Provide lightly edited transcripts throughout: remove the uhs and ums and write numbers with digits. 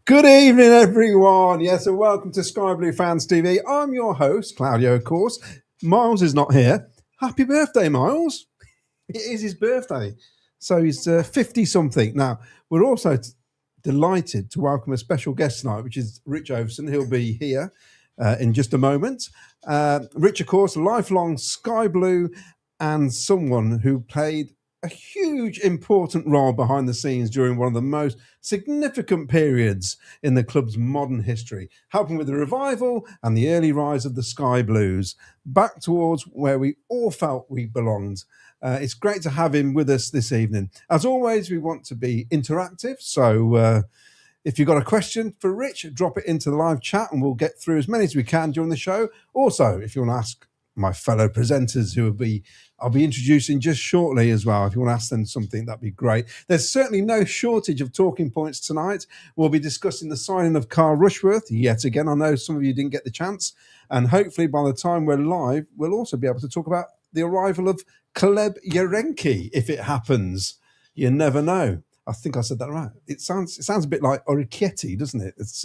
Good evening, everyone. Yes, and welcome to Sky Blue Fans TV. I'm your host, Claudio, of course. Miles is not here. Happy birthday, Miles. It is his birthday. So he's 50-something. Now, we're also delighted to welcome a special guest tonight, which is Rich Overson. He'll be here in just a moment. Rich, of course, lifelong Sky Blue and someone who played a huge, important role behind the scenes during one of the most significant periods in the club's modern history, helping with the revival and the early rise of the Sky Blues back towards where we all felt we belonged. It's great to have him with us this evening. As always, we want to be interactive, so if you've got a question for Rich, drop it into the live chat and we'll get through as many as we can during the show. Also, if you want to ask my fellow presenters who I'll be introducing just shortly as well. If you want to ask them something, that'd be great. There's certainly no shortage of talking points tonight. We'll be discussing the signing of Carl Rushworth yet again. I know some of you didn't get the chance. And hopefully by the time we're live, we'll also be able to talk about the arrival of Yirenkyi, if it happens. You never know. I think I said that right. It sounds a bit like orecchietti, doesn't it? It's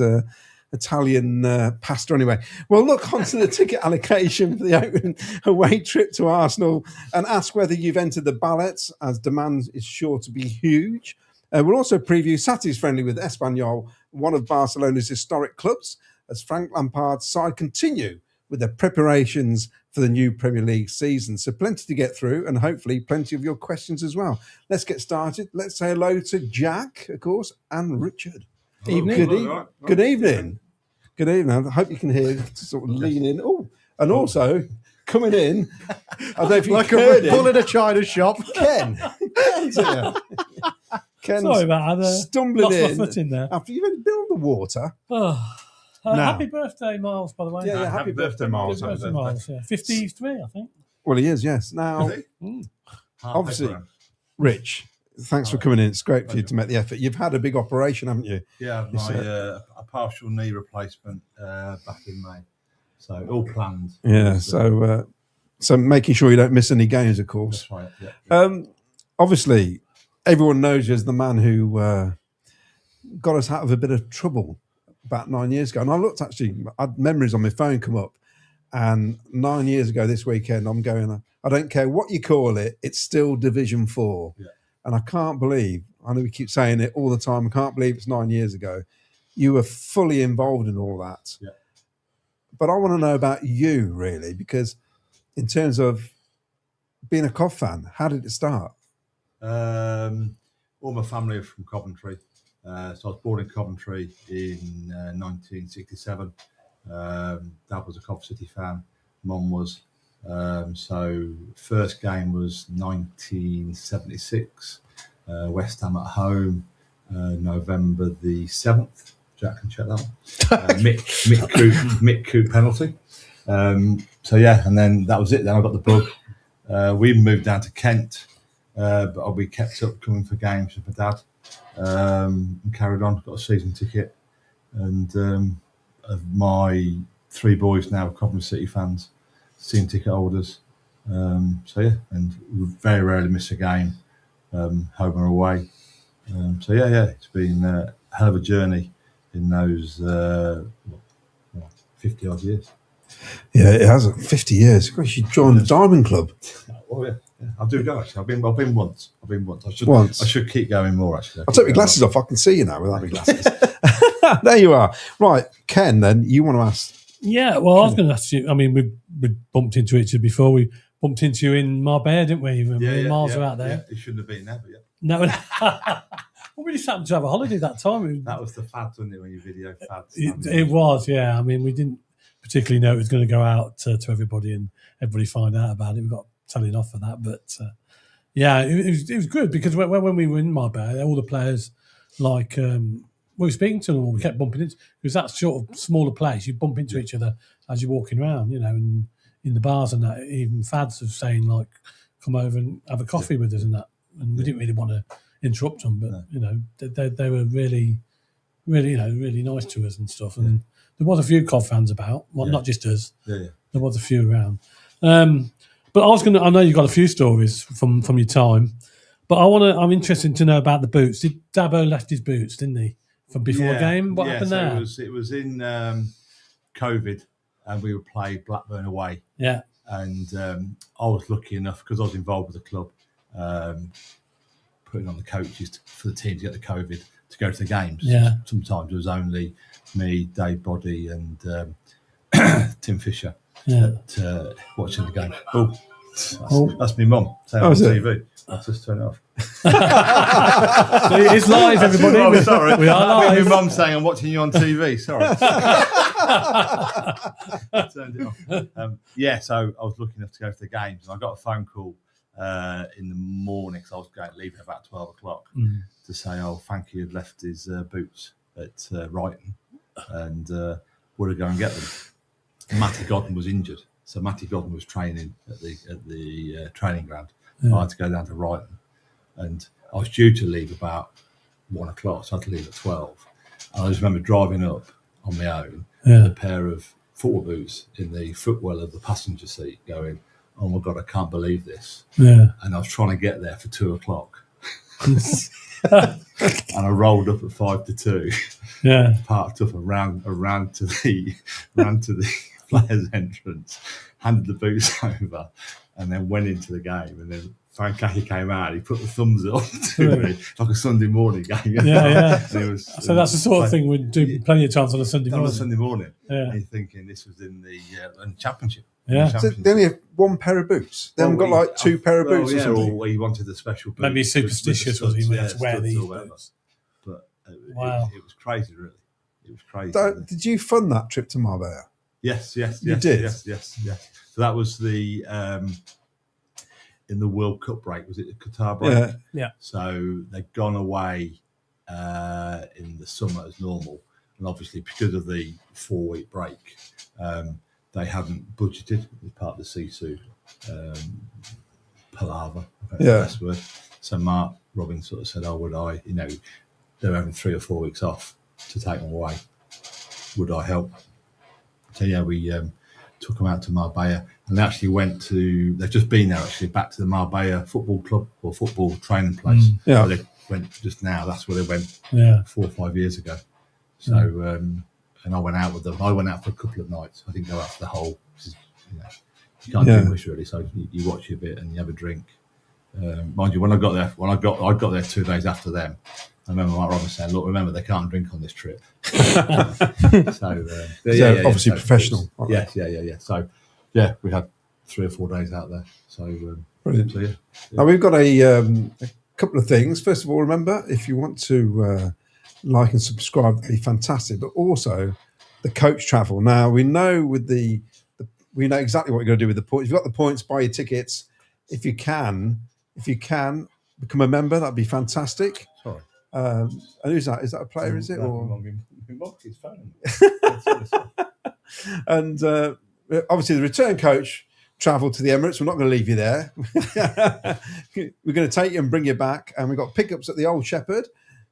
Italian pasta anyway. We'll look onto the ticket allocation for the open away trip to Arsenal and ask whether you've entered the ballots, as demand is sure to be huge. We'll also preview Saturday's friendly with Espanyol, one of Barcelona's historic clubs, as Frank Lampard's side continue with their preparations for the new Premier League season. So plenty to get through and hopefully plenty of your questions as well. Let's get started. Let's say hello to Jack, of course, and Richard. Evening. Good evening. Good evening. I hope you can hear, sort of lean in. Oh, and also coming in, I don't know if you like heard a bull in a china shop. Ken's here. Ken's Sorry about that. stumbling Lost in my foot in there. after you've been on the water. Oh, Now. happy birthday, Miles, by the way. Yeah, Happy birthday, Miles. Happy birthday, Miles. Yeah. 53, I think. Well, he is, yes. Now, obviously, Rich, thanks for coming in. It's great for you to make the effort. You've had a big operation, haven't you? Yeah, a partial knee replacement back in May. So all planned. Yeah, so making sure you don't miss any games, of course. That's right, yeah. Obviously, everyone knows you as the man who got us out of a bit of trouble about 9 years ago. And I looked, actually, I had memories on my phone come up. And 9 years ago this weekend, I'm going, I don't care what you call it, it's still Division 4. Yeah. And I can't believe, I know we keep saying it all the time, I can't believe it's 9 years ago. You were fully involved in all that. Yeah. But I want to know about you, really, because in terms of being a Cov fan, how did it start? All my family are from Coventry. So I was born in Coventry in 1967. Dad was a Cov City fan. Mum was. So first game was 1976. West Ham at home, November the 7th. Jack can check that one. Mick Coote penalty. So yeah, and then that was it. Then I got the bug. We moved down to Kent, but we kept up coming for games with my dad. And carried on. Got a season ticket, and my three boys now are Coventry City fans, season ticket holders. So yeah, and we very rarely miss a game, home or away. So yeah, it's been a hell of a journey in those 50 odd years. Yeah, it has 50 years. Of course, you joined the Diamond Club. Oh yeah. I do go actually. I've been once. I should keep going more actually. I'll take my glasses off. I can see you now without my glasses. There you are. Right, Ken, then you want to ask? Yeah, well, I was going to ask you. I mean, we bumped into each other before. We bumped into you in Marbella, didn't we? When me and Miles were out there. Yeah, it shouldn't have been there, but yeah. No. Well, we just happened to have a holiday that time. That was the fad, wasn't it, when you video fads? It was, yeah. I mean, we didn't particularly know it was going to go out to everybody and everybody find out about it. We got telling off for that, but yeah, it was good because when we were in Marbella, all the players we were speaking to them, or we kept bumping into. It was that sort of smaller place. You bump into each other as you're walking around, and in the bars and that. Even fads of saying like, "Come over and have a coffee with us," and that. And we didn't really want to interrupt them, but they were really, really, really nice to us and stuff. And there was a few Cov fans about, not just us. Yeah. There was a few around. But I know you've got a few stories from your time, but I'm interested to know about the boots. Did Dabo left his boots, didn't he, for before a game. What happened so there? It was in COVID, and we would play Blackburn away. Yeah. And I was lucky enough, because I was involved with the club, putting on the coaches for the team to get the COVID to go to the games. Yeah. Sometimes it was only me, Dave Boddy, and Tim Fisher watching the game. That's my mum saying on TV. I'll just turn it off. So it's live, everybody. Oh, sorry. We are live. My mum saying I'm watching you on TV. Sorry. I turned it off. So I was lucky enough to go to the games, and I got a phone call in the morning, because I was going to leave at about 12 o'clock to say, Frankie had left his boots at Brighton, and would I go and get them? Matty Godden was injured, so Matty Godden was training at the training ground. I had to go down to Brighton, and I was due to leave about 1 o'clock, so I had to leave at 12. And I just remember driving up on my own with a pair of football boots in the footwell of the passenger seat, going, "Oh my God, I can't believe this." Yeah. And I was trying to get there for 2 o'clock. And I rolled up at 5 to 2. Yeah. Parked up and ran to the players' entrance, handed the boots over, and then went into the game. And then Yirenkyi came out. He put the thumbs up to me, like a Sunday morning game. So that's the sort of thing we'd do plenty of times on a Sunday morning. On a Sunday morning. Yeah. And you're thinking this was in the championship. Yeah. So they only have one pair of boots. They haven't got like two pair of boots or something. Or he wanted a special boot. Maybe superstitious, was he, to wear these boots. But it was crazy, really. It was crazy. Did you fund that trip to Marbella? Yes. You did? Yes. So that was the in the World Cup break. Was it the Qatar break? Yeah. So they'd gone away in the summer as normal, and obviously because of the 4-week break, they hadn't budgeted as part of the Sisu palaver. That's word. So Mark Robbins sort of said, would I, they're having 3 or 4 weeks off to take them away. Would I help? So we took them out to Marbella, and they actually they've just been there actually, back to the Marbella football club or football training place. Where they went just now. That's where they went 4 or 5 years ago. So, and I went out with them. I went out for a couple of nights. I didn't go out for the whole, you can't do English really, so you watch a bit and you have a drink. Mind you, when I got there 2 days after them, I remember Mark Robbins saying, "Look, remember they can't drink on this trip." Obviously professional. Yeah. So, we had 3 or 4 days out there. So, brilliant. So, Now we've got a couple of things. First of all, remember, if you want to like and subscribe, that'd be fantastic. But also the coach travel. Now we know we know exactly what you're going to do with the points. If you've got the points, buy your tickets. If you can become a member, that'd be fantastic. Sorry. And who's that? Is that a player? Is it? And obviously the return coach travel to the Emirates. We're not going to leave you there. We're going to take you and bring you back. And we've got pickups at the Old Shepherd,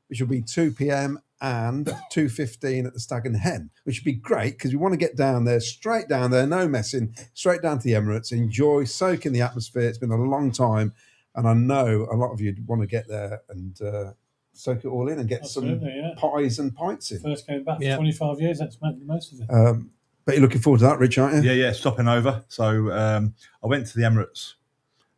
which will be 2 p.m. and 2:15 at the Stag and Hen, which would be great because we want to get down there, straight down there, no messing, straight down to the Emirates, enjoy, soak in the atmosphere. It's been a long time, and I know a lot of you want to get there and soak it all in and get some pies and pints in. First came back for 25 years, that's the most of it. But you're looking forward to that, Rich, aren't you? Yeah, stopping over. So I went to the Emirates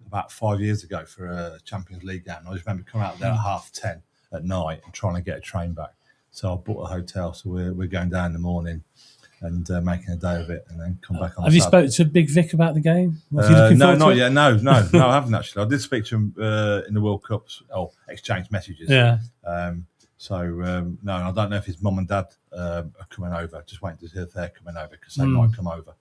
about 5 years ago for a Champions League game. I just remember coming out there at 10:30 at night and trying to get a train back. So I bought a hotel. So we're going down in the morning and making a day of it, and then come back on. Have you spoken to Big Vic about the game? No, not yet. No, I haven't actually. I did speak to him in the World Cups, exchange messages. Yeah. No, I don't know if his mum and dad are coming over. Just waiting to see if they're coming over because they might come over.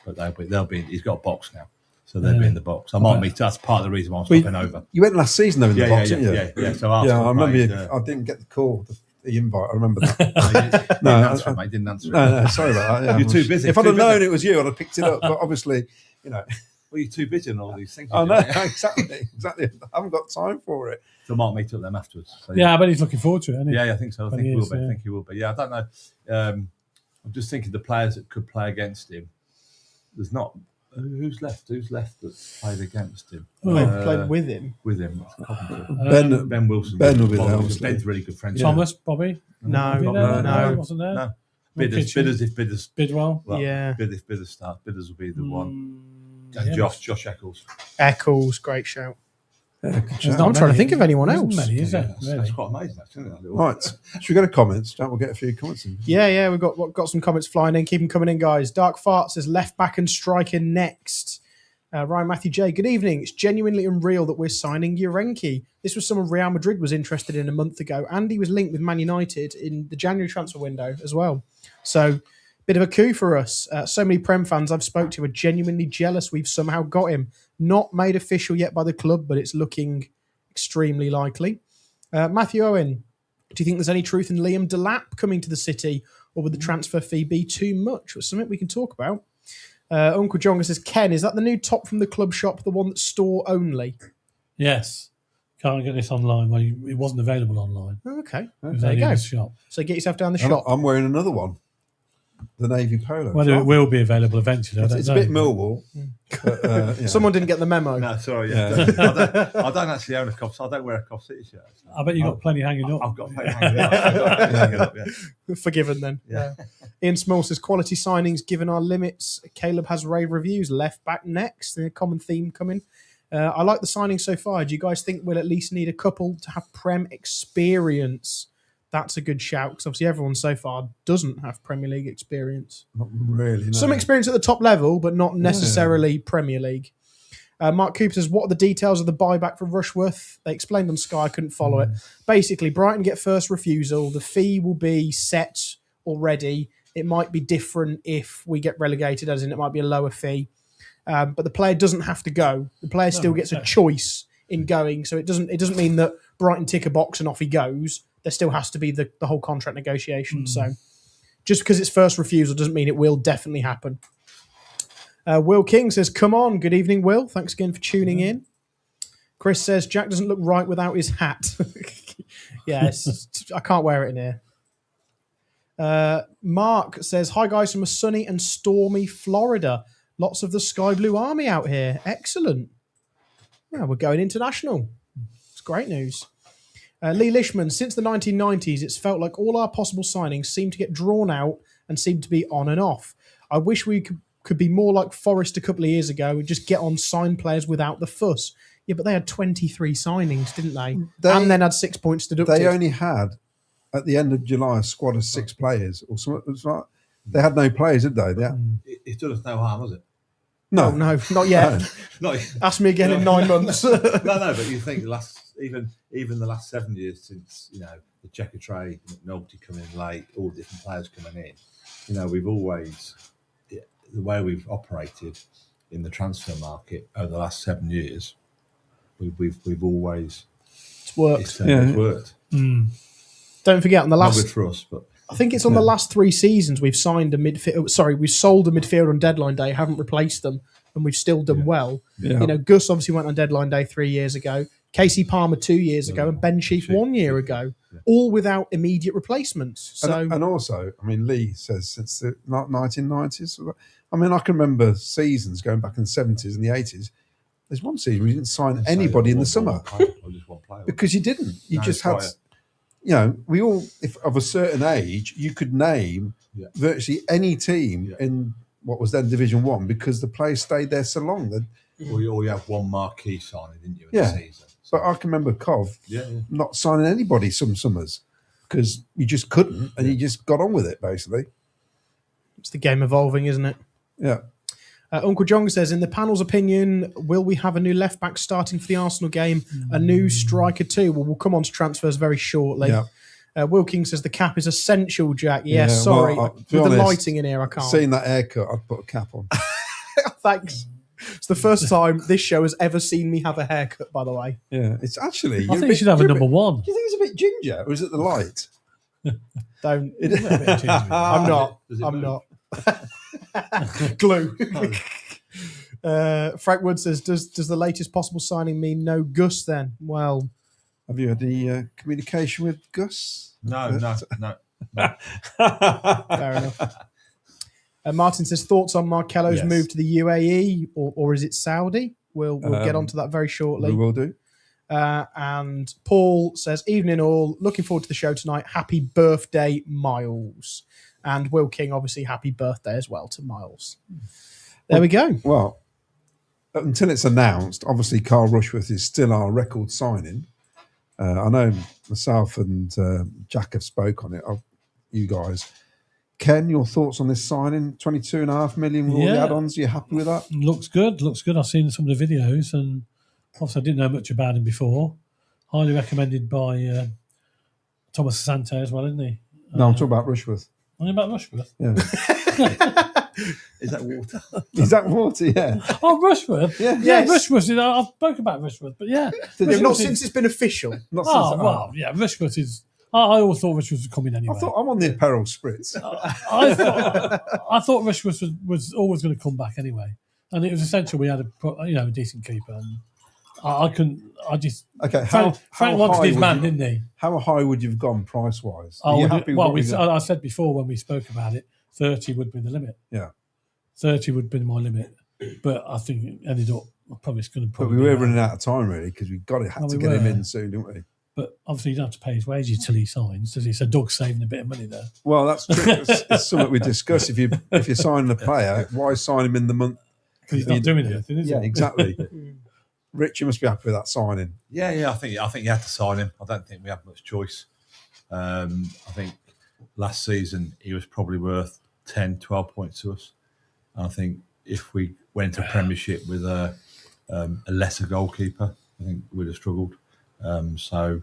But they'll be. He's got a box now. So they'll be in the box. I might meet. That's part of the reason why I'm stopping over. You went last season though in the box, didn't you? Yeah. So I remember I didn't get the call, the invite. I remember that. I didn't answer it. No, sorry about that. Yeah, you're too busy. If I'd have known it was you, I'd have picked it up. But obviously, well, you're too busy on all these things. I know, exactly. I haven't got time for it. So I might meet up them afterwards. So, I bet he's looking forward to it, isn't he? Yeah, I think so. I think he will be. Yeah, I don't know. I'm just thinking the players that could play against him. There's not Who's left? Who's left that played against him? Played with him. With him. Coventry. Ben Wilson. Ben will be there, Ben's obviously. really good friend. Thomas, Bobby. No, Was he no, there? no. He wasn't there. No. Kitchen. Bidders if Bidders. Bidwell. Well, Yeah. Bidders start. Bidders will be the one. And Yeah. Josh Eccles. Eccles, great shout. Yeah, good There's shout. not I'm trying to many. think of anyone There isn't else. Many, is there? That's Really? quite amazing, actually. Isn't it? Right, should we go to comments? We'll get a few comments in. Yeah, we've got some comments flying in. Keep them coming in, guys. Dark Fart says left back and striker next. Ryan Matthew J, good evening. It's genuinely unreal that we're signing Yirenkyi. This was someone Real Madrid was interested in a month ago, and he was linked with Man United in the January transfer window as well. So, bit of a coup for us. So many Prem fans I've spoke to are genuinely jealous we've somehow got him. Not made official yet by the club, but it's looking extremely likely. Matthew Owen, do you think there's any truth in Liam Delap coming to the City, or would the transfer fee be too much? It's something we can talk about. Uncle Jonga says, Ken, is that the new top from the club shop, the one that's store only? Yes. Can't get this online. Well, it wasn't available online. Oh, okay. It was There you only in go. the shop. So get yourself down the shop. I'm wearing another one. The navy polo. Whether it will be available eventually, I don't It's know. a bit Millwall. But, yeah. Someone didn't get the memo. No, sorry. Yeah. I don't actually own a Cov. I don't wear a Cov City shirt. So. I bet you've got plenty hanging up. I've got plenty hanging up. I've got plenty hanging up, yeah. Forgiven then. Yeah. Ian Small says, quality signings given our limits. Caleb has rave reviews. Left back next. A common theme coming. I like the signings so far. Do you guys think we'll at least need a couple to have Prem experience? That's a good shout, because obviously everyone so far doesn't have Premier League experience. Not really. No. Some experience at the top level, but not necessarily Premier League. Mark Cooper says, what are the details of the buyback for Rushworth? They explained on Sky, I couldn't follow it. Basically, Brighton get first refusal. The fee will be set already. It might be different if we get relegated, as in it might be a lower fee. But the player doesn't have to go. The player still gets a choice in going. So it doesn't mean that Brighton tick a box and off he goes. There still has to be the whole contract negotiation. So just because it's first refusal doesn't mean it will definitely happen. Will King says, come on. Good evening, Will. Thanks again for tuning in. Chris says, Jack doesn't look right without his hat. Yes, I can't wear it in here. Mark says, hi guys from a sunny and stormy Florida. Lots of the Sky Blue Army out here. Excellent. Yeah, we're going international. It's great news. Lee Lishman, since the 1990s, it's felt like all our possible signings seem to get drawn out and seem to be on and off. I wish we could be more like Forest a couple of years ago and just get on sign players without the fuss. Yeah, but they had 23 signings, didn't they? And then had 6 points deducted. They only had, at the end of July, a squad of 6 players. Or something. It was like, they had no players, did they? It done us no harm, was it? No. Oh, no, not yet. Not, Ask me again in 9 months. no, but you think even the last 7 years since, the Checker Trade, McNulty coming in late, all the different players coming in, we've always, the way we've operated in the transfer market over the last 7 years, we've always It's worked. it's worked. Don't forget, on the Not last, good for us, but I think it's on the last 3 seasons we've signed a midfield. Sorry, we've sold a midfield on deadline day, haven't replaced them, and we've still done well. Yeah. Gus obviously went on deadline day 3 years ago. Casey Palmer 2 years ago, and Ben Sheaf 1 year ago, all without immediate replacements. So, And also, Lee says since the 1990s. I can remember seasons going back in the 70s and the 80s. There's one season we didn't sign anybody in the summer because you didn't. You just had, we all, if of a certain age, you could name virtually any team in what was then Division 1 because the players stayed there so long. Or you have one marquee signing, didn't you, in the season? But I can remember Cov not signing anybody some summers because you just couldn't and you just got on with it, basically. it's the game evolving, isn't it? Yeah. Uncle Jong says, in the panel's opinion, will we have a new left back starting for the Arsenal game? A new striker too? Well, we'll come on to transfers very shortly. Yeah. Wilkins says the cap is essential, Jack. Yes, sorry. With the lighting in here, I can't. Seeing that haircut, I'd put a cap on. Thanks. It's the first time this show has ever seen me have a haircut, by the way. Yeah, it's actually... I think you should have a number 1. Do you think it's a bit ginger, or is it the light? Don't. I'm not. I'm not. Glue. Frank Wood says, does the latest possible signing mean no Gus then? Well... Have you had any communication with Gus? No. Fair enough. Martin says, thoughts on Marcelo's Yes. move to the UAE or is it Saudi? We'll get onto that very shortly. We will do. And Paul says, evening all, looking forward to the show tonight. Happy birthday, Miles. And Will King, obviously, happy birthday as well to Miles. There we go. Well, until it's announced, obviously Carl Rushworth is still our record signing. I know myself and Jack have spoke on it, you guys. Ken, your thoughts on this signing? 22.5 million with all the add-ons. Are you happy with that? Looks good. I've seen some of the videos, and obviously I didn't know much about him before. Highly recommended by Thomas Sante as well, isn't he? No, I'm talking about Rushworth. Only about Rushworth. Yeah. Is that water? Is that water? Yeah. Oh, Rushworth. Yeah. Yeah, Rushworth. I've spoken about Rushworth, but yeah. Not since it's been official. Not since, Yeah, Rushworth is... I always thought Rushworth was coming anyway. I thought I'm on the apparel spritz. I thought Rushworth was always going to come back anyway, and it was essential we had a decent keeper. And I couldn't. I just Okay. Frank wanted his man, didn't he? How high would you have gone price wise? Are you happy with what I said before when we spoke about it, 30 would be the limit. Yeah. 30 would be my limit, but I think it ended up. It's going to. But we were running out of time really because we had to get him in soon, didn't we? But obviously, you don't have to pay his wages till he signs, does he? So Doug's saving a bit of money there. Well, that's true. It's something we discussed. If you're signing a player, why sign him in the month? Because he's not doing anything, is he? Yeah, exactly. Rich, you must be happy with that signing. Yeah. I think you had to sign him. I don't think we have much choice. I think last season he was probably worth 10, 12 points to us. And I think if we went to Premiership with a lesser goalkeeper, I think we'd have struggled. So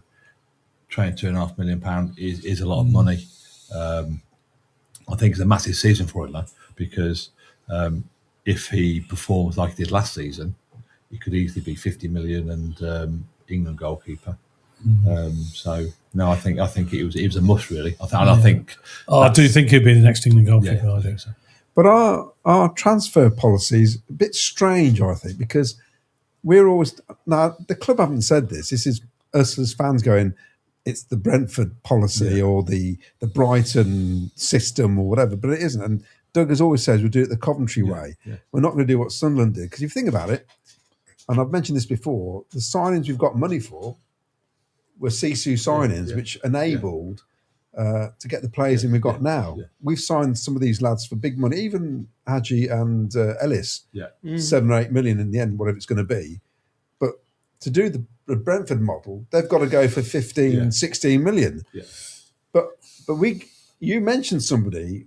trading £2.5 million is a lot of money. I think it's a massive season for him though, because if he performs like he did last season, he could easily be 50 million and England goalkeeper. So no, I think it was a must really. I do think he'd be the next England goalkeeper. Yeah, I think so. But our transfer policy is a bit strange, I think, because we're always now the club haven't said this. This is us as fans going, it's the Brentford policy or the Brighton system or whatever, but it isn't. And Doug has always said we'll do it the Coventry way. Yeah. We're not going to do what Sunderland did. Because if you think about it, and I've mentioned this before, the signings we've got money for were Sisu signings, which enabled to get the players in we've got now. Yeah. We've signed some of these lads for big money, even Hadji and Ellis, 7 or 8 million in the end, whatever it's going to be. But to do the Brentford model, they've got to go for 15, 16 million. Yeah. But you mentioned somebody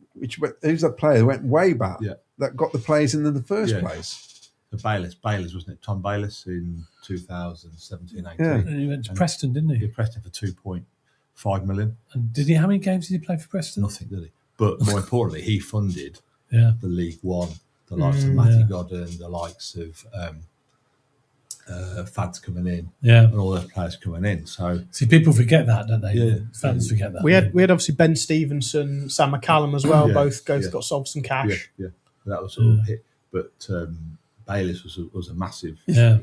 who's that player who went way back that got the players in the first place. The Bayliss, wasn't it? Tom Bayliss in 2017-18. Yeah. And he went to Preston, didn't he? He Preston for 2.5 million. And how many games did he play for Preston? Nothing, did he? But more importantly, he funded the League One, the likes of Matty Godden, the likes of Fads coming in, and all those players coming in. So see, people forget that, don't they? Yeah, fans forget that. We had obviously Ben Stevenson, Sam McCallum as well. Both got sold some cash. Yeah, that was sort of hit. But Bayliss was a massive. Yeah,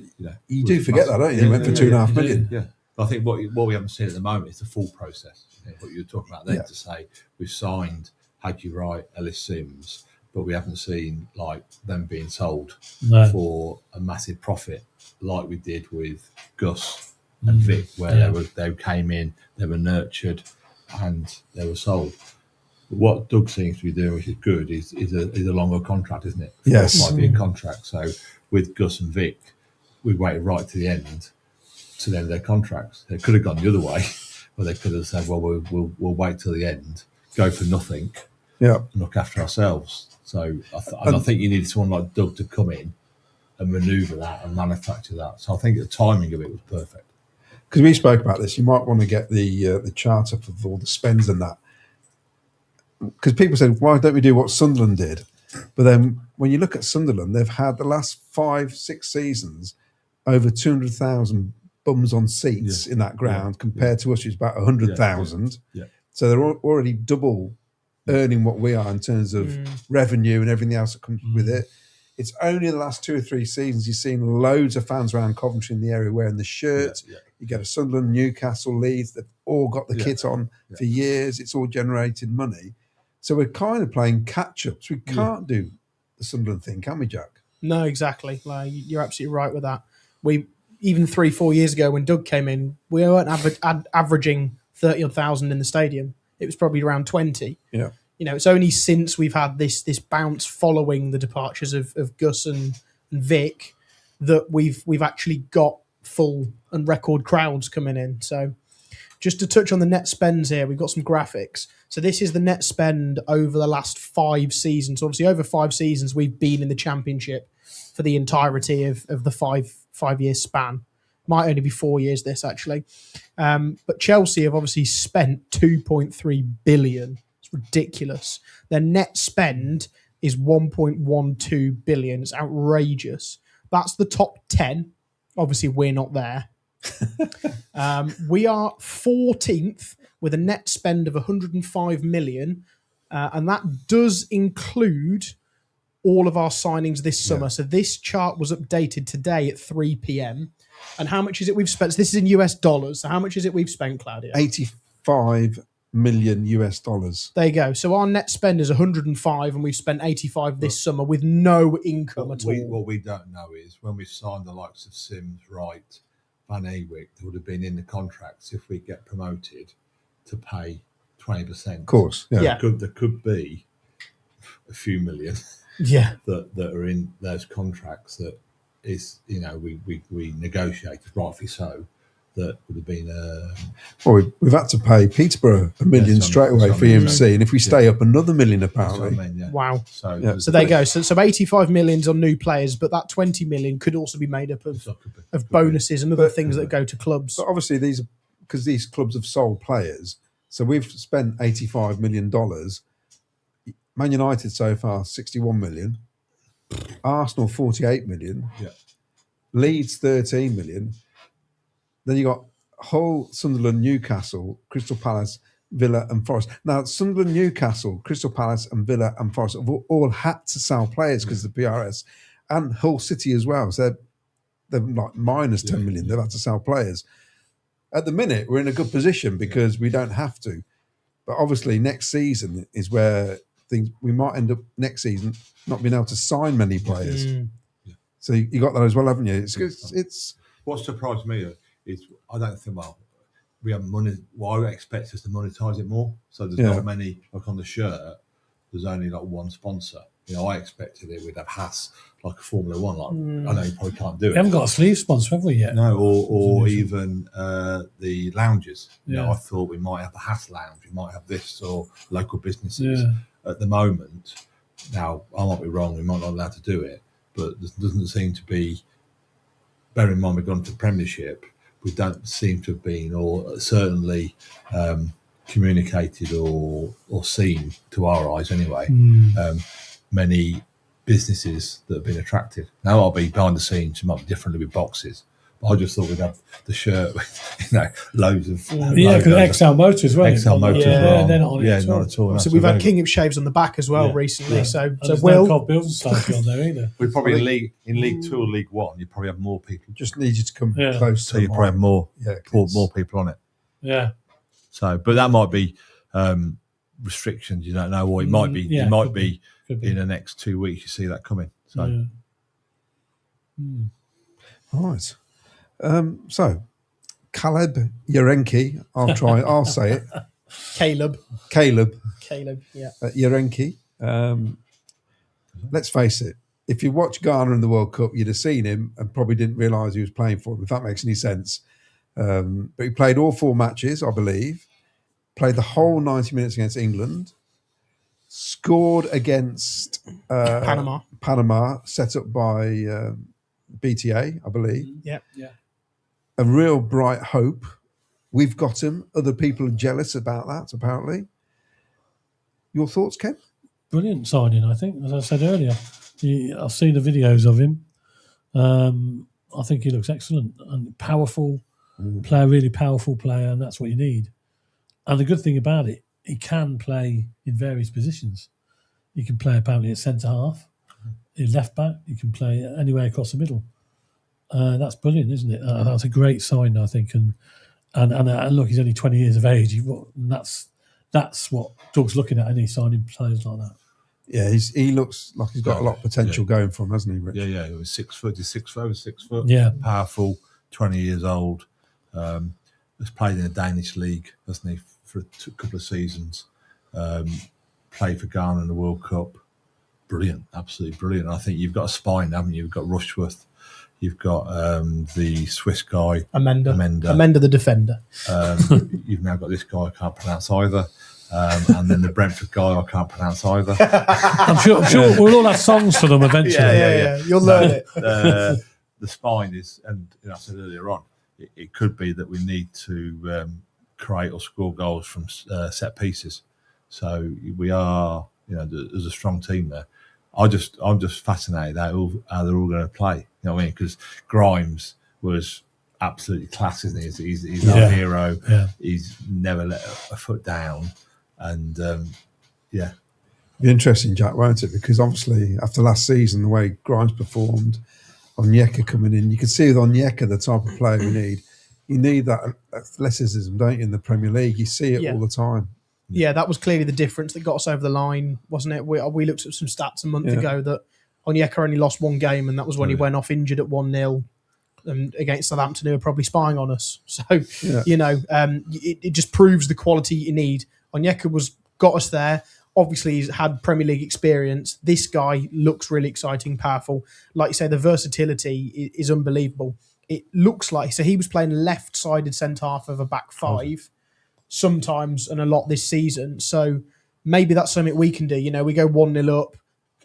you do forget that, don't you? He went for 2.5 million. Yeah, but I think what we haven't seen at the moment is the full process. What you were talking about then to say we've signed Hadji Wright, Ellis Sims, but we haven't seen like them being sold for a massive profit like we did with Gus and Vic, where they came in, they were nurtured, and they were sold. But what Doug seems to be doing, which is good, is a longer contract, isn't it? Yes, 5-year contract. So with Gus and Vic, we waited right to the end to the end of their contracts. They could have gone the other way, or they could have said, "Well, we'll wait till the end, go for nothing, and look after ourselves." So I think you need someone like Doug to come in and manoeuvre that and manufacture that. So I think the timing of it was perfect. Because we spoke about this, you might want to get the chart up of all the spends and that. Because people said, why don't we do what Sunderland did? But then when you look at Sunderland, they've had the last 5-6 seasons over 200,000 bums on seats in that ground compared to us, who's about 100,000. Yeah. So they're already double earning what we are in terms of revenue and everything else that comes with it. It's only the last 2 or 3 seasons you've seen loads of fans around Coventry in the area wearing the shirts. Yeah. You get a Sunderland, Newcastle, Leeds, they've all got the kit on for years. It's all generated money. So we're kind of playing catch-ups. We can't do the Sunderland thing, can we, Jack? No, exactly. Like, you're absolutely right with that. We even 3-4 years ago when Doug came in, we weren't averaging 30,000 in the stadium. It was probably around 20. Yeah. You know, it's only since we've had this bounce following the departures of Gus and Vic that we've actually got full and record crowds coming in. So just to touch on the net spends here, we've got some graphics. So this is the net spend over the last 5 seasons. Obviously, over 5 seasons, we've been in the Championship for the entirety of the five-year span. Might only be 4 years, this, actually. But Chelsea have obviously spent 2.3 billion. It's ridiculous. Their net spend is 1.12 billion. It's outrageous. That's the top 10. Obviously, we're not there. We are 14th with a net spend of 105 million, and that does include all of our signings this summer. So this chart was updated today at 3 p.m. And how much is it we've spent? So this is in US dollars. So how much is it we've spent, Claudia? 85 million US dollars. There you go. So our net spend is 105, and we've spent 85 this summer with no income at all. What we don't know is when we signed the likes of Sims, Wright, Van Ewijk, there would have been in the contracts if we get promoted to pay 20%. Of course. Yeah. There could be a few million that are in those contracts that is, you know, we negotiated, rightfully so, that would have been well, we've had to pay Peterborough $1 million straight away for EMC, and if we stay up, another $1 million apparently. Wow. So there you go. So 85 million's on new players, but that 20 million could also be made up of bonuses and other things that go to clubs. But obviously because these clubs have sold players, so we've spent $85 million. Man United so far 61 million, Arsenal 48 million, Leeds 13 million. Then you got Hull, Sunderland, Newcastle, Crystal Palace, Villa and Forest. Now, Sunderland, Newcastle, Crystal Palace and Villa and Forest have all had to sell players because of the PRS, and Hull City as well. So they're like minus 10 million. They've had to sell players. At the minute, we're in a good position because we don't have to. But obviously, next season is where we might end up next season not being able to sign many players. So you got that as well, haven't you? It's what surprised me is I don't think, we have money. Well, I expect us to monetize it more. So there's not many, like on the shirt, there's only like one sponsor. You know, I expected we'd have Haas, like a Formula One. Like I know you probably can't do it. We haven't got a sleeve sponsor, have we yet? No, or even the lounges. You know, I thought we might have a Haas lounge, we might have this, or local businesses. At the moment, now I might be wrong, we might not be allowed to do it, but there doesn't seem to be, bear in mind we've gone to Premiership, we don't seem to have been, or certainly communicated or seen, to our eyes anyway, many businesses that have been attracted. Now I'll be behind the scenes, it might be differently with boxes, but I just thought we'd have the shirt with, you know, loads of because XL Motors as well. XL Motors, they're not on it. Not at all. So we've had King of Shaves on the back as well recently. Yeah. So Will no building society on there either. We probably in League 2 or League 1, you probably have more people. just need you to come close. So you probably have more people on it. Yeah. So, but that might be restrictions. You don't know, or it might be. It might be in the next 2 weeks. You see that coming. So, All right. So, Caleb Yirenkyi, I'll say it. Caleb, yeah. Yirenkyi. Let's face it, if you watch Ghana in the World Cup, you'd have seen him and probably didn't realise he was playing for him, if that makes any sense. But he played all 4 matches, I believe, played the whole 90 minutes against England, scored against Panama, set up by BTA, I believe. Yeah. A real bright hope. We've got him. Other people are jealous about that, apparently. Your thoughts, Ken? Brilliant signing, I think. As I said earlier, I've seen the videos of him. I think he looks excellent and powerful player, really powerful player, and that's what you need. And the good thing about it, he can play in various positions. He can play apparently at centre half, in left back. He can play anywhere across the middle. That's brilliant, isn't it? That's a great sign, I think. And look, he's only 20 years of age. that's what Doug's looking at, any signing players like that. Yeah, he looks like he's got a lot of potential going for him, hasn't he, Rich? Yeah. He was 6 foot. He's 6 foot. 6 foot. Yeah. Powerful. 20 years old. Has played in the Danish league, hasn't he, for a couple of seasons. Played for Ghana in the World Cup. Brilliant, absolutely brilliant. I think you've got a spine, haven't you? You've got Rushworth. You've got the Swiss guy, Amenda the defender. You've now got this guy I can't pronounce either. And then the Brentford guy I can't pronounce either. I'm sure we'll all have songs for them eventually. Yeah. You'll learn it. The spine is, and I said earlier on, it could be that we need to create or score goals from set pieces. So we are, there's a strong team there. I'm just fascinated how they're all going to play. You know what I mean? Because Grimes was absolutely class, isn't he? He's our hero. Yeah. He's never let a foot down, and It'll be interesting, Jack, won't it? Because obviously after last season, the way Grimes performed, Onyeka coming in, you can see with Onyeka the type of player we need. You need that athleticism, don't you, in the Premier League? You see it all the time. Yeah, that was clearly the difference that got us over the line, wasn't it? We looked at some stats a month ago that Onyeka only lost one game, and that was when he went off injured at 1-0 against Southampton, who are probably spying on us. So, it just proves the quality you need. Onyeka got us there. Obviously, he's had Premier League experience. This guy looks really exciting, powerful. Like you say, the versatility is unbelievable. It looks like, so he was playing left-sided centre-half of a back five sometimes and a lot this season. So maybe that's something we can do. We go 1-0 up,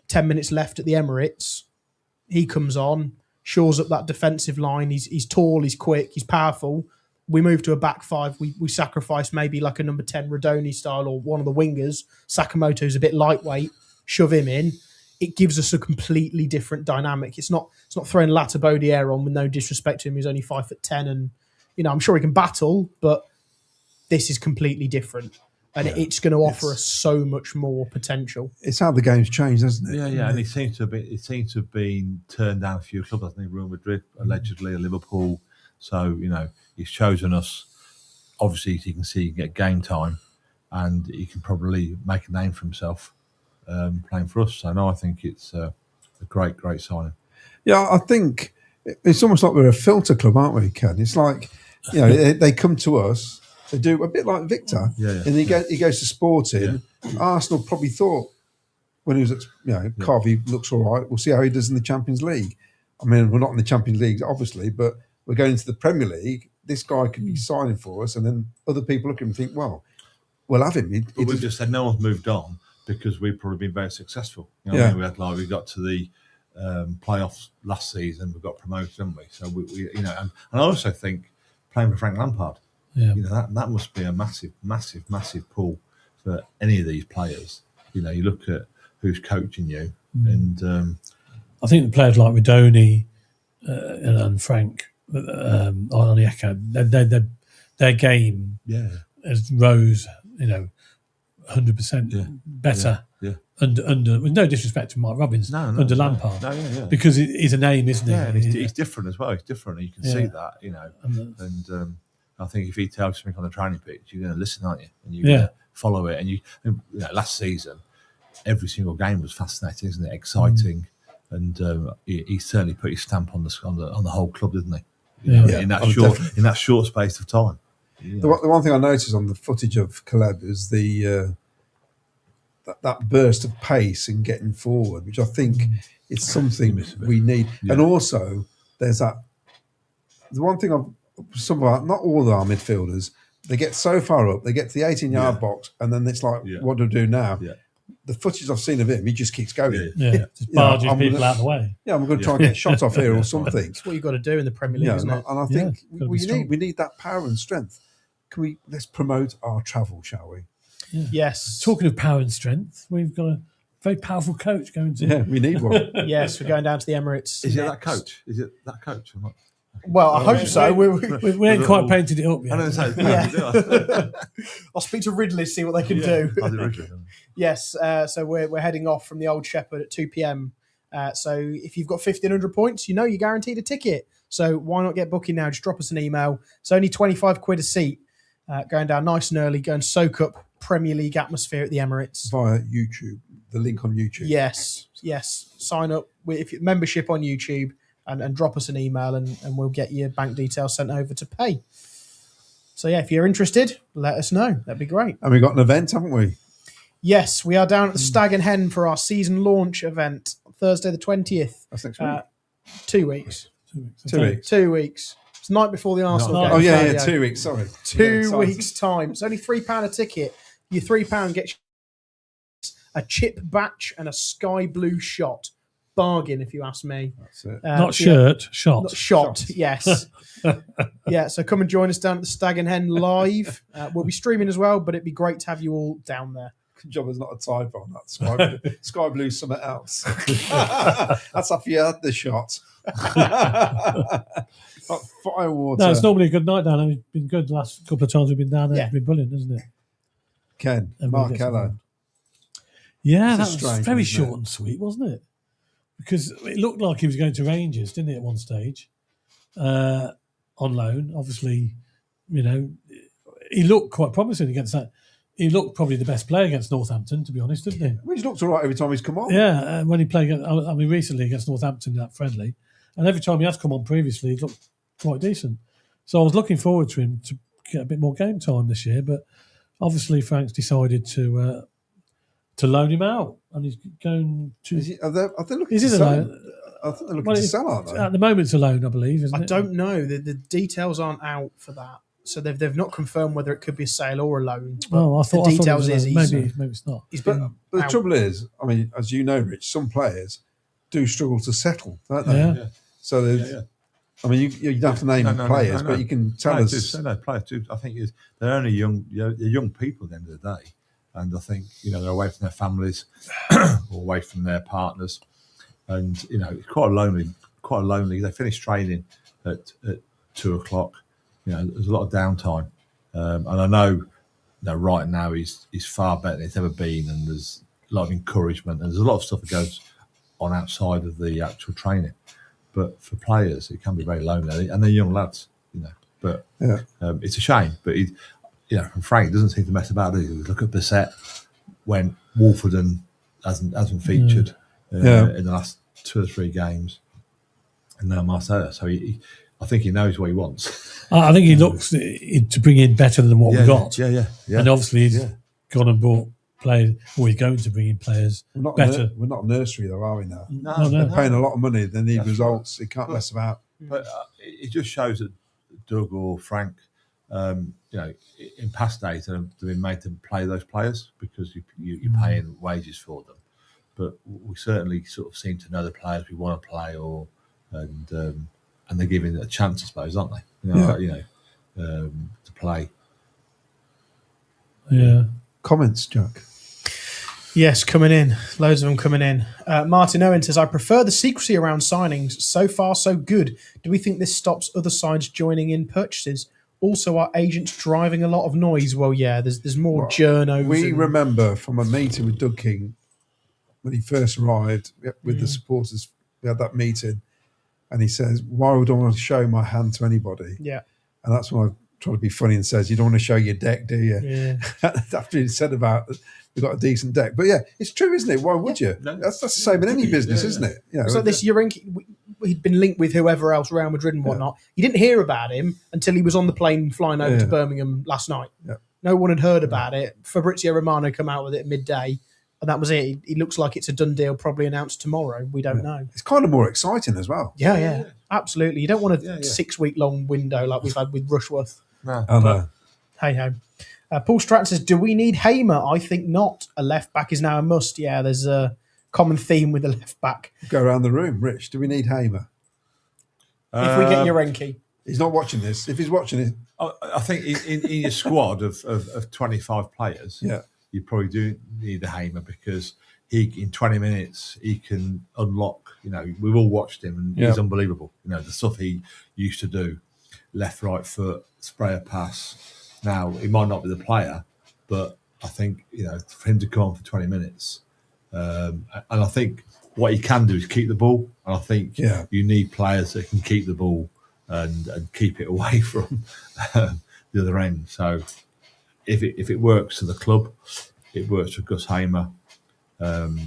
10 minutes left at the Emirates. He comes on, shores up that defensive line. He's tall, he's quick, he's powerful. We move to a back five. We sacrifice maybe like a number 10 Rodoni style or one of the wingers. Sakamoto's a bit lightweight. Shove him in. It gives us a completely different dynamic. It's not throwing Latabodiere on with no disrespect to him. He's only 5'10", and I'm sure he can battle, but this is completely different, and it's going to offer us so much more potential. It's how the game's changed, hasn't it? Yeah. And he seems to have been turned down a few clubs. I think Real Madrid, allegedly, Liverpool. So he's chosen us. Obviously, he can see he can get game time, and he can probably make a name for himself playing for us. So no, I think it's a great signing. Yeah, I think it's almost like we're a filter club, aren't we, Ken? It's like they come to us. They do a bit like Victor, and he goes to Sporting. Yeah. Arsenal probably thought when he was at Cov, he looks all right. We'll see how he does in the Champions League. I mean, we're not in the Champions League, obviously, but we're going into the Premier League. This guy could be signing for us, and then other people look at him and think, well, we'll have him. But we've just said no one's moved on because we've probably been very successful. I mean? We got to the playoffs last season. We got promoted, didn't we? So we and I also think playing for Frank Lampard. Yeah. That must be a massive pull for any of these players. You look at who's coaching you, and I think the players like Rodoni and Frank Onyeka, their game has rose, 100% better. Yeah. Under with no disrespect to Mark Robbins, under Lampard, because he's a name, isn't he? Yeah, and he's different as well. He's different, and you can see that, and. I think if he tells something on the training pitch, you're going to listen, aren't you? And you're going to follow it. And last season, every single game was fascinating, isn't it? Exciting, and he certainly put his stamp on the whole club, didn't he? In that short space of time. The one thing I noticed on the footage of Caleb is the that burst of pace and getting forward, which I think is something we need. Yeah. And also, there's the one thing not all of our midfielders, they get so far up, they get to the 18-yard box, and then it's like, what do I do now? Yeah. The footage I've seen of him, he just keeps going. Just barges people out of the way. Yeah, I'm going to try and get shot off here or something. That's what you've got to do in the Premier League, isn't it? And I think we need that power and strength. Let's promote our travel, shall we? Yeah. Yes. Talking of power and strength, we've got a very powerful coach going to. Yeah, we need one. Yes, we're going down to the Emirates. Is it that coach? Or not? Well, I hope so. We ain't quite painted it up yet. I'll speak to Ridley, see what they can do. Yes, so we're heading off from the Old Shepherd at 2 p.m. So if you've got 1,500 points, you're guaranteed a ticket. So why not get booking now? Just drop us an email. It's only 25 quid a seat. Going down nice and early, go and soak up Premier League atmosphere at the Emirates. Via YouTube, the link on YouTube. Yes. Sign up with membership on YouTube and drop us an email and we'll get your bank details sent over to pay. So yeah, if you're interested, let us know. That'd be great. And we got an event, haven't we? Yes, we are down at the Stag and Hen for our season launch event, Thursday the 20th. That's next week. 2 weeks. 2 weeks. 2 weeks. It's the night before the Arsenal game. Oh, yeah, Claudio. 2 weeks. Sorry. 2 weeks' time. It's only £3 a ticket. Your £3 gets a chip batch and a sky blue shot. Bargain, if you ask me. That's it. Not shirt, shot. Not shot, yes. Yeah, so come and join us down at the Stag and Hen live. We'll be streaming as well, but it'd be great to have you all down there. Good job there's not a typo on that. Sky blue, sky blue's something else. That's after you had the shot. Like firewater. No, it's normally a good night down there. It's been good the last couple of times we've been down there. Yeah. It's been brilliant, isn't it? Ken, Everybody gets Markello. involved. Yeah, This that is was strange, very isn't it? short and sweet, wasn't it? Because it looked like he was going to Rangers, didn't it, at one stage? On loan. Obviously, you know, he looked quite promising against that. He looked probably the best player against Northampton, to be honest, didn't he? Well, he's looked all right every time he's come on. Yeah, when he played, recently against Northampton in that friendly, and every time he has come on previously, he looked quite decent. So I was looking forward to him to get a bit more game time this year, but obviously Frank's decided to loan him out, and he's going to. Are they looking Is to it a sell? loan? I think they're looking Well, to it's- sell, aren't they? At the moment, it's a loan, I believe, isn't I it? don't know. The details aren't out for that. So they've not confirmed whether it could be a sale or a loan. But Oh, I thought the it details was is a loan. he's, Maybe it's not. he's But been the out. trouble is, I mean, as you know, Rich, some players do struggle to settle, don't they? Yeah. So there's, I mean, you don't have to name players, but you can tell us. Players do. I think they're only young. They're young people at the end of the day, and I think they're away from their families, or away from their partners, and it's quite lonely. They finish training at 2:00. There's a lot of downtime, and I know right now he's far better than he's ever been, and there's a lot of encouragement, and there's a lot of stuff that goes on outside of the actual training. But for players, it can be very lonely, and they're young lads, But it's a shame. But from Frank, it doesn't seem to mess about. Does he? Look at Bissett when Wolforden hasn't featured in the last 2 or 3 games, and now Marcelo. So I think he knows what he wants. I think he looks to bring in better than what we got. Yeah. And obviously he's gone and bought players, or he's going to bring in players better. We're not nursery, though, are we now? No. They're paying a lot of money. They need That's results. They can't mess about. But it just shows that Doug or Frank, in past days, they've been made to play those players because you're paying wages for them. But we certainly sort of seem to know the players we want to play, and they're giving it a chance, I suppose, aren't they? To play. Yeah. Comments, Jack? Yes, coming in. Loads of them coming in. Martin Owen says, I prefer the secrecy around signings. So far, so good. Do we think this stops other sides joining in purchases? Also, are agents driving a lot of noise? Well, yeah, there's more journos. We remember from a meeting with Doug King when he first arrived with the supporters. We had that meeting, and he says, why would I want to show my hand to anybody? Yeah. And that's when I try to be funny and says, you don't want to show your deck, do you? Yeah. After he said about we've got a decent deck. But yeah, it's true, isn't it? Why would you? No. That's the same in any business, isn't it? It's like this Yirenkyi, he'd been linked with whoever else, Real Madrid and whatnot. You didn't hear about him until he was on the plane flying over to Birmingham last night. Yeah. No one had heard about it. Fabrizio Romano come out with it at midday, and that was it. It looks like it's a done deal, probably announced tomorrow. We don't know. It's kind of more exciting as well. Yeah. Absolutely. You don't want a 6-week-long window like we've had with Rushworth. No. I know. Hey-ho. Paul Stratton says, do we need Hamer? I think not. A left-back is now a must. Yeah, there's a common theme with the left-back. Go around the room. Rich, do we need Hamer? If we get Yirenkyi. He's not watching this. If he's watching it, I think in your squad of 25 players, you probably do need a Hamer because in 20 minutes he can unlock. We've all watched him and he's unbelievable. The stuff he used to do, left, right foot, spray a pass. Now he might not be the player, but I think for him to come on for 20 minutes, and I think what he can do is keep the ball. And I think you need players that can keep the ball and keep it away from the other end. So if it works for the club, it works for Gus Hamer, and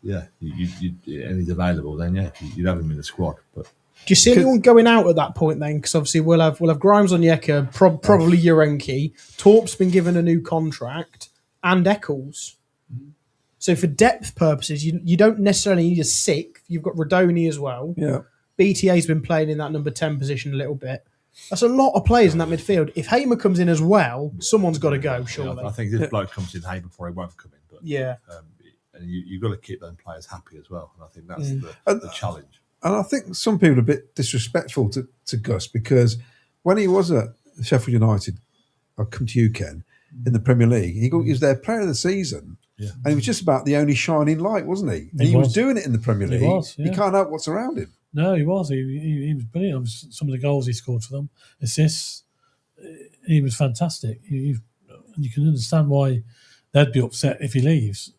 yeah, and he's available. Then yeah, you'd have him in the squad. But Do you see anyone going out at that point then? Because obviously we'll have Grimes on Onyeka, probably Yirenkyi. Torp's been given a new contract, and Eccles. So for depth purposes, you don't necessarily need a sixth. You've got Rodoni as well. Yeah. BTA's been playing in that number 10 position a little bit. That's a lot of players in that midfield. If Hamer comes in as well, someone's got to go, surely. I think this bloke comes in, Hamer before he won't come in. But Yeah. and you've got to keep those players happy as well. And I think that's the challenge. And I think some people are a bit disrespectful to Gus, because when he was at Sheffield United, I'll come to you, Ken, in the Premier League, he was their player of the season. Yeah. And he was just about the only shining light, wasn't he? And he was doing it in the Premier League. He was, yeah. You can't help what's around him. No, he was. He was brilliant. Some of the goals he scored for them, assists, he was fantastic. And you can understand why they'd be upset if he leaves,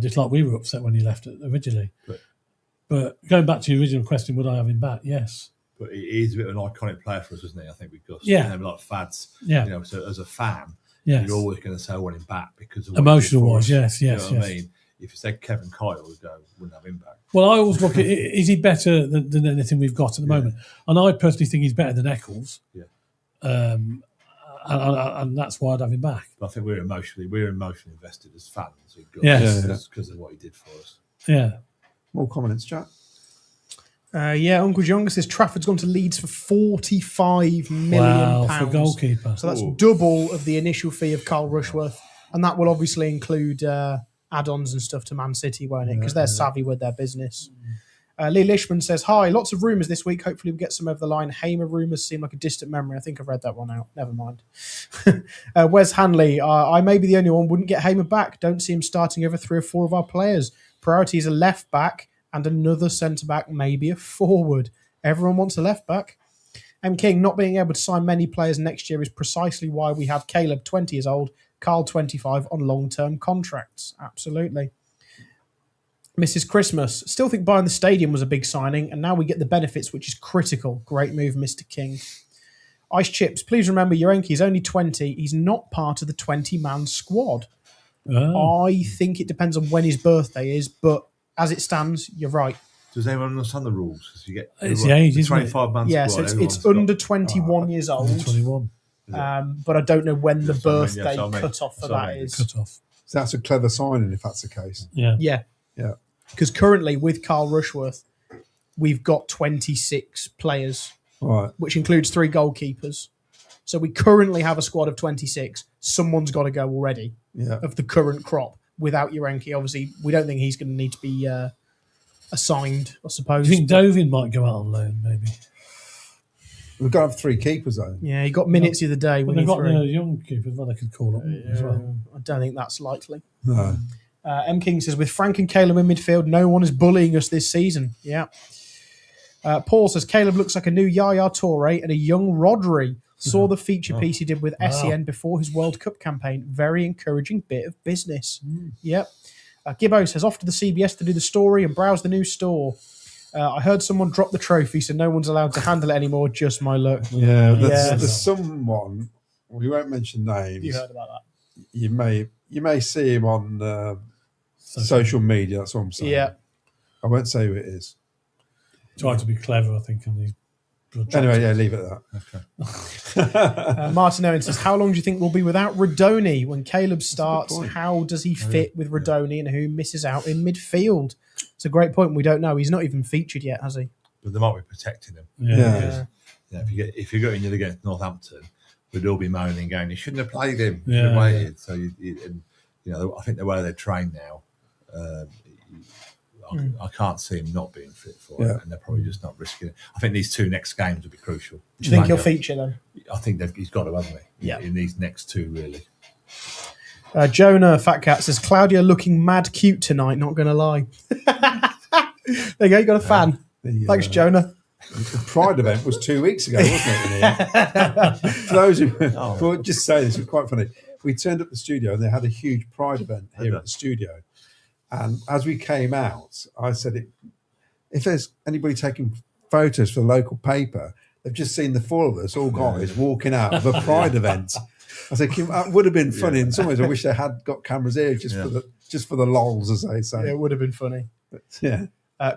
just like we were upset when he left originally. But going back to your original question, would I have him back? Yes. But he is a bit of an iconic player for us, isn't he? I think with Gus. Yeah. Like fads. Yeah. So as a fan, Yes. you're always going to say I want him back because of what Emotional he did for wise, us. yes. You know what I mean? If you said Kevin Kyle, we'd go, wouldn't have him back. Well, I always look at, is he better than anything we've got at the moment? And I personally think he's better than Eccles. Yeah. And that's why I'd have him back. But I think we're emotionally invested as fans with Gus Yes. because of what he did for us. Yeah. More comments, Jack? Uncle Jonga says Trafford's gone to Leeds for £45 million. For goalkeeper. So that's double of the initial fee of Carl Rushworth. And that will obviously include add-ons and stuff to Man City, won't it? Because they're savvy with their business. Lee Lishman says, hi, lots of rumours this week. Hopefully we'll get some over the line. Hamer rumours seem like a distant memory. I think I've read that one out. Never mind. Wes Hanley, I may be the only one wouldn't get Hamer back. Don't see him starting over 3 or 4 of our players. Priority is a left-back and another centre-back, maybe a forward. Everyone wants a left-back. M. King, not being able to sign many players next year is precisely why we have Caleb, 20 years old, Carl, 25, on long-term contracts. Absolutely. Mrs. Christmas, still think buying the stadium was a big signing, and now we get the benefits, which is critical. Great move, Mr. King. Ice Chips, please remember Yirenkyi is only 20. He's not part of the 20-man squad. I think it depends on when his birthday is, but as it stands, you're right. Does anyone understand the rules? Because you get It's the age, isn't it? 25-man Yeah, squad. so it's under 21 years old. 21. But I don't know when the Yes, I mean, birthday yes, I mean, cut-off for yes, I that mean. is. Cut off. So that's a clever signing if that's the case. Yeah. Yeah. Yeah. Because currently, with Carl Rushworth, we've got 26 players, All right. which includes 3 goalkeepers. So we currently have a squad of 26. Someone's got to go already of the current crop without Yirenkyi. Obviously, we don't think he's going to need to be assigned, I suppose. Do you think Dovin might go out on loan, maybe? We've got to have 3 keepers, though. Yeah, he got minutes the other day. Well, We they've need got 3. the young keepers, well, they could call up as well. I don't think that's likely. No. M. King says, with Frank and Caleb in midfield, no one is bullying us this season. Yeah. Paul says, Caleb looks like a new Yaya Toure and a young Rodri. Saw the feature piece he did with SEN before his World Cup campaign. Very encouraging bit of business. Yep. Gibbo says, off to the CBS to do the story and browse the new store. I heard someone drop the trophy, so no one's allowed to handle it anymore. Just my luck. Yeah, Yes. there's someone, we won't mention names. You heard about that? You may see him on social media, that's what I'm saying. Yeah. I won't say who it is. Try to be clever, I think, in these. Anyway, yeah, leave it at that. Okay. Martin Owen says, how long do you think we'll be without Rodoni when Caleb starts? How does he fit with Rodoni and who misses out in midfield? It's a great point. We don't know. He's not even featured yet, has he? But they might be protecting him. Yeah. Yeah, if you go in against Northampton, we'd all be moaning, going, "You shouldn't have played him. You Yeah, should have waited." So I think the way they're trained now, I can't see him not being fit for it, and they're probably just not risking it. I think these 2 next games will be crucial. Do you think he'll feature then? I think he's got to, hasn't he? Yeah. In these next 2, really. Jonah Fat Cat says, Claudia looking mad cute tonight, not going to lie. There you go, you got a fan. Thanks, Jonah. The Pride event was 2 weeks ago, wasn't it? For those who just say this, it's quite funny. We turned up the studio and they had a huge Pride event here at the studio. And as we came out, I said, if there's anybody taking photos for the local paper, they've just seen the 4 of us, all guys, walking out of a Pride event. I think that would have been funny. In some ways, I wish they had got cameras here just for the lols, as they say. Yeah, it would have been funny. But, yeah.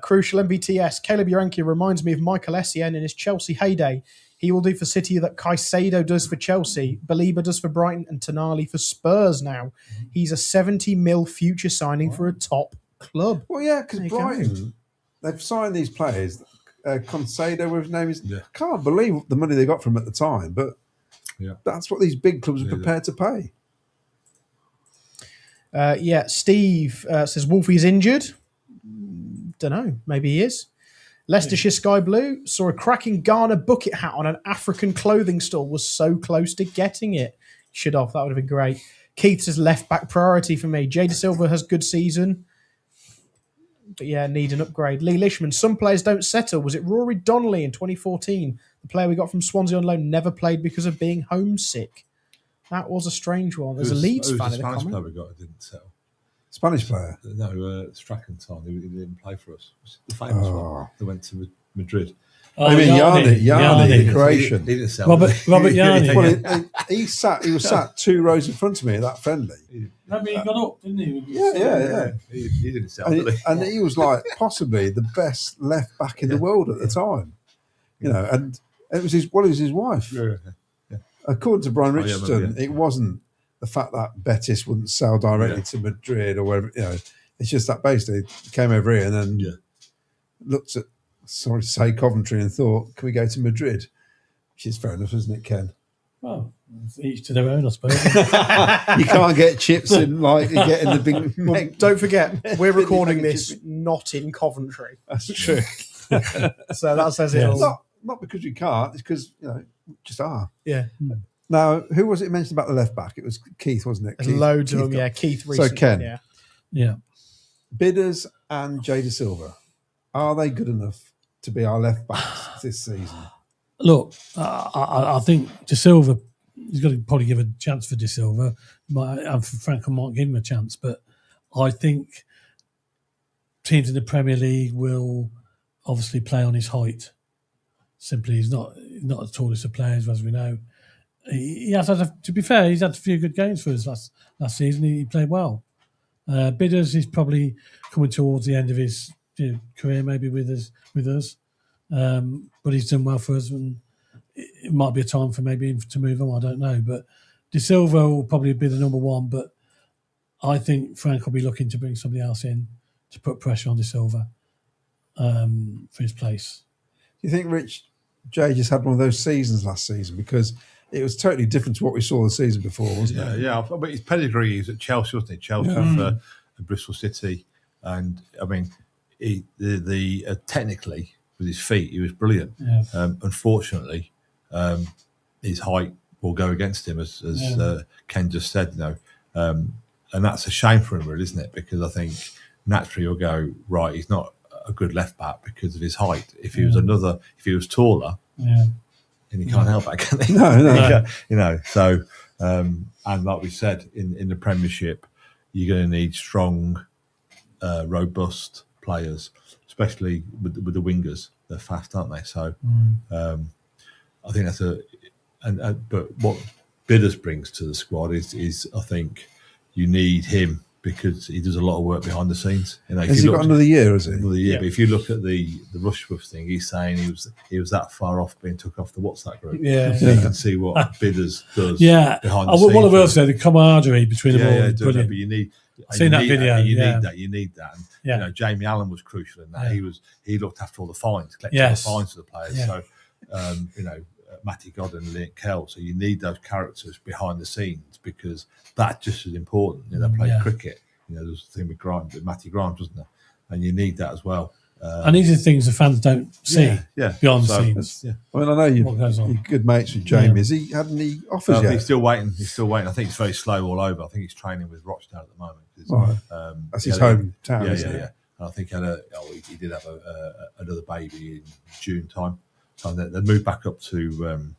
Crucial MVTS. Caleb Yirenkyi reminds me of Michael Essien in his Chelsea heyday. He will do for City that Caicedo does for Chelsea, Belieber does for Brighton, and Tonali for Spurs now. He's a 70 mil future signing for a top club. Well, yeah, because Brighton, they've signed these players. Caicedo, whatever his name is. I can't believe the money they got from him at the time, but that's what these big clubs are prepared to pay. Steve says Wolfie's injured. Don't know. Maybe he is. Leicestershire Sky Blue saw a cracking Ghana bucket hat on an African clothing store. Was so close to getting it. Should have. That would have been great. Keith says left back priority for me. Jay De Silva has good season. But yeah, need an upgrade. Lee Lishman, some players don't settle. Was it Rory Donnelly in 2014? The player we got from Swansea on loan never played because of being homesick. That was a strange one. There's a Leeds fan in the Spanish comment. player we got who didn't settle. Spanish player? No, Strachan. He didn't play for us. The famous one. They went to Madrid. I mean, Yarni, the Croatian. He didn't settle. Robert Yarni. Well, he was sat 2 rows in front of me at that friendly. No, but he got up, didn't he? Yeah. He didn't settle. And he was like possibly the best left back in the world at the time. You know, and it was his wife. Yeah. According to Brian Richardson, it wasn't the fact that Betis wouldn't sell directly to Madrid or wherever. You know, it's just that basically he came over here and then looked at, sorry to say, Coventry and thought, can we go to Madrid? Which is fair enough, isn't it, Ken? Well, each to their own, I suppose. You can't get chips in like you get in the big. Well, don't forget, we're recording this not in Coventry. That's true. So that says it all. Not because we can't, it's because, you know, we just are. Yeah. Now, who was it mentioned about the left back? It was Keith, wasn't it? There's loads of them, yeah. Keith recently. So, Ken. Yeah. Bidders and Jay De Silva, are they good enough to be our left backs this season? Look, I think De Silva, he's got to probably give a chance for De Silva. And for Franco might give him a chance, but I think teams in the Premier League will obviously play on his height. Simply, he's not the tallest of players, as we know. He has had, to be fair, he's had a few good games for us last season. He played well. Bidders is probably coming towards the end of his career, maybe with us. But he's done well for us, and it might be a time for maybe him to move on. I don't know, but De Silva will probably be the number one. But I think Frank will be looking to bring somebody else in to put pressure on De Silva for his place. Do you think Jay just had one of those seasons last season? Because it was totally different to what we saw the season before, wasn't it? Yeah. But his pedigree is at Chelsea, wasn't it? Chelsea for Bristol City, and I mean, technically with his feet, he was brilliant. Yeah. Unfortunately, his height will go against him, as Ken just said. And that's a shame for him, really, isn't it? Because I think naturally you'll go, right, he's not a good left back because of his height. If he was taller, then he can't help that, can he? No. You know, so and like we said, in the Premiership, you're going to need strong, robust players, especially with the wingers. They're fast, aren't they? So I think that's but what Bidders brings to the squad is I think you need him, because he does a lot of work behind the scenes. You know, has he got another year, has he? Another year. Yeah. But if you look at the Rushworth thing, he's saying he was that far off being took off the WhatsApp group. Yeah. So you can see what Bidders does behind the scenes. What I will say, the camaraderie between them all is brilliant. But you need seen that video. You need that. And you know, Jamie Allen was crucial in that. Yeah. He looked after all the fines, collected all the fines for the players. Yeah. So you know, Matty Godden, Liam Kell. So you need those characters behind the scenes, because that's just as important. You know, they play cricket. You know, there's a thing with Matty Grimes, wasn't there? And you need that as well. And these are things the fans don't see beyond the scenes. Yeah. I mean, I know you're good mates with Jamie. Has he had any offers yet? He's still waiting. I think it's very slow all over. I think he's training with Rochdale at the moment. That's his hometown, isn't it? Yeah. And I think he did have another baby in June time. So they moved back up to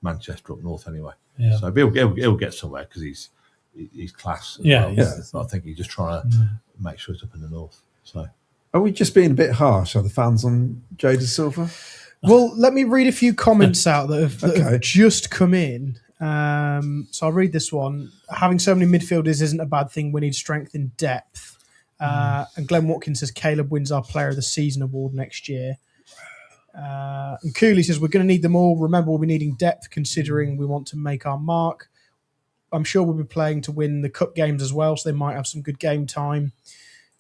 Manchester up north anyway. Yeah. So he'll get somewhere, because he's class. But I think he's just trying to make sure it's up in the north. So, are we just being a bit harsh, are the fans, on Jay De Silva? Well, let me read a few comments out that have just come in. So I'll read this one. Having so many midfielders isn't a bad thing. We need strength in depth. And Glenn Watkins says Caleb wins our Player of the Season award next year. And Cooley says we're going to need them all. Remember, we'll be needing depth considering we want to make our mark. I'm sure we'll be playing to win the cup games as well, so they might have some good game time.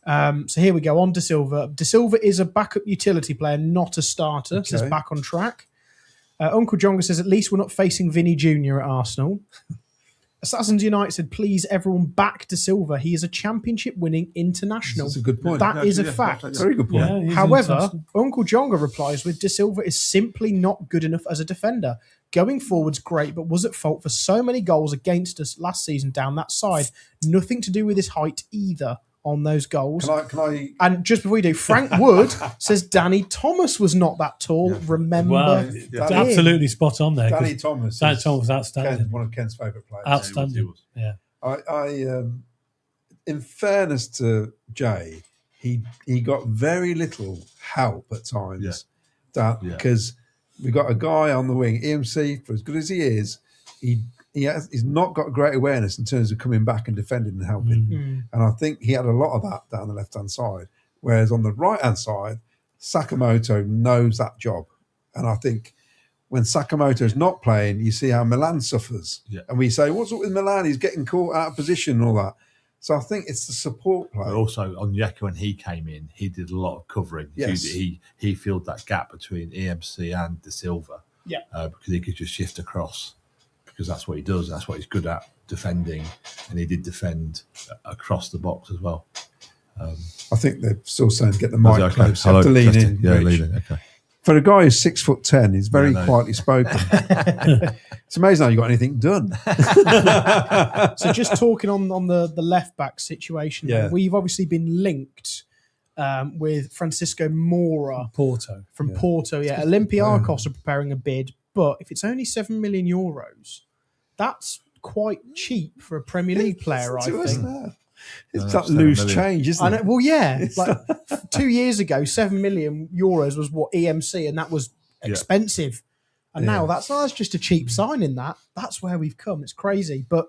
So here we go. On De Silva. De Silva is a backup utility player, not a starter. Okay. Says back on track. Uncle Jonga says at least we're not facing Vinny Jr. at Arsenal. Assassins United said, please, everyone back De Silva. He is a championship-winning international. That's a good point. That is a Yeah, fact. Very good point. Yeah, he's However, interesting. Uncle Jonga replies with De Silva is simply not good enough as a defender. Going forward's great, but was at fault for so many goals against us last season down that side. Nothing to do with his height either on those goals. Can I? And just before we do, Frank Wood says Danny Thomas was not that tall. Yeah. Remember Well, him. absolutely spot on there. 'cause Danny Thomas. Danny is Thomas was outstanding. one of Ken's favourite players. Outstanding. Yeah. In fairness to Jay, he got very little help at times. Because we got a guy on the wing, EMC, for as good as he is, he's not got great awareness in terms of coming back and defending and helping. And I think he had a lot of that down the left-hand side. Whereas on the right-hand side, Sakamoto knows that job. And I think when Sakamoto is not playing, you see how Milan suffers. Yeah. And we say, what's up with Milan? He's getting caught out of position and all that. So I think it's the support play. But also, on Onyeka, when he came in, he did a lot of covering. Yes. He filled that gap between EMC and De Silva. Yeah. Because he could just shift across, because that's what he does. That's what he's good at, defending. And he did defend across the box as well. I think they're still saying get the mic close. You Hello, have to lean testing. in. Yeah, Rich. lean in. Okay. For a guy who's 6'10", he's very Yeah, no. quietly spoken. It's amazing how you got anything done. So just talking on the left back situation, Yeah. we've obviously been linked with Francisco Moura Porto. from Porto. Yeah, Olympiacos are preparing a bid, but if it's only 7 million euros, that's quite cheap for a Premier League player, I To us think. now. It's No, that that's 7 loose million. change, isn't I know, it? well, yeah. Like 2 years ago, 7 million euros was what EMC, and that was expensive. And now that's just a cheap sign in that. That's where we've come. It's crazy. But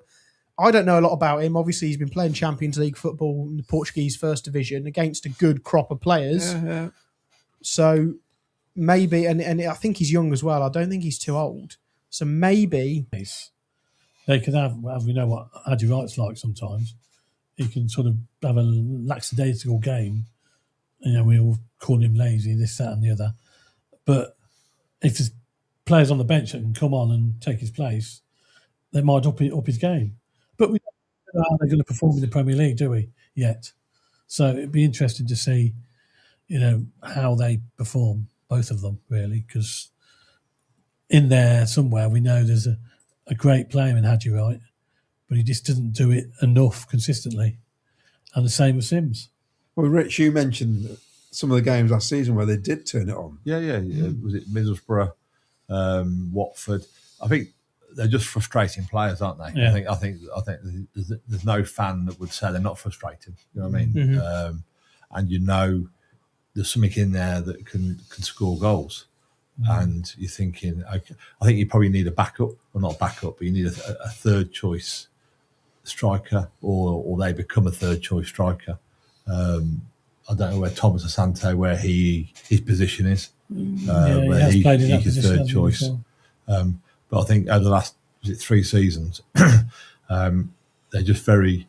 I don't know a lot about him. Obviously, he's been playing Champions League football in the Portuguese First Division against a good crop of players. Yeah. So maybe, and I think he's young as well. I don't think he's too old. So maybe. They can have, as we know what Addy Wright's like sometimes. He can sort of have a lackadaisical game. You know, we all call him lazy, this, that, and the other. But if there's players on the bench that can come on and take his place, they might up his game. But we don't know how they're going to perform in the Premier League, do we? Yet. So it'd be interesting to see, you know, how they perform, both of them, really, because in there somewhere we know there's a great player in Hadji Wright, but he just doesn't do it enough consistently. And the same with Sims. Well, Rich, you mentioned some of the games last season where they did turn it on. Yeah. Was it Middlesbrough, Watford? I think they're just frustrating players, aren't they? Yeah. I think there's no fan that would say they're not frustrated. You know what I mean? Mm-hmm. And you know, there's something in there that can score goals. And you're thinking, okay, I think you probably need a backup, well, not a backup, but you need a third choice striker, or they become a third choice striker. I don't know where Thomas Asante, where his position is, where has played in that he's position, third hasn't he, choice. before? But I think over the last 3 seasons, they're just very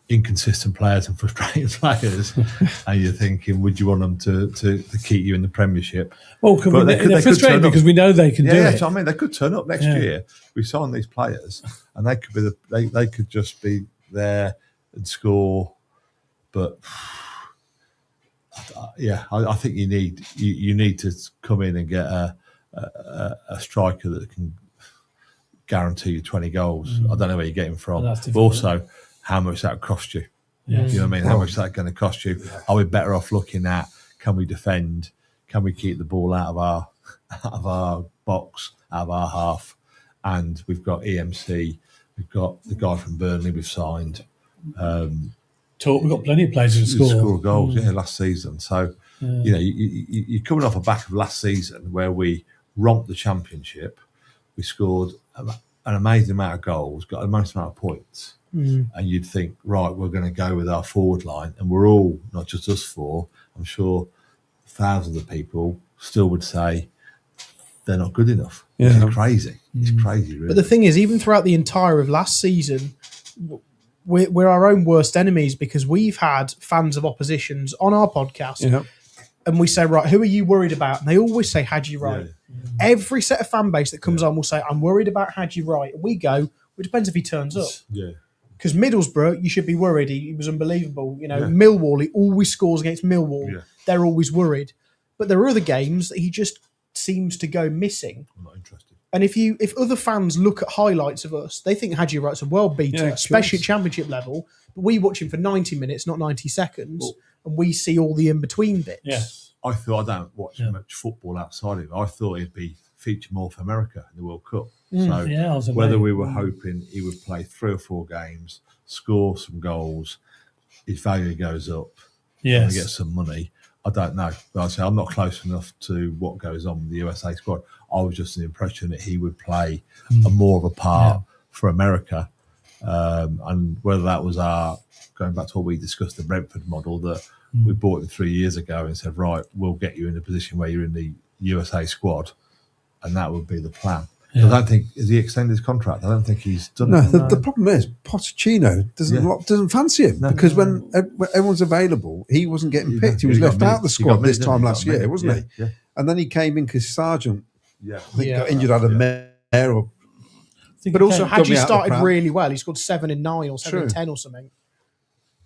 inconsistent players and frustrating players, and you're thinking, would you want them to keep you in the Premiership? Well, But they're they could frustrated turn up. because we know they can do it. So I mean, they could turn up next year. We sign these players, and they could be they could just be there and score. But I think you need to come in and get a striker that can guarantee you 20 goals. I don't know where you're getting from. Well, that's But difficult. also, how much that cost you? Yeah. You know what I mean? How much is that going to cost you? Are we better off looking at, can we defend? Can we keep the ball out of our box, out of our half? And we've got EMC. We've got the guy from Burnley we've signed. We've got plenty of players who Who score. scored goals, last season. So, you know, you're coming off a back of last season where we romped the Championship. We scored an amazing amount of goals, got an amazing amount of points, and you'd think, right, we're going to go with our forward line, and we're all, not just us four, I'm sure thousands of people still would say they're not good enough. Yeah. It's crazy. It's crazy, really. But the thing is, even throughout the entire of last season, we're our own worst enemies because we've had fans of oppositions on our podcast, and we say, right, who are you worried about? And they always say Hadji Wright. Yeah. Every set of fan base that comes on will say, I'm worried about Hadji Wright. And we go, well, it depends if he turns up. Yeah. Because Middlesbrough, you should be worried. He was unbelievable. Millwall, he always scores against Millwall. Yeah. They're always worried. But there are other games that he just seems to go missing. I'm not interested. And if other fans look at highlights of us, they think Hadji Wright's a world beater, especially at championship level. But we watch him for 90 minutes, not 90 seconds, and we see all the in-between bits. Yeah. I thought, I don't watch much football outside of it. I thought he'd be featured more for America in the World Cup. So whether we were hoping he would play 3 or 4 games, score some goals, his value goes up, and get some money, I don't know. But I say I'm not close enough to what goes on with the USA squad. I was just the impression that he would play a more of a part for America. And whether that was going back to what we discussed, the Brentford model that we bought him 3 years ago and said, right, we'll get you in a position where you're in the USA squad, and that would be the plan. I don't think, has he extended his contract? I don't think he's done it. The problem is Pochettino doesn't fancy him because when everyone's available, he wasn't getting picked. He was left out of the squad this time last year, wasn't he? Yeah. And then he came in because Sargent got injured out of Mare. But also, Hadji started really well. He scored 7 in 9 or 7 in 10 or something.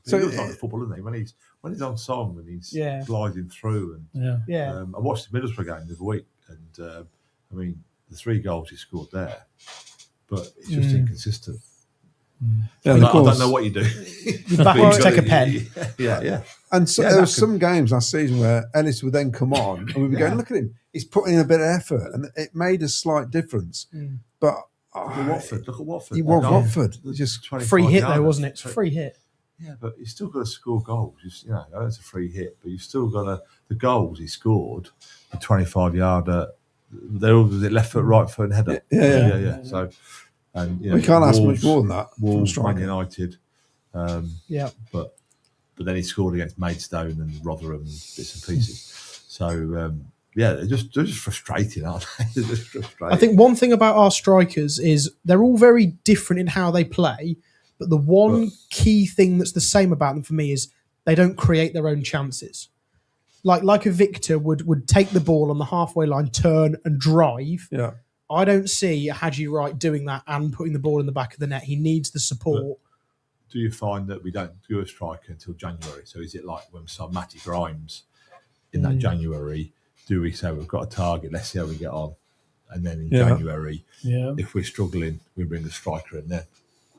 So he looks like football, isn't he? When he's on song and he's gliding through. And I watched the Middlesbrough game the other week, and I mean, the 3 goals he scored there, but it's just inconsistent. Yeah, I don't know what you do. You're back to take a pen. Yeah. And so there were some games last season where Ellis would then come on and we'd be going, look at him. He's putting in a bit of effort, and it made a slight difference. But Look at Watford. He was Watford. Just free hit though, wasn't it? It's a free hit. Yeah, but he's still got to score goals. It's a free hit, but you've still got the goals he scored, the 25-yarder. They're all left foot, right foot, and header. Yeah. So, and we can't ask much more than that. Wolves, Man United. But then he scored against Maidstone and Rotherham and bits and pieces. So they're just frustrating, aren't they? They're just frustrating. I think one thing about our strikers is they're all very different in how they play. But the one key thing that's the same about them for me is they don't create their own chances. Like a Victor would take the ball on the halfway line, turn and drive. Yeah. I don't see Hadji Wright doing that and putting the ball in the back of the net. He needs the support. But do you find that we don't do a striker until January? So is it like when we saw Matty Grimes in that January, do we say we've got a target, let's see how we get on? And then in January, if we're struggling, we bring the striker in there.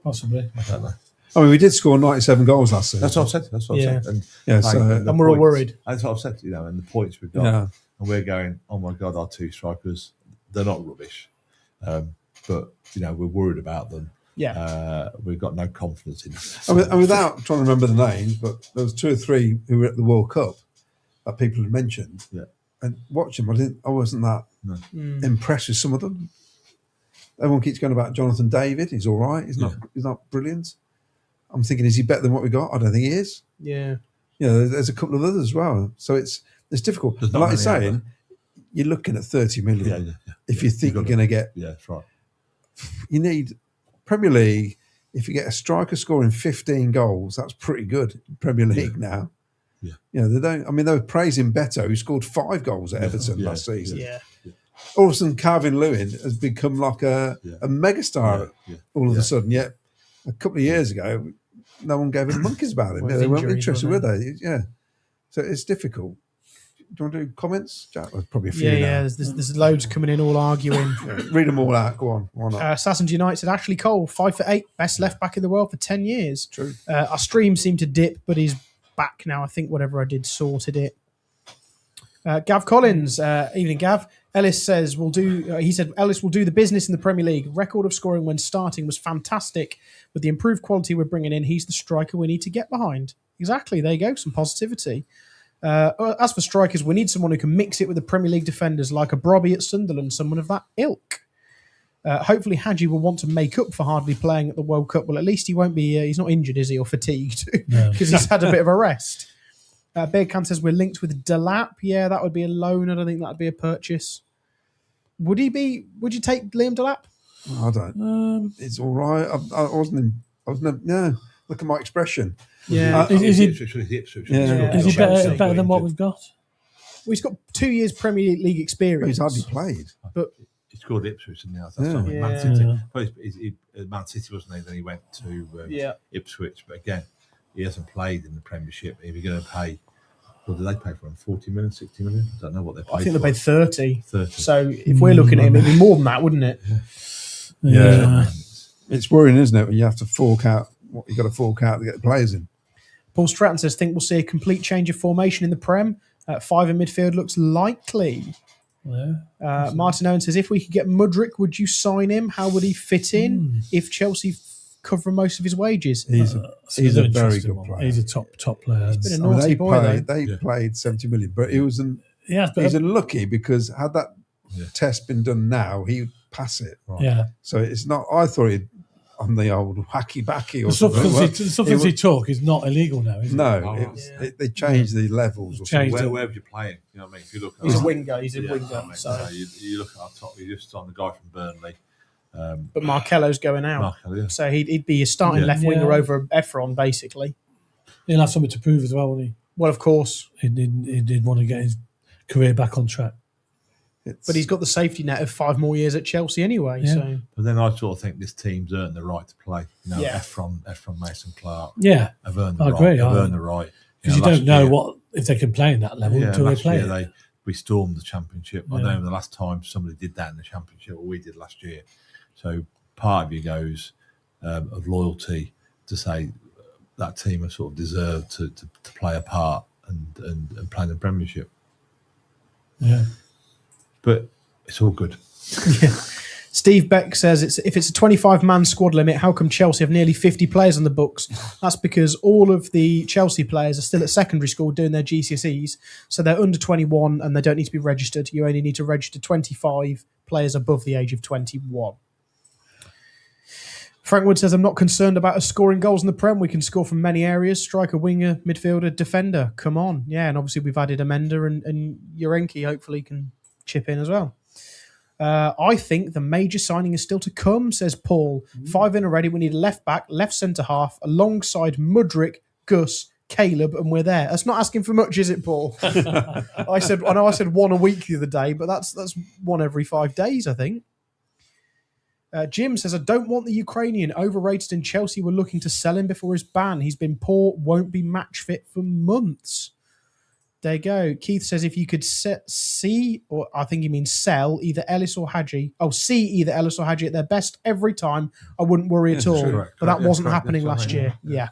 Possibly. I don't know. I mean, we did score 97 goals last season. That's what I've said. And we're all worried. That's what I've said, and the points we've got. Yeah. And we're going, oh my God, our 2 strikers, they're not rubbish. But, we're worried about them. Yeah. We've got no confidence in them. And without trying to remember the names, but there was 2 or 3 who were at the World Cup that people had mentioned. Yeah. And watching them, I wasn't that impressed with some of them. Everyone keeps going about Jonathan David. He's all right. He's not brilliant. I'm thinking, is he better than what we got? I don't think he is. Yeah. There's a couple of others as well. So it's difficult. And like you're saying, you're looking at 30 million. If you think you're going to get... Yeah, that's right. You need... Premier League, if you get a striker scoring 15 goals, that's pretty good in Premier League now. Yeah. They don't... I mean, they were praising Beto, who scored 5 goals at Everton last season. Yeah. All of a sudden, Calvin Lewin has become like a megastar all of a sudden. Yet a couple of years ago, no one gave a monkeys about him. They weren't interested, were they? Yeah. So it's difficult. Do you want to do comments, Jack? There's probably a few. Yeah. There's loads coming in, all arguing. Read them all out. Go on. Why not? Assassins United said Ashley Cole, 5'8", best left back in the world for 10 years. True. Our stream seemed to dip, but he's back now. I think whatever I did sorted it. Gav Collins, evening Gav. Ellis says Ellis will do the business in the Premier League. Record of scoring when starting was fantastic. With the improved quality we're bringing in, he's the striker we need to get behind. Exactly. There you go. Some positivity. As for strikers, we need someone who can mix it with the Premier League defenders like a Brobby at Sunderland, someone of that ilk. Hopefully Hadji will want to make up for hardly playing at the World Cup. Well, at least he won't be, he's not injured, is he, or fatigued, because he's had a bit of a rest. Bearcan says we're linked with Delap. Yeah, that would be a loan. I don't think that would be a purchase. Would you take Liam Delap? I don't. It's all right. I wasn't. No. Look at my expression. Yeah. Is he Is better than what we've got? Well, he's got 2 years Premier League experience. He's hardly played. But He scored Ipswich, and now that's Yeah. Man City. Well, Man City, wasn't he? Then he went to Ipswich, but again, he hasn't played in the Premiership. If you're going to pay, what did they pay for him? 40 million, 60 million? I don't know what they paid. I think for. they paid 30. 30. So if we're looking at him, it'd be more than that, wouldn't it? Yeah. It's worrying, isn't it, when you have to fork out what you've got to fork out to get the players in. Paul Stratton says, think we'll see a complete change of formation in the Prem. 5 in midfield looks likely. Yeah. Martin Owen says, if we could get Mudryk, would you sign him? How would he fit in if Chelsea cover most of his wages? He's a very good player. He's a top player. He's been a naughty boy, though. They played 70 million, but he's unlucky because had that test been done now, he'd pass it. Right. Yeah. So it's not. I thought he'd on the old hacky backy or The something. substance he took is not illegal now, is it? No, they changed the levels. Or Changed something. Where would you play him? You know what I mean? If you look at He's a winger. He's a winger. I mean, So. you look at our top. You just on the guy from Burnley. But Markello's going out. Markello, yeah. So he'd be a starting left winger over Efron, basically. He'll have something to prove as well, won't he? Well, of course. He did want to get his career back on track. But he's got the safety net of 5 more years at Chelsea anyway. Yeah. So. But then I sort of think this team's earned the right to play. You know, Yeah. Efron, Mason Clark. Yeah. Have earned the I right. agree. Have earned the right. Because you don't know if they can play in that level until they last play year it. we stormed the Championship. I Yeah. don't know the last time somebody did that in the Championship, or we did last year. So part of you goes of loyalty to say that team have sort of deserved to play a part and play in the Premiership. Yeah. But it's all good. Steve Beck says, if it's a 25-man squad limit, how come Chelsea have nearly 50 players on the books? That's because all of the Chelsea players are still at secondary school doing their GCSEs, so they're under 21 and they don't need to be registered. You only need to register 25 players above the age of 21. Frank Wood says, I'm not concerned about us scoring goals in the Prem. We can score from many areas. Striker, winger, midfielder, defender. Come on. Yeah, and obviously we've added Amenda and Yirenkyi hopefully can chip in as well. I think the major signing is still to come, says Paul. 5 in already. We need a left back, left centre half, alongside Mudryk, Gus, Caleb, and we're there. That's not asking for much, is it, Paul? I know I said 1 a week the other day, but that's 1 every 5 days, I think. Jim says, I don't want the Ukrainian, overrated, and Chelsea were looking to sell him before his ban. He's been poor, won't be match fit for months. There you go. Keith says, if you could see, or I think he means sell, either Ellis or Hadji. Oh, see either Ellis or Hadji at their best every time, I wouldn't worry at all. Correct, but that wasn't correct, happening last year. Yeah.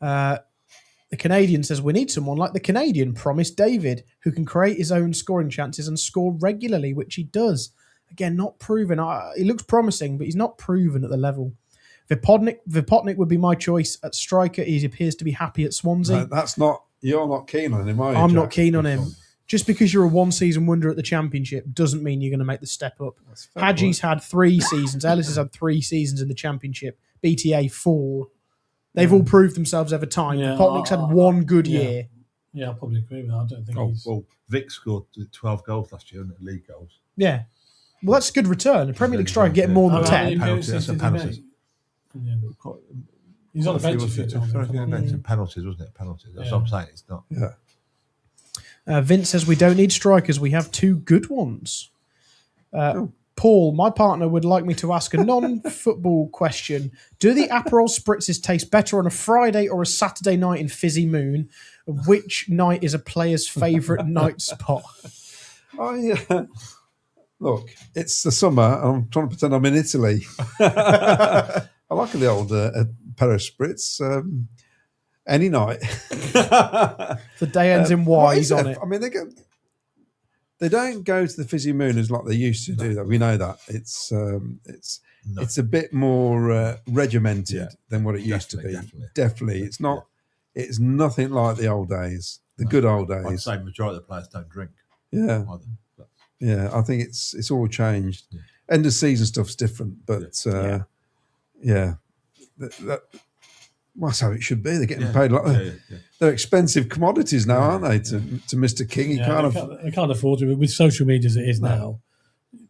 The Canadian says, we need someone like the Canadian promised David, who can create his own scoring chances and score regularly, which he does. Again, not proven. He looks promising, but he's not proven at the level. Vipotnik would be my choice at striker. He appears to be happy at Swansea. You're not keen on him, are you? I'm Jack? not keen on him. Just because you're a 1-season wonder at the Championship doesn't mean you're going to make the step up. Hadji's had 3 seasons. Ellis has had 3 seasons in the Championship. BTA 4. They've all proved themselves over time. Yeah, Vipotnik's had 1 good year. Yeah, I probably agree with that. I don't think he's... Well, Vic scored 12 goals last year in the league goals. Yeah. Well, that's a good return. The Premier League striker getting more than 10. Penalties. He's on the bench a few times. Penalties, wasn't it? Penalties. That's what I'm saying. It's not. Yeah. Vince says we don't need strikers. We have 2 good ones. Paul, my partner, would like me to ask a non-football question. Do the Aperol spritzes taste better on a Friday or a Saturday night in Fizzy Moon? Which night is a player's favourite night spot? Look, it's the summer. I'm trying to pretend I'm in Italy. I like the old Paris Spritz any night. The day ends in Y. He's on it. I mean, they don't go to the Fizzy Mooners like they used to do. That we know that it's a bit more regimented than what it used to be. Definitely, it's not. It's nothing like the old days, the good old days. I'd say majority of the players don't drink. Yeah. Yeah, I think it's all changed. End of season stuff's different, but well, that's how it should be. They're getting paid like they're expensive commodities now, aren't they? To Mr. King, they can't afford to. With social media as it is now,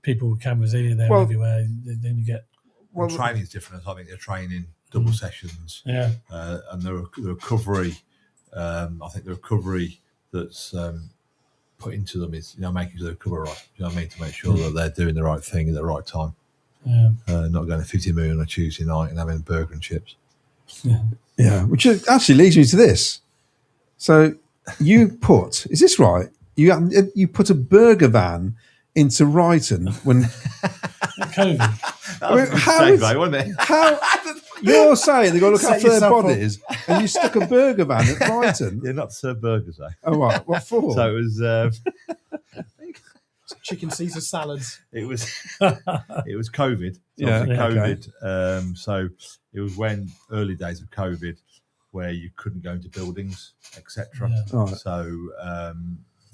people with cameras here, there, everywhere. Then you get. Well, training's different. I think they're training double sessions. Yeah, and the recovery. I think the recovery that's put into them is making sure they recover right. You know what I mean? To make sure that they're doing the right thing at the right time. Yeah. Not going to 50 million on a Tuesday night and having a burger and chips. Yeah, which actually leads me to this. So you put, is this right? You put a burger van into Brighton when COVID. Wasn't it? How you're saying they've got to look after their bodies, and you stuck a burger van at Brighton? Yeah, not to serve burgers, though. Oh, right. What for? So it was chicken Caesar salads. It was COVID. So COVID. Okay. So it was when early days of COVID, where you couldn't go into buildings, etc. Yeah. Right. So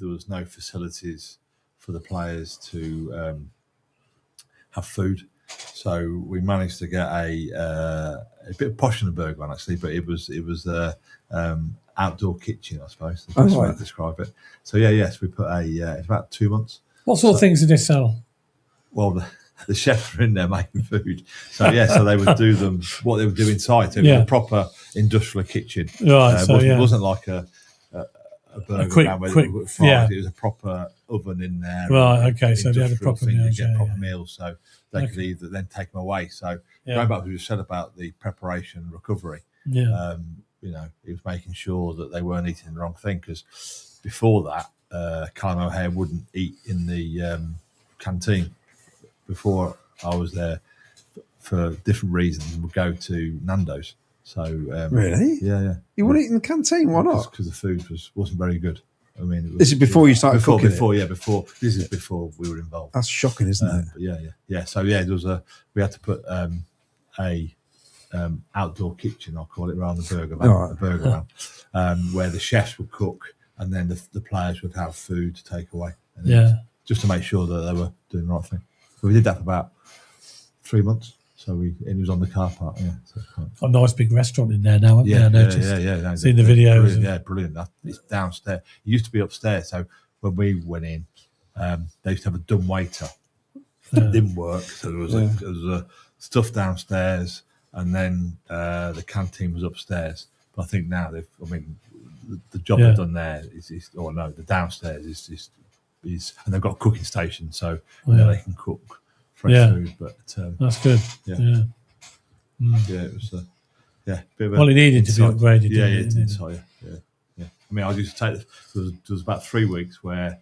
there was no facilities for the players to have food. So we managed to get a bit of posh in the burger van, actually, but it was outdoor kitchen, I suppose. That's the best way to describe it. So yes, we put it's about 2 months. What sort of things did they sell? Well, the chefs were in there making food. So so they would do them what they would do inside. It was a proper industrial kitchen. Right. It wasn't like a burger van where they would fry. It was a proper oven in there. Right. Okay. So they had a proper thing to get proper meals. So they could either then take them away. So going back to what you said about the preparation and recovery. Yeah. He was making sure that they weren't eating the wrong thing, because before that, Callum O'Hare wouldn't eat in the canteen. Before I was there, for different reasons, would go to Nando's. So really, yeah. You wouldn't eat in the canteen? Why not? Because the food wasn't very good. I mean, this is before you started cooking. Before this is before we were involved. That's shocking, isn't it? Yeah. So there was we had to put a outdoor kitchen, I'll call it, rather than a burger van, where the chefs would cook and then the players would have food to take away. Just to make sure that they were doing the right thing. So we did that for about 3 months. So it was on the car park. Yeah, so a nice big restaurant in there now. I noticed. Yeah. Seen the videos. Brilliant. It's downstairs. It used to be upstairs. So when we went in, they used to have a dumb waiter. It didn't work. So there was a stuff downstairs, and then the canteen was upstairs. But I think now the job they've done there the downstairs is, and they've got a cooking station, so they can cook fresh food. But that's good. Yeah, it was bit of well, it needed to be upgraded. Yeah. I mean, I used to take there was about 3 weeks where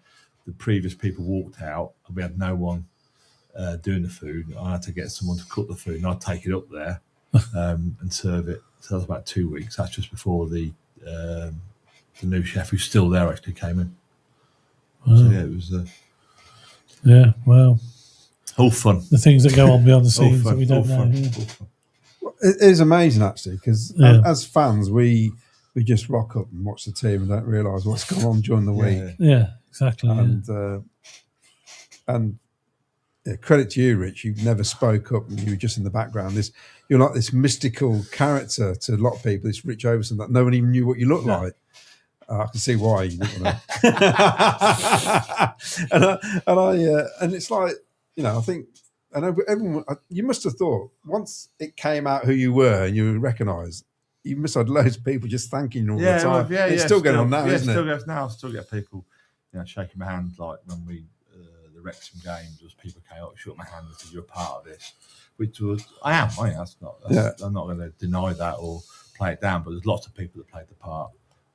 the previous people walked out and we had no one doing the food. I had to get someone to cook the food, and I'd take it up there and serve it. So that was about 2 weeks. That's just before the new chef, who's still there, actually came in. Wow. So it was well, all fun. The things that go on behind the scenes that we don't know. Well, it is amazing, actually, because as fans, we just rock up and watch the team and don't realise what's going on during the week. Yeah, exactly. And credit to you, Rich. You never spoke up, and you were just in the background. You're like this mystical character to a lot of people. This Rich Overson that no one even knew what you looked like. I can see why you didn't want to. And it's like, I think, I know everyone. You must have thought once it came out who you were and you were recognised, you must have loads of people just thanking you all the time. It's still going on now, isn't it? Still goes now. I still get people, shaking my hand, like when we the Wrexham games. There was people came up, shook my hand, and said, "You're a part of this," which was I am. I'm not going to deny that or play it down. But there's lots of people that played the part.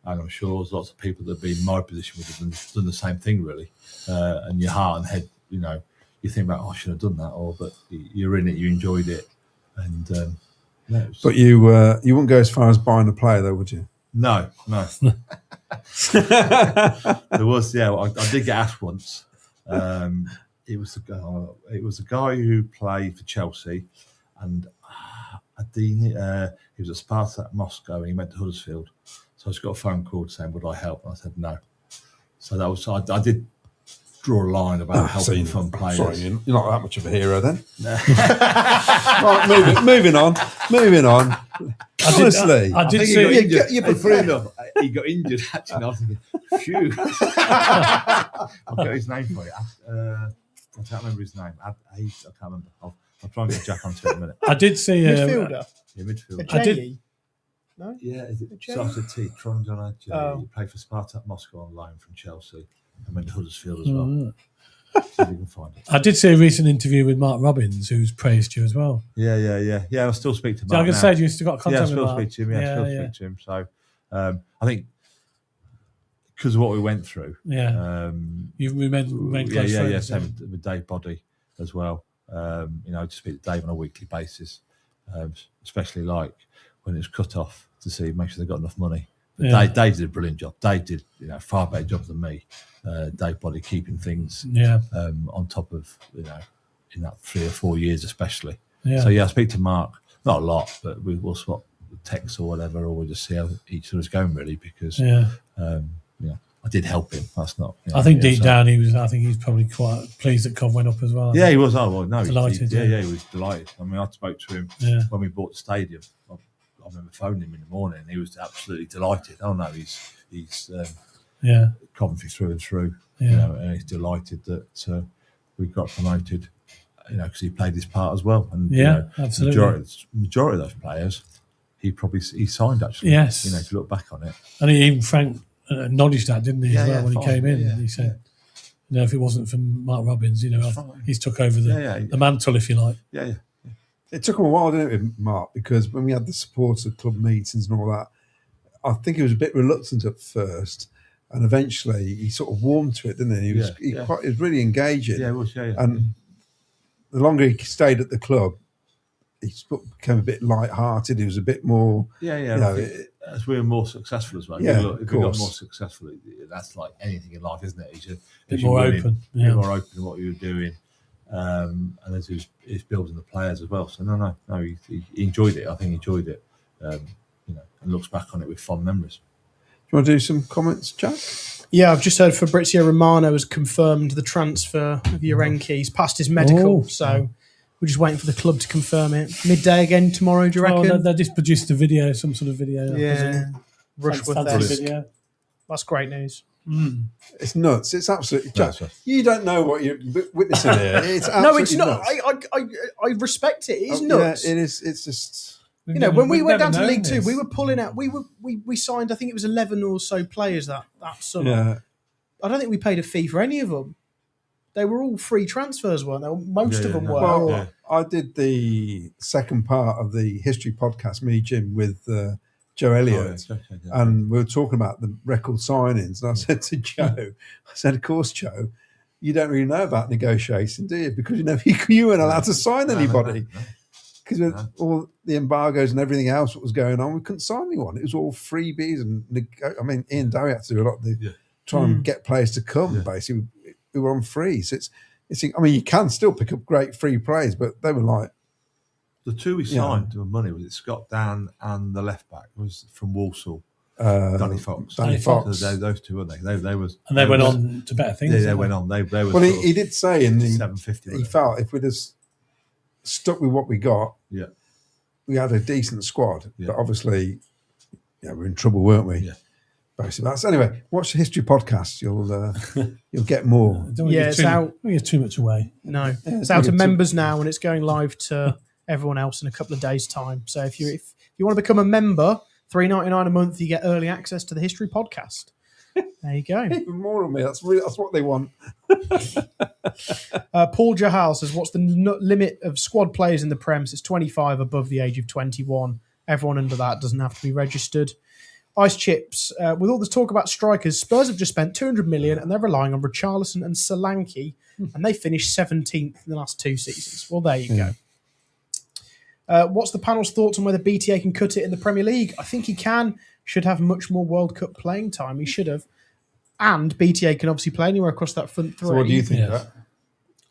And I'm sure there's lots of people that have been in my position with them and done the same thing, really. And your heart and head, you think about, I should have done that, but you're in it, you enjoyed it. And but you wouldn't go as far as buying a player, though, would you? No. There was, I did get asked once. It was a guy who played for Chelsea, and he was at Spartak Moscow, and he went to Huddersfield. So I just got a phone call saying, would I help? And I said no. So that was, I did draw a line about helping fun players. Sorry, you're not that much of a hero then. Right, moving on. Honestly, I did think see. he got injured. you're Funny enough, he got injured actually. And I was thinking, phew. I'll get his name for you. I can't remember his name. I can't remember. I'll try and get Jack onto it in a minute. I did see. Midfielder. Yeah, midfielder. I did- No? Yeah, is it Jay? starts with T? Trondon. Oh. He played for Spartak Moscow on loan from Chelsea and went to Huddersfield as well. Mm. See if you can find it. I did see a recent interview with Mark Robbins, who's praised you as well. Yeah. I still speak to Mark. So I can now. say you still got Yeah, I contact with still Mark. speak to him. Yeah, speak to him. So I think because of what we went through. Yeah. You remained close Yeah. friends. Same with Dave Boddy as well. To speak to Dave on a weekly basis, especially like when it was cut off to see make sure they got enough money. But Yeah. Dave did a brilliant job. Dave did far better job than me. Dave Boddy keeping things on top of in that 3 or 4 years especially. Yeah. So I speak to Mark not a lot, but we'll swap texts or whatever, or we'll just see how each of us going really because I did help him. That's not. I think deep down I think he's probably quite pleased that Cov went up as well. Yeah, he was. Oh well, no, Delighted, he was delighted. I mean, I spoke to him when we bought the stadium. I remember phoning him in the morning, and he was absolutely delighted. Oh no, he's Coventry through and through. Yeah. And he's delighted that we got promoted. Because he played his part as well. And absolutely. Majority of those players, he signed actually. Yes. If you look back on it. And even Frank acknowledged that, didn't he, as well, when he fine. came in? Yeah, He said, if it wasn't for Mark Robbins, he's took over the mantle, if you like. Yeah. it took him a while, didn't it, Mark? Because when we had the supporter club meetings and all that, I think he was a bit reluctant at first, and eventually he sort of warmed to it, didn't he? He was really engaging. Yeah, it was. Yeah. And the longer he stayed at the club, he became a bit light-hearted. He was a bit more. As we were more successful as well. If we got more successful, that's like anything in life, isn't it? He's a bit more open. Yeah. More open to what you were doing, and as he's building the players as well. So no, he enjoyed it. I think he enjoyed it. And looks back on it with fond memories. Do you want to do some comments, Jack? Yeah, I've just heard Fabrizio Romano has confirmed the transfer of Yirenkyi. He's passed his medical, so we're just waiting for the club to confirm it. Midday again tomorrow, do you reckon? They just produced a video, some sort of video. Yeah. Rushworth video. That's great news. It's nuts. It's absolutely Jack. You don't know what you're witnessing here. It's absolutely no, it's not. nuts. I respect it. It is nuts. Yeah, it is. It's just. When we went down to League Two, we were pulling out. We signed. I think it was 11 or so players that summer. Yeah. I don't think we paid a fee for any of them. They were all free transfers, weren't they? Most of them were. Well, I did the second part of the history podcast, me, Jim, with Joe Elliott, and we were talking about the record signings. And I said to Joe, of course, Joe, you don't really know about negotiating, do you? Because you weren't allowed to sign anybody. Because with all the embargoes and everything else that was going on, we couldn't sign anyone. It was all freebies. And Ian Dowie had to do a lot to try and get players to come, basically. We were on free. So it's. You can still pick up great free players, but they were like. The two we signed to money was it Scott Dan and the left back was from Walsall. Danny Fox. Those two, weren't they? They was. And they went on to better things. They went on. They were. Well, he did say in the 750. He felt if we'd have stuck with what we got, we had a decent squad. But obviously, we're in trouble, weren't we? Yeah. Basically, anyway. Watch the history podcast. You'll get more. It's out. Don't give too much away. No, it's out to members now, and it's going live to everyone else in a couple of days' time. So if you want to become a member, $3.99 a month, you get early access to the history podcast. There you go. Even more on me. That's what they want. Paul Jahal says, "What's the limit of squad players in the Prem? It's 25 above the age of 21. Everyone under that doesn't have to be registered." Ice Chips, with all this talk about strikers, Spurs have just spent 200 million and they're relying on Richarlison and Solanke, and they finished 17th in the last 2 seasons. Well, there you go. What's the panel's thoughts on whether BTA can cut it in the Premier League? I think he can. Should have much more World Cup playing time. He should have. And BTA can obviously play anywhere across that front three. So what do you think of that?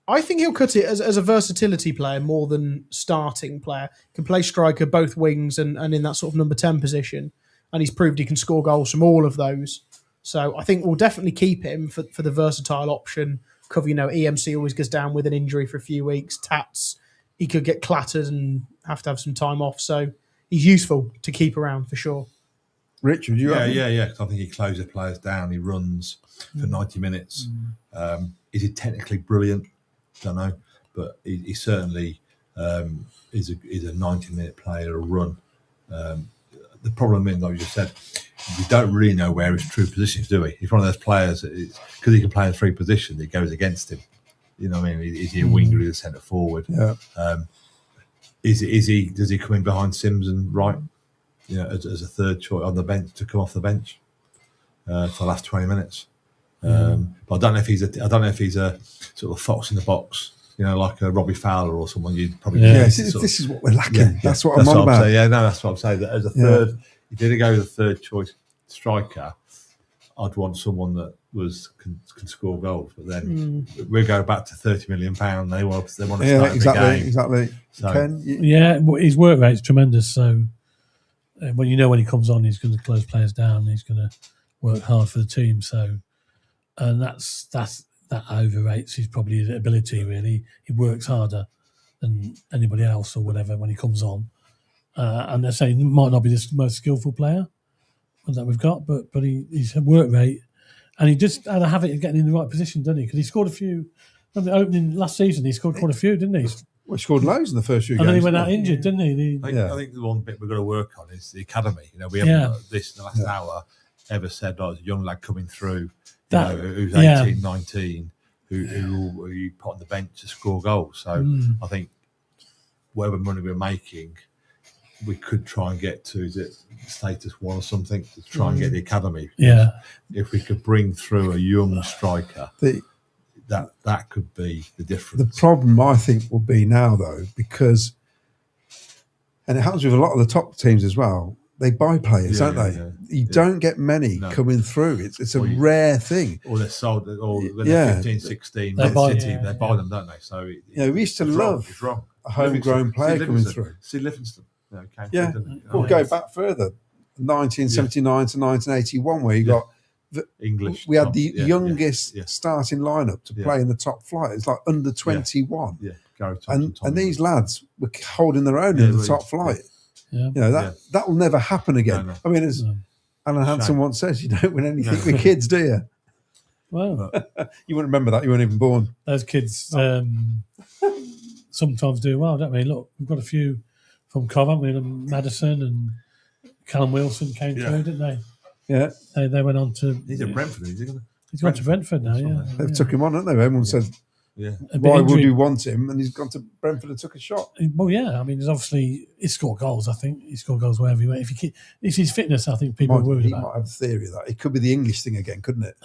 I think he'll cut it as a versatility player more than starting player. Can play striker, both wings, and in that sort of number 10 position. And he's proved he can score goals from all of those. So I think we'll definitely keep him for the versatile option cover. EMC always goes down with an injury for a few weeks. Tats, he could get clattered and have to have some time off. So he's useful to keep around for sure. Richard, you Yeah. 'Cause I think he closes players down. He runs for 90 minutes. Is he technically brilliant? Don't know, but he certainly is a 90-minute player to run. The problem is, like you just said, we don't really know where his true position is, do we? He's one of those players that because he can play in 3 positions, it goes against him. You know what I mean? Is he a winger? Is he a centre forward? Yeah. Does he come in behind Sims and Wright? As a third choice on the bench to come off the bench for the last 20 minutes. But I don't know if he's a sort of fox in the box. Like a Robbie Fowler or someone you'd probably. This is what we're lacking. That's what I'm on about. That's what I'm saying. That as a third, if you did go with a third choice striker, I'd want someone that can score goals. But then we go back to £30 million. They want to start every game. Exactly. So, Ken, his work rate's tremendous. So when he comes on, he's going to close players down. He's going to work hard for the team. So, and that overrates his probably his ability. Really, he works harder than anybody else or whatever when he comes on. And they're saying he might not be the most skillful player that we've got, but his work rate, and he just had a habit of getting in the right position, doesn't he? Because he scored a few. The opening last season, he scored quite a few, didn't he? Well, he scored loads in the first few and games. And then he went out injured, didn't he? I think the one bit we've got to work on is the academy. We haven't this in the last hour ever said, there's a young lad coming through, who's 18, 19, who you put on the bench to score goals. So I think whatever money we're making, we could try and get to status 1 or something to try and get the academy. Yeah. If we could bring through a young striker, that could be the difference. The problem, I think, will be now, though, because, and it happens with a lot of the top teams as well, they buy players, don't they? Yeah. You don't get many coming through. It's a rare thing. Or they're sold, or when they're 15, 16, they buy them, don't they? So we used to love a homegrown player coming through. See Livingston. We'll go back further, 1979 to 1981, where you got English. We had the youngest starting lineup to play in the top flight. It's like under 21. And these lads were holding their own in the top flight. That will never happen again. No. I mean, as Alan Hansen once says, you don't win anything with kids, do you? Well, you wouldn't remember that. You weren't even born. Those kids sometimes do well, don't we? Look, we've got a few from Coventry, and Madison and Callum Wilson came through, didn't they? Yeah. They went on to... He's at Brentford, is he? He's gone to Brentford now, They've took him on, haven't they? Everyone said, why would you want him? And he's gone to Brentford and took a shot. Well, I mean, there's obviously... He scored goals, I think. He scored goals wherever he went. It's his fitness, I think people are worried about. He might have a theory of that. It could be the English thing again, couldn't it?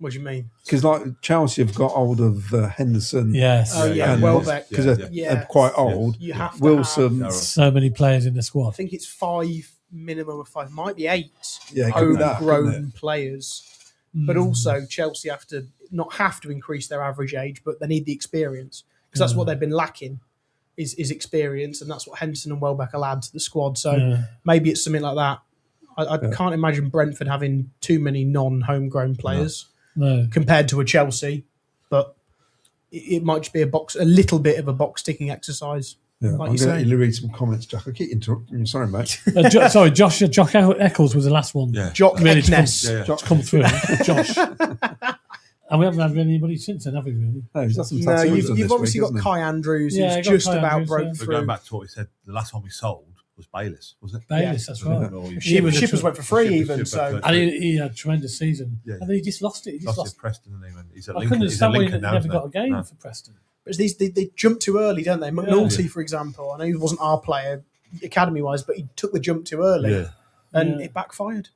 What do you mean? Because like Chelsea have got hold of Henderson. Yes. Oh, yeah. Welbeck. Because they're quite old. You have to Wilson. have so many players in the squad. I think it's 5, minimum of 5. Might be 8 homegrown players. But also Chelsea have to increase their average age, but they need the experience. Because that's what they've been lacking is experience. And that's what Henderson and Welbeck will add to the squad. So maybe it's something like that. I can't imagine Brentford having too many non-homegrown players. No. Compared to a Chelsea, but it might just be a little bit of a box ticking exercise. Yeah, like I'm going to read some comments, Jack. I keep interrupting you. Sorry, mate. Sorry, Josh Eccles was the last one. Yeah. Jock really Eckness. Josh come through. Josh. And we haven't had anybody since then, have we, really? No, he's got some tattoos you've obviously got Kai Andrews, who's just about broke through. Going back to what he said, the last one we sold was Bayliss, was it? Bayliss, that's right. Shippers went for free even. And he had a tremendous season. Yeah. And then he just lost it. He lost Preston, and he's at I Lincoln. couldn't understand why he never got a game for Preston. But they jump too early, don't they? McNulty, for example, I know he wasn't our player academy-wise, but he took the jump too early, and it backfired.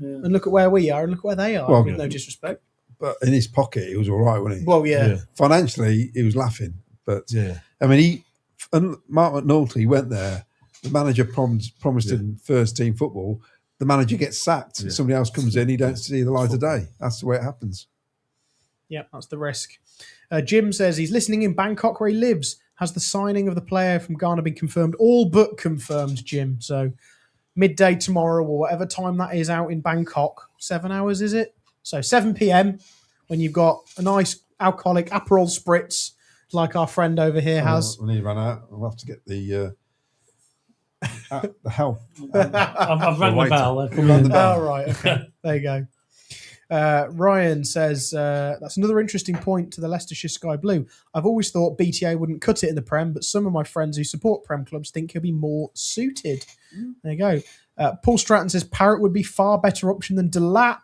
Yeah. And look at where we are, and look at where they are. Well, with no disrespect, but in his pocket, he was all right, wasn't he? Well, Financially, he was laughing, but I mean, Mark McNulty went there. The manager promised him first team football. The manager gets sacked. Yeah. Somebody else comes in. He don't see the light of day. That's the way it happens. Yeah, that's the risk. Jim says he's listening in Bangkok where he lives. Has the signing of the player from Ghana been confirmed? All but confirmed, Jim. So midday tomorrow or whatever time that is out in Bangkok. 7 hours, is it? So 7 p.m. when you've got a nice alcoholic Aperol spritz like our friend over here has. When he ran out, I'll have to get the help. I've rang the bell. They're coming Rang in. the bell. Oh, right. Okay. There you go. Ryan says, that's another interesting point to the Leicestershire Sky Blue. I've always thought BTA wouldn't cut it in the Prem, but some of my friends who support Prem clubs think he'll be more suited. There you go. Paul Stratton says Parrott would be far better option than Delap.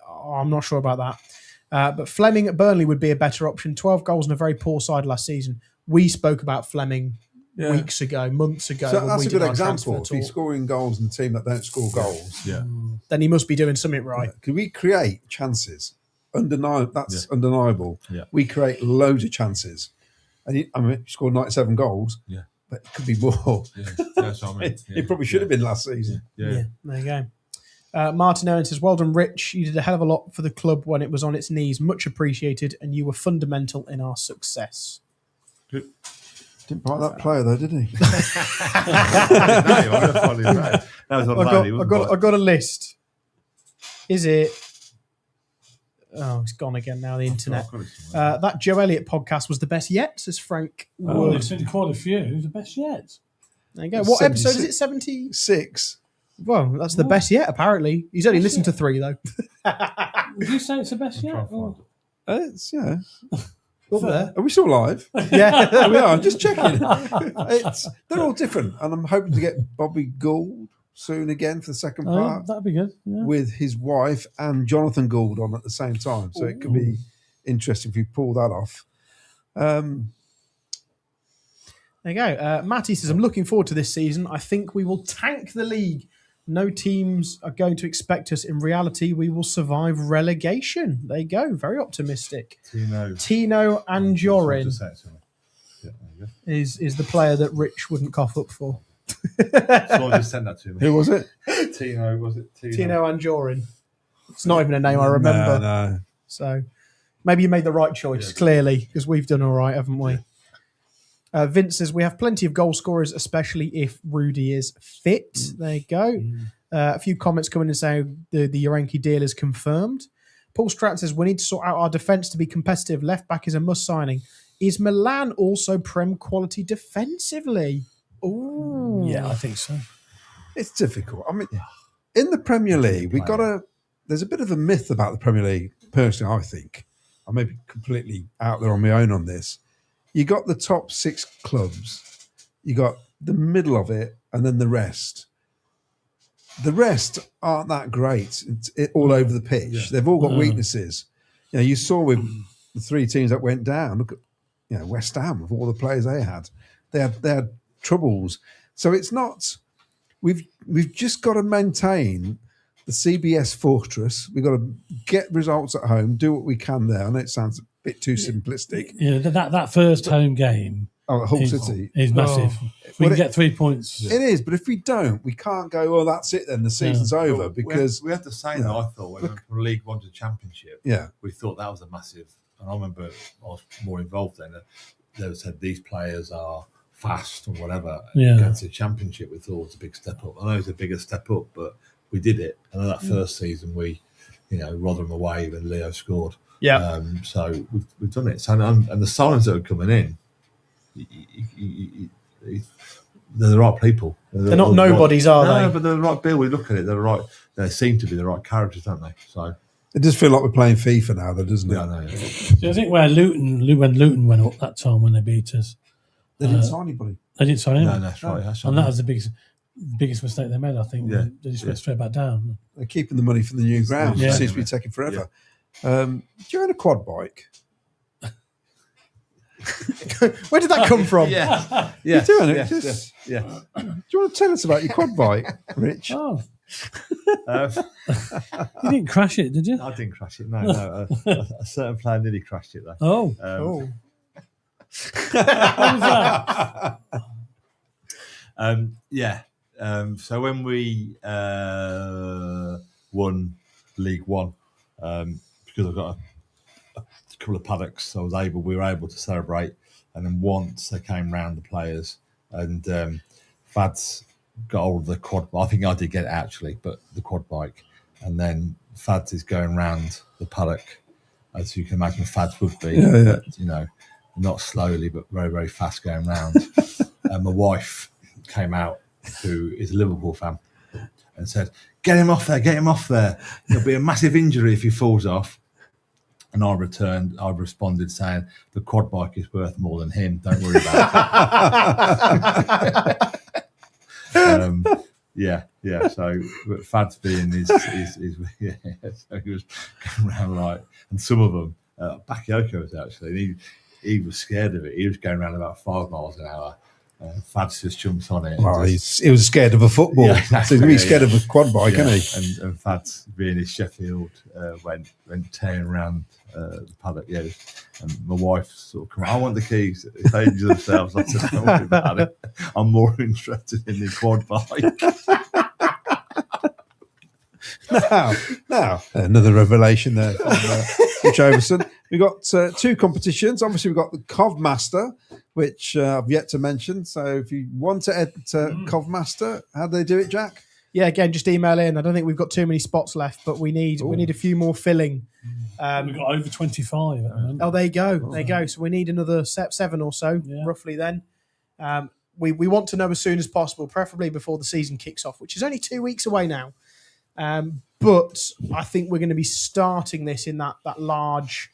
Oh, I'm not sure about that. But Fleming at Burnley would be a better option. 12 goals in a very poor side last season. We spoke about Fleming weeks ago, months ago. So when that's we a did good our example. transfer If he's talk. scoring goals in the team that don't score goals, Then he must be doing something right. Could we create chances? That's undeniable. Yeah. We create loads of chances. And he scored 97 goals, but it could be more. Yeah, that's what I mean. It probably should have been last season. Yeah, there you go. Martin Owen says, well done, Rich. You did a hell of a lot for the club when it was on its knees. Much appreciated, and you were fundamental in our success. Didn't buy that player though, did he? I got a list. Is it? Oh, it's gone again now. The internet. That Joe Elliott podcast was the best yet, says Frank Oh, Wood. there's been quite a few. The best yet. There you go. What episode is 76. it? 70? 6. Well, that's the best yet. Apparently, he's only listened to 3 though. Would you say it's the best yet? Or- It's Up there. Are we still live? Yeah. We are. I'm just checking. They're all different, and I'm hoping to get Bobby Gould soon again for the second Oh, part that'd be good. Yeah. with his wife and Jonathan Gould on at the same time. So it could be interesting if you pull that off. There you go. Matty says, I'm looking forward to this season. I think we will tank the league. No teams are going to expect us. In reality, we will survive relegation. There you go. Very optimistic. Tino Anjorin is the player that Rich wouldn't cough up for. Someone just sent that to me. Who was it? Tino, was it? Tino Anjorin. It's not even a name I remember. No. So maybe you made the right choice, clearly, because we've done all right, haven't we? Vince says, we have plenty of goal scorers, especially if Rudy is fit. There you go. A few comments coming in saying the Yirenkyi deal is confirmed. Paul Stratton says, we need to sort out our defence to be competitive. Left back is a must signing. Is Milan also Prem quality defensively? Ooh. Yeah, I think so. It's difficult. I mean, in the Premier League, there's a bit of a myth about the Premier League, personally, I think. I may be completely out there on my own on this. You got the top 6 clubs, you got the middle of it, and then the rest. The rest aren't that great. It's all over the pitch. Yeah. They've all got weaknesses. You saw with the 3 teams that went down. Look at West Ham with all the players they had. They had troubles. So it's not. We've just got to maintain the CBS fortress. We've got to get results at home, do what we can there. I know it sounds a bit too simplistic. Yeah, that first home game Hull City is massive. If we Well, can get 3 points. It is, but if we don't, we can't go, well, that's it then, the season's over, because we had the same, though, I thought, when we went from League One to Championship. Yeah. We thought that was a massive, and I remember I was more involved then. They said these players are fast or whatever. Yeah. Against the Championship, we thought it was a big step up. I know it's a bigger step up, but we did it. And then that first season, we, Rotherham away when Leo scored. Yeah. So we've done it. So, and the signs that are coming in, they're the right people. They're not nobodies, are they? No, but they're the right bill. We look at it. They're the right. They seem to be the right characters, don't they? So it does feel like we're playing FIFA now, though, doesn't it? yeah, I know. So I think when Luton went up that time when they beat us, They didn't sign anybody. they didn't sign No, anyone. that's right. That's And right. that was the biggest mistake they made, I think. Yeah. They just went straight back down. They're keeping the money for the new ground. Yeah. It seems to be taking forever. Do you own a quad bike? Where did that come from? Yeah. You're doing it. Yes, Just- yes. Do you want to tell us about your quad bike, Rich? Oh, Um, you didn't crash it, did you? I didn't crash it. No. A certain player nearly crashed it though. Oh, Oh. what was that? Yeah. So when we won League One, because I've got a couple of paddocks, so we were able to celebrate. And then once they came round, the players, and Fads got hold of the quad. I think I did get it actually, but the quad bike. And then Fads is going round the paddock, as you can imagine, fads would be. Yeah, yeah. But, you know, not slowly, but very, very fast going round. And my wife came out, who is a Liverpool fan, and said, get him off there. There'll be a massive injury if he falls off. And I responded saying, the quad bike is worth more than him. Don't worry about it. Yeah. So fads being is yeah. So he was going around like, and some of them, Bakayoko was actually, and he was scared of it. He was going around about 5 miles an hour. Fads just jumps on it. Well, he was scared of a football, Yeah, exactly, so he's going to be scared of a quad bike, isn't he? And Fads being his Sheffield went tearing around the paddock. Yeah, and my wife sort of come. I want the keys. They injure themselves. I said, don't worry about it. I'm more interested in the quad bike. Now, another revelation there from Rich Overson. We've got 2 competitions. Obviously, we've got the Covmaster, which I've yet to mention. So if you want to enter Covmaster, how do they do it, Jack? Yeah, again, just email in. I don't think we've got too many spots left, but we need a few more filling. We've got over 25 at the moment. Oh, there you go. There you go. So we need another 7 or so, roughly then. We want to know as soon as possible, preferably before the season kicks off, which is only 2 weeks away now. But I think we're going to be starting this in that large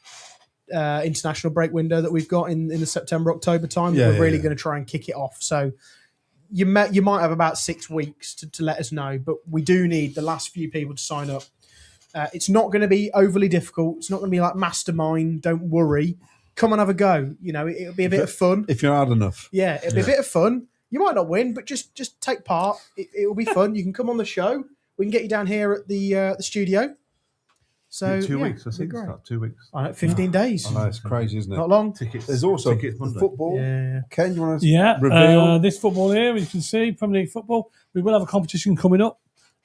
international break window that we've got in the September-October time. We're really going to try and kick it off. So you might have about 6 weeks to let us know, but we do need the last few people to sign up. It's not going to be overly difficult. It's not going to be like Mastermind. Don't worry. Come and have a go. You know, it'll be a bit of fun. If you're hard enough. Yeah, it'll be a bit of fun. You might not win, but just take part. It'll be fun. You can come on the show. We can get you down here at the studio. So 2 weeks. I it'd be think great. it's not 2 weeks. I know, 15 days. I know, it's crazy, isn't it? Not long. Tickets. There's also Tickets Monday. football. Yeah. Ken, do you want to reveal? Yeah, this football here, you can see, Premier League football. We will have a competition coming up.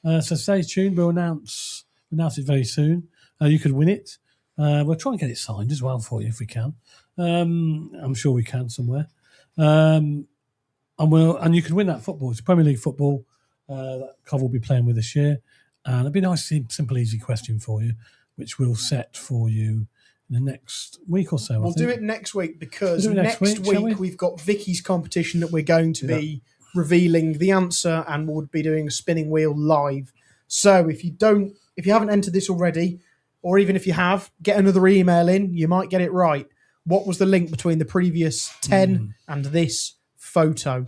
So stay tuned. We'll announce it very soon. You could win it. We'll try and get it signed as well for you if we can. I'm sure we can somewhere. And you can win that football. It's Premier League football that Cov will be playing with this year. And it'd be a nice, simple, easy question for you, which we'll set for you in the next week or so. We'll do it next week because next week we've got Vicky's competition that we're going to be revealing the answer, and we'll be doing a spinning wheel live. So if you haven't entered this already, or even if you have, get another email in. You might get it right. What was the link between the previous 10 and this photo?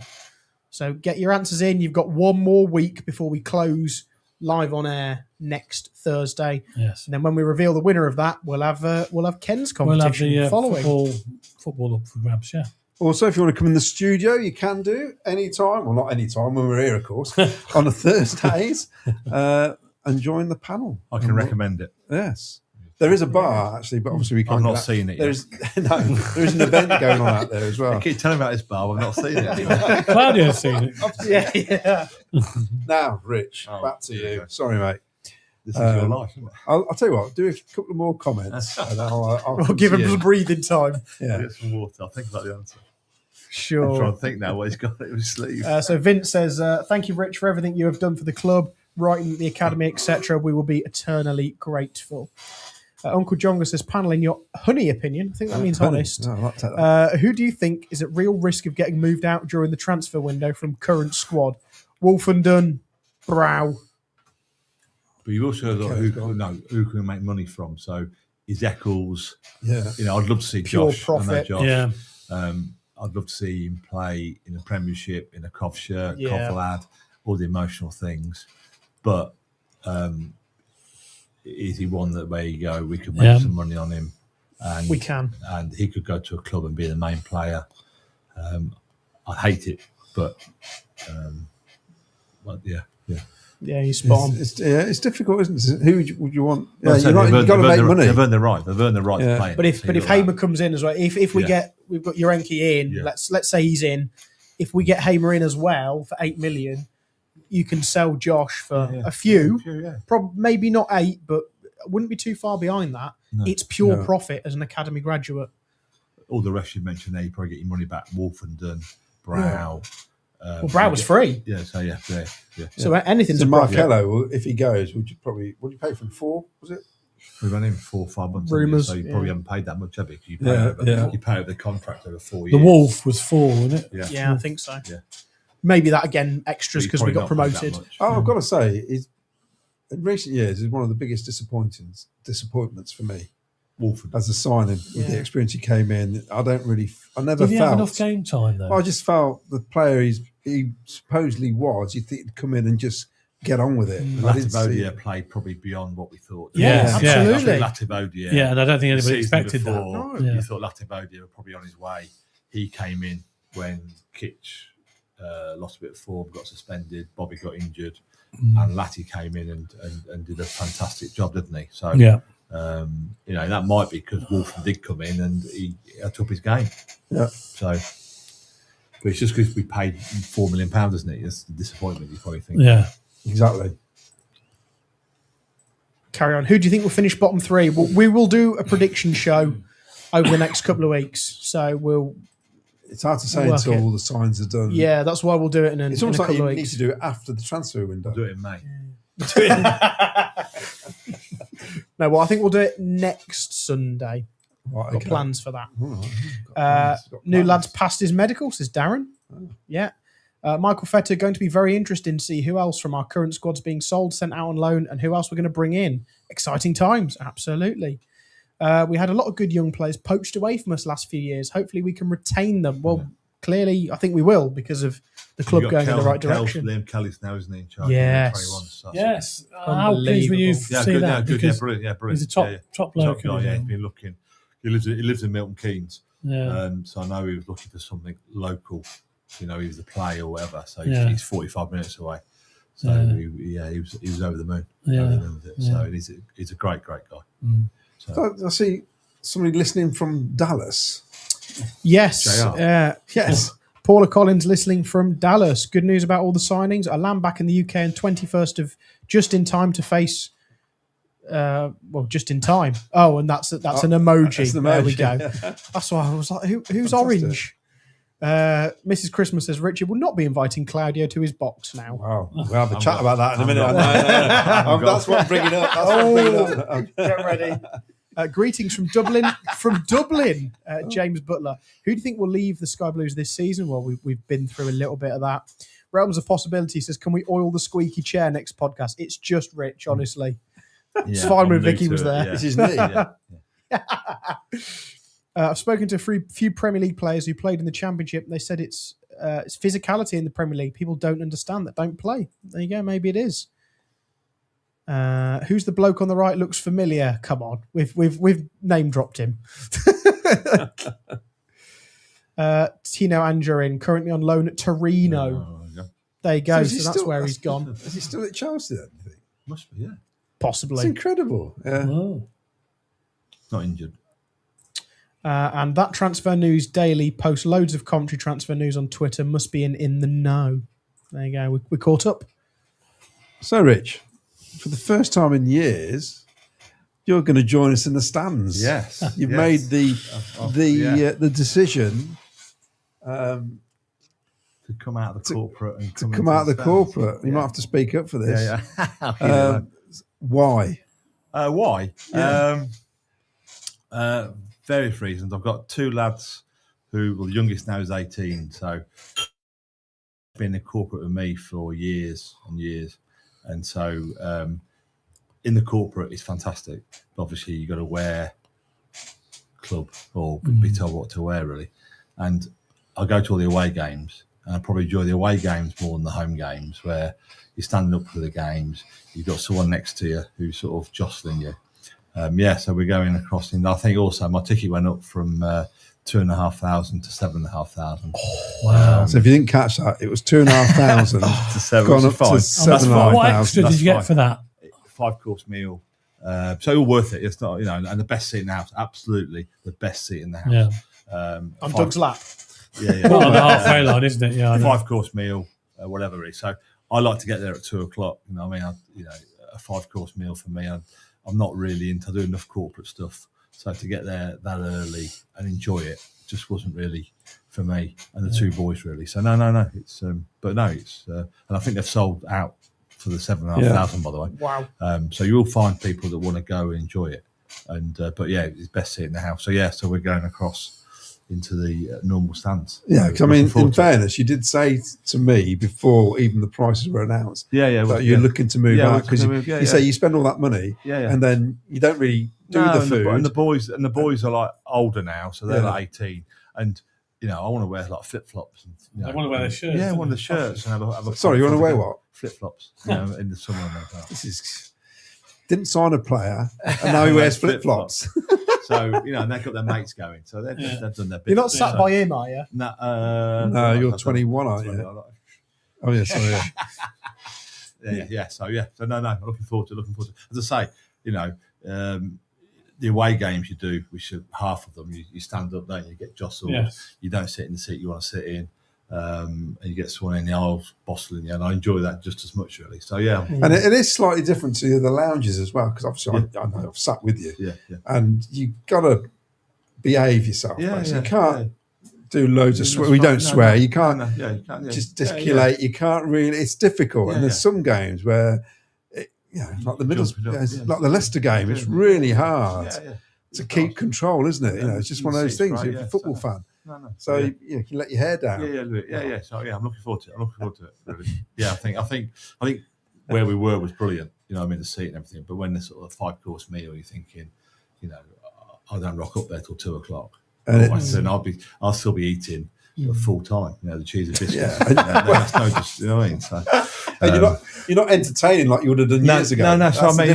So get your answers in. You've got 1 more week before we close live on air next Thursday. Yes. And then when we reveal the winner of that, we'll have Ken's competition we'll have the following. football up for grabs, yeah. Also, if you want to come in the studio, you can do anytime. Well, not anytime when we're here, of course, on the Thursdays, and join the panel. I can recommend it. Yes. There is a bar, actually, but obviously we can't. I've not seen it yet. There's an event going on out there as well. I keep telling me about this bar, but I've not seen it anyway. Claudio's seen it. Yeah. Now, Rich, back to you. yeah. Sorry, mate. This is your life, isn't it? I'll tell you what, do a couple more comments. And I'll We'll give him some breathing time. Yeah. Get some water. I'll think about the answer. I'm Sure. trying to think now what he's got in his sleeve. So Vince says, thank you, Rich, for everything you have done for the club, writing the academy, etc. We will be eternally grateful. Uncle Jonga says, panel, in your honey opinion, I think that means honest, No, I'll take that. who do you think is at real risk of getting moved out during the transfer window from current squad? Wolfenden, Brow. But you've also got who can we make money from. So is Eccles, Yeah. I'd love to see Pure Josh. profit. I know Josh. Yeah. I'd love to see him play in a Premiership, in a Cov shirt, Yeah. Cov lad, all the emotional things. But is he one that where you go, we could make some money on him? And We can. And he could go to a club and be the main player. I hate it, but yeah. Yeah, he's spot on. It's difficult, isn't it? Who would you want? Yeah, Well, so you've got to make money. They've earned the right. They've earned the right to play. But if Hamer comes in as well, if we've got Yirenkyi in, Yeah. let's say he's in. If we get Hamer in as well for 8 million, you can sell Josh for a few. Maybe not 8, but I wouldn't be too far behind that. No. It's pure profit as an academy graduate. All the rest you mentioned there, you probably get your money back. Wolfenden, Brow. Well, Brow was free. Yeah, so yeah. So anything's So a profit. Markello, if he goes, would you pay for him 4? Was it? We've only been 4 or 5 months. Rumours, So you probably haven't paid that much, have you? You pay over the contract over 4 years. The Wolf was 4, wasn't it? Yeah, I think so. Yeah. Maybe that again, extras But because you've we got probably not paid promoted. that much. Oh, I've got to say, in recent years, is one of the biggest disappointments for me Wolford. as a signing with the experience he came in. I never Did he have felt enough game time though? I just felt the player he supposedly was. You'd think he'd come in and just get on with it. I didn't see Lativodia played probably beyond what we thought. Yeah, absolutely. Lativodia. Yeah, and I don't think anybody The season expected before, that. You thought Lativodia were probably on his way. He came in when Kitch lost a bit of form, got suspended, Bobby got injured, and Lati came in and did a fantastic job, didn't he? So, that might be because Wolfen did come in and he took up his game. Yeah. So, but it's just because we paid £4 million, isn't it? It's the disappointment, you probably think. Yeah. exactly. Carry on. Who do you think will finish bottom 3? Well, we will do a prediction show over the next couple of weeks. So It's hard to say Work until it. all the signs are done. yeah, that's why we'll do it in It's a almost like couple you of need weeks. to do it after the transfer window. Do it in May. No, well, I think we'll do it next Sunday. Right, Got okay. plans for that. All right. Got plans, got New plans. lads passed his medical, says Darren. Yeah. Michael Fetter, going to be very interesting to see who else from our current squad's being sold, sent out on loan, and who else we're going to bring in. Exciting times, absolutely. We had a lot of good young players poached away from us last few years. Hopefully we can retain them. Well, clearly, I think we will because of the club going in the right direction. Liam Kelly's now, isn't he, in charge? Yes. 21, so that's- Yes. How pleased were you Unbelievable. to Yeah, see good, that? good, Because brilliant, yeah, brilliant. he's a top yeah, top bloke. top guy, isn't yeah, he? he's been looking. He lives in Milton Keynes, Yeah. so I know he was looking for something local. He was a play or whatever, so Yeah. he's 45 minutes away. So Yeah. he was over the moon. Yeah. Over the moon with it. Yeah. So he's a great guy. Mm. So, I see somebody listening from Dallas. Yes. JR. Yes. Paula Collins listening from Dallas. Good news about all the signings. Alam back in the UK on 21st of just in time to face. Just in time. Oh, and that's an emoji. That's an There we emoji. go. That's why I was like, who's Fantastic. orange? Mrs. Christmas says Richard will not be inviting Claudio to his box now. Wow. We'll have a chat got- about that in a I'm minute. got- That's what I'm bringing up. That's what I'm bringing up. Get ready. Greetings from Dublin. James Butler. Who do you think will leave the Sky Blues this season? Well, we've been through a little bit of that. Realms of Possibility says, can we oil the squeaky chair next podcast? It's just Rich, honestly. It's fine I'm when new Vicky to was it, there. yeah. This is me. Yeah. I've spoken to a few Premier League players who played in the Championship. And they said it's physicality in the Premier League. People don't understand that don't play. There you go. Maybe it is. Who's the bloke on the right? Looks familiar. Come on, we've name dropped him. Tino Anjorin, currently on loan at Torino. Oh, yeah. There you go. is So he that's still- where he's gone. Is he still at Chelsea then? Do you think? Must be, yeah. It's Possibly. incredible. Yeah. Oh. Not injured. And that Transfer News Daily posts loads of Coventry transfer news on Twitter. Must be in the know. There you go. We caught up. So, Rich, for the first time in years, you're going to join us in the stands. Yes. You've yes. made Yeah. the decision to come out of the corporate and to come out of the stands. corporate. You Yeah. might have to speak up for this. Yeah. Why? Why? Yeah. Various reasons. I've got 2 lads who, well, the youngest now is 18, so been in corporate with me for years and years, and so in the corporate it's fantastic. But obviously you've got to wear club or be told what to wear really. And I go to all the away games, and I probably enjoy the away games more than the home games, where you're standing up for the games. You've got someone next to you who's sort of jostling you. So we're going across. And I think also my ticket went up from 2,500 to 7,500. Wow. So if you didn't catch that, it was 2,500 To 7, gone which up is to fine. That's fine. 7,500. What extra did you get fine. for that? 5-course meal. So all worth it. It's not, and the best seat in the house. Absolutely the best seat in the house. Yeah. On Doug's lap. Yeah. Well, on the halfway line, isn't it? Yeah. I know. 5-course meal, whatever it is. So I like to get there at 2:00. You know, what I mean, a 5-course meal for me. I'm not really into. I do enough corporate stuff, so to get there that early and enjoy it just wasn't really for me and the 2 boys really. So no. It's and I think they've sold out for the 7,500, by the way. Wow. So you will find people that want to go and enjoy it. And but yeah, it's best to sit in the house. So we're going across into the normal stands. Yeah, because I mean, in fairness, you did say to me before even the prices were announced, that you're looking to move out because you say you spend all that money, and then you don't really do the food. And the boys are like older now, so they're like 18, and I want to wear like flip flops. I want to wear their shirts. Yeah, one of the shirts and have a. Sorry, you want to wear what? Flip flops. In the summer. This is. Didn't sign a player, and now he wears flip flops. So and they've got their mates going. So they've done their bit. You're not sat by him, are you? No, you're 21, aren't you? Oh yeah, sorry. Yeah. So no. I'm looking forward to. As I say, the away games you do, which are half of them, you stand up, don't you? You get jostled. Yes. You don't sit in the seat you want to sit in. And you get sworn in the aisles, bustling, and I enjoy that just as much, really. So and it is slightly different to the lounges as well, because obviously I know I've sat with you, and you got to behave yourself. You can't do loads of swear. We don't swear. You can't just gesticulate. You can't really. It's difficult, and there's some games where, like the like the Leicester game, it's really hard to keep control, isn't it? It's just one of those things. You're a football fan. No. So you can let your hair down. Yeah. So I'm looking forward to it. Really. Yeah, I think where we were was brilliant. The seat and everything. But when the sort of 5-course meal, you're thinking, I don't rock up there till 2:00. And I'll still be eating full time. The cheese and biscuits. That's no just. You know what I mean? So, and you're not entertaining like you would have done years ago. No. So That's I've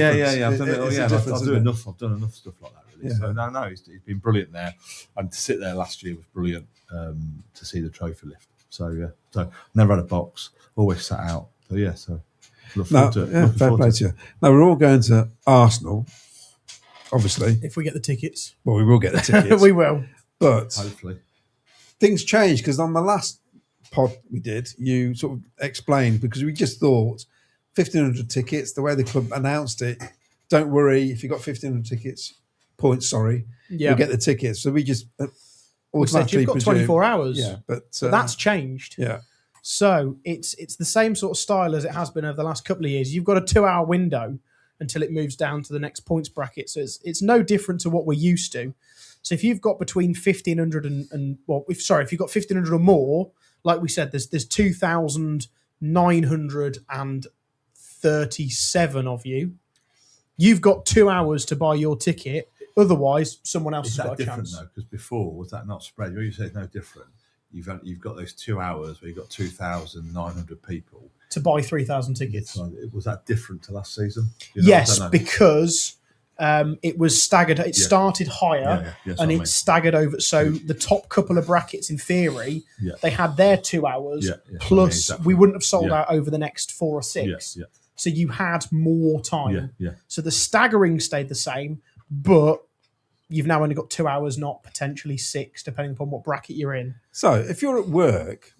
done enough. I've done enough stuff like that. Really. So no, it's been brilliant there, and to sit there last year was brilliant. To see the trophy lift. So never had a box, always sat out. So look forward to it. Fair play to you. Now we're all going to Arsenal, obviously. If we get the tickets. Well, we will get the tickets. We will. But hopefully things change, because on the last pod we did, you sort of explained, because we just thought 1,500 tickets, the way the club announced it, don't worry, if you've got 1,500 tickets, you'll get the tickets. So we just automatically you've got 24 hours. Yeah, but that's changed. Yeah. So it's the same sort of style as it has been over the last couple of years. You've got a 2-hour window until it moves down to the next points bracket. So it's no different to what we're used to. So if you've got between 1,500 if you've got 1,500 or more, like we said, there's 2,937 of you. You've got 2 hours to buy your ticket. Otherwise, someone else has got a chance. Is that different though? Because before, was that not spread? When you say it's no different, you've got those 2 hours where you've got 2,900 people to buy 3,000 tickets. So was that different to last season? Yes, because it was staggered. It started higher and it staggered over. So the top couple of brackets, in theory, they had their 2 hours plus we wouldn't have sold out over the next 4 or 6. So you had more time. So the staggering stayed the same, but you've now only got 2 hours, not potentially 6, depending upon what bracket you're in. So if you're at work,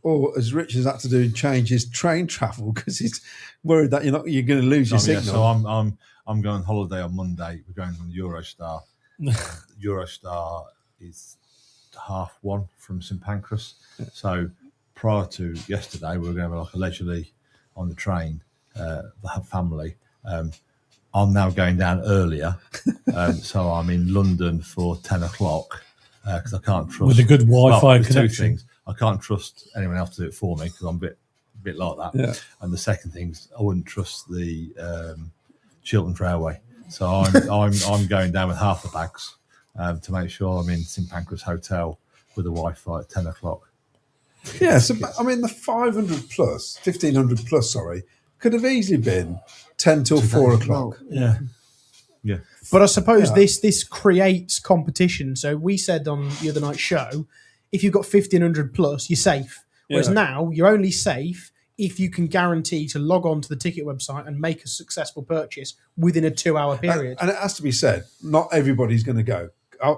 or as Rich has had to do, change his train travel because he's worried that you're going to lose your signal. So I'm going on holiday on Monday. We're going on Eurostar. Eurostar is 1:30 from St Pancras. So prior to yesterday, we were going to have like a leisurely on the train, the family. I'm now going down earlier, so I'm in London for 10:00 because I can't trust with a good Wi-Fi connection. 2 things: I can't trust anyone else to do it for me because I'm a bit like that. Yeah. And the second thing is I wouldn't trust the Chiltern Railway, so I'm going down with half the bags to make sure I'm in St Pancras Hotel with the Wi-Fi at 10:00. Yeah, so I mean the 500 plus, 1,500 plus, sorry, could have easily been 10 till 4 o'clock. Yeah. But I suppose this creates competition. So we said on the other night's show, if you've got 1,500 plus, you're safe. Whereas now you're only safe if you can guarantee to log on to the ticket website and make a successful purchase within a 2-hour period. And it has to be said, not everybody's going to go.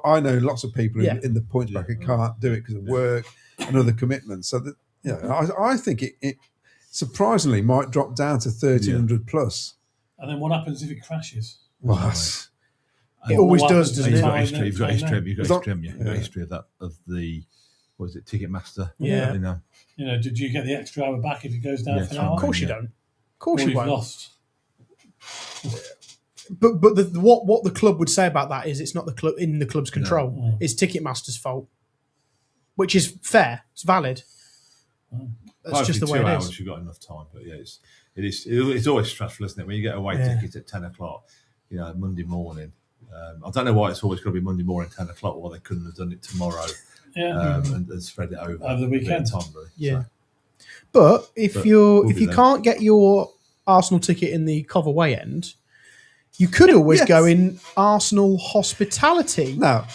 I know lots of people in the points bracket can't do it because of work and other commitments. So that I think it surprisingly might drop down to 1,300 plus. And then what happens if it crashes? Well, it always does, doesn't it? You've got history of that, of the, what is it, Ticketmaster? Yeah. Did you get the extra hour back if it goes down for an hour? Of course you don't. course Or you you've won't. lost. But what the club would say about that is it's not the club in the club's control. No. It's Ticketmaster's fault, which is fair. It's valid. That's just the way 2 it hours, is. you've got enough time. But yeah, it's always stressful, isn't it? When you get away tickets at 10 o'clock, Monday morning. I don't know why it's always got to be Monday morning, 10 o'clock, or they couldn't have done it tomorrow and spread it over the weekend. Time, really. Yeah. So, But if But you we'll be there. can't get your Arsenal ticket in the Cov away end, you could always Yes. go in Arsenal hospitality. Now,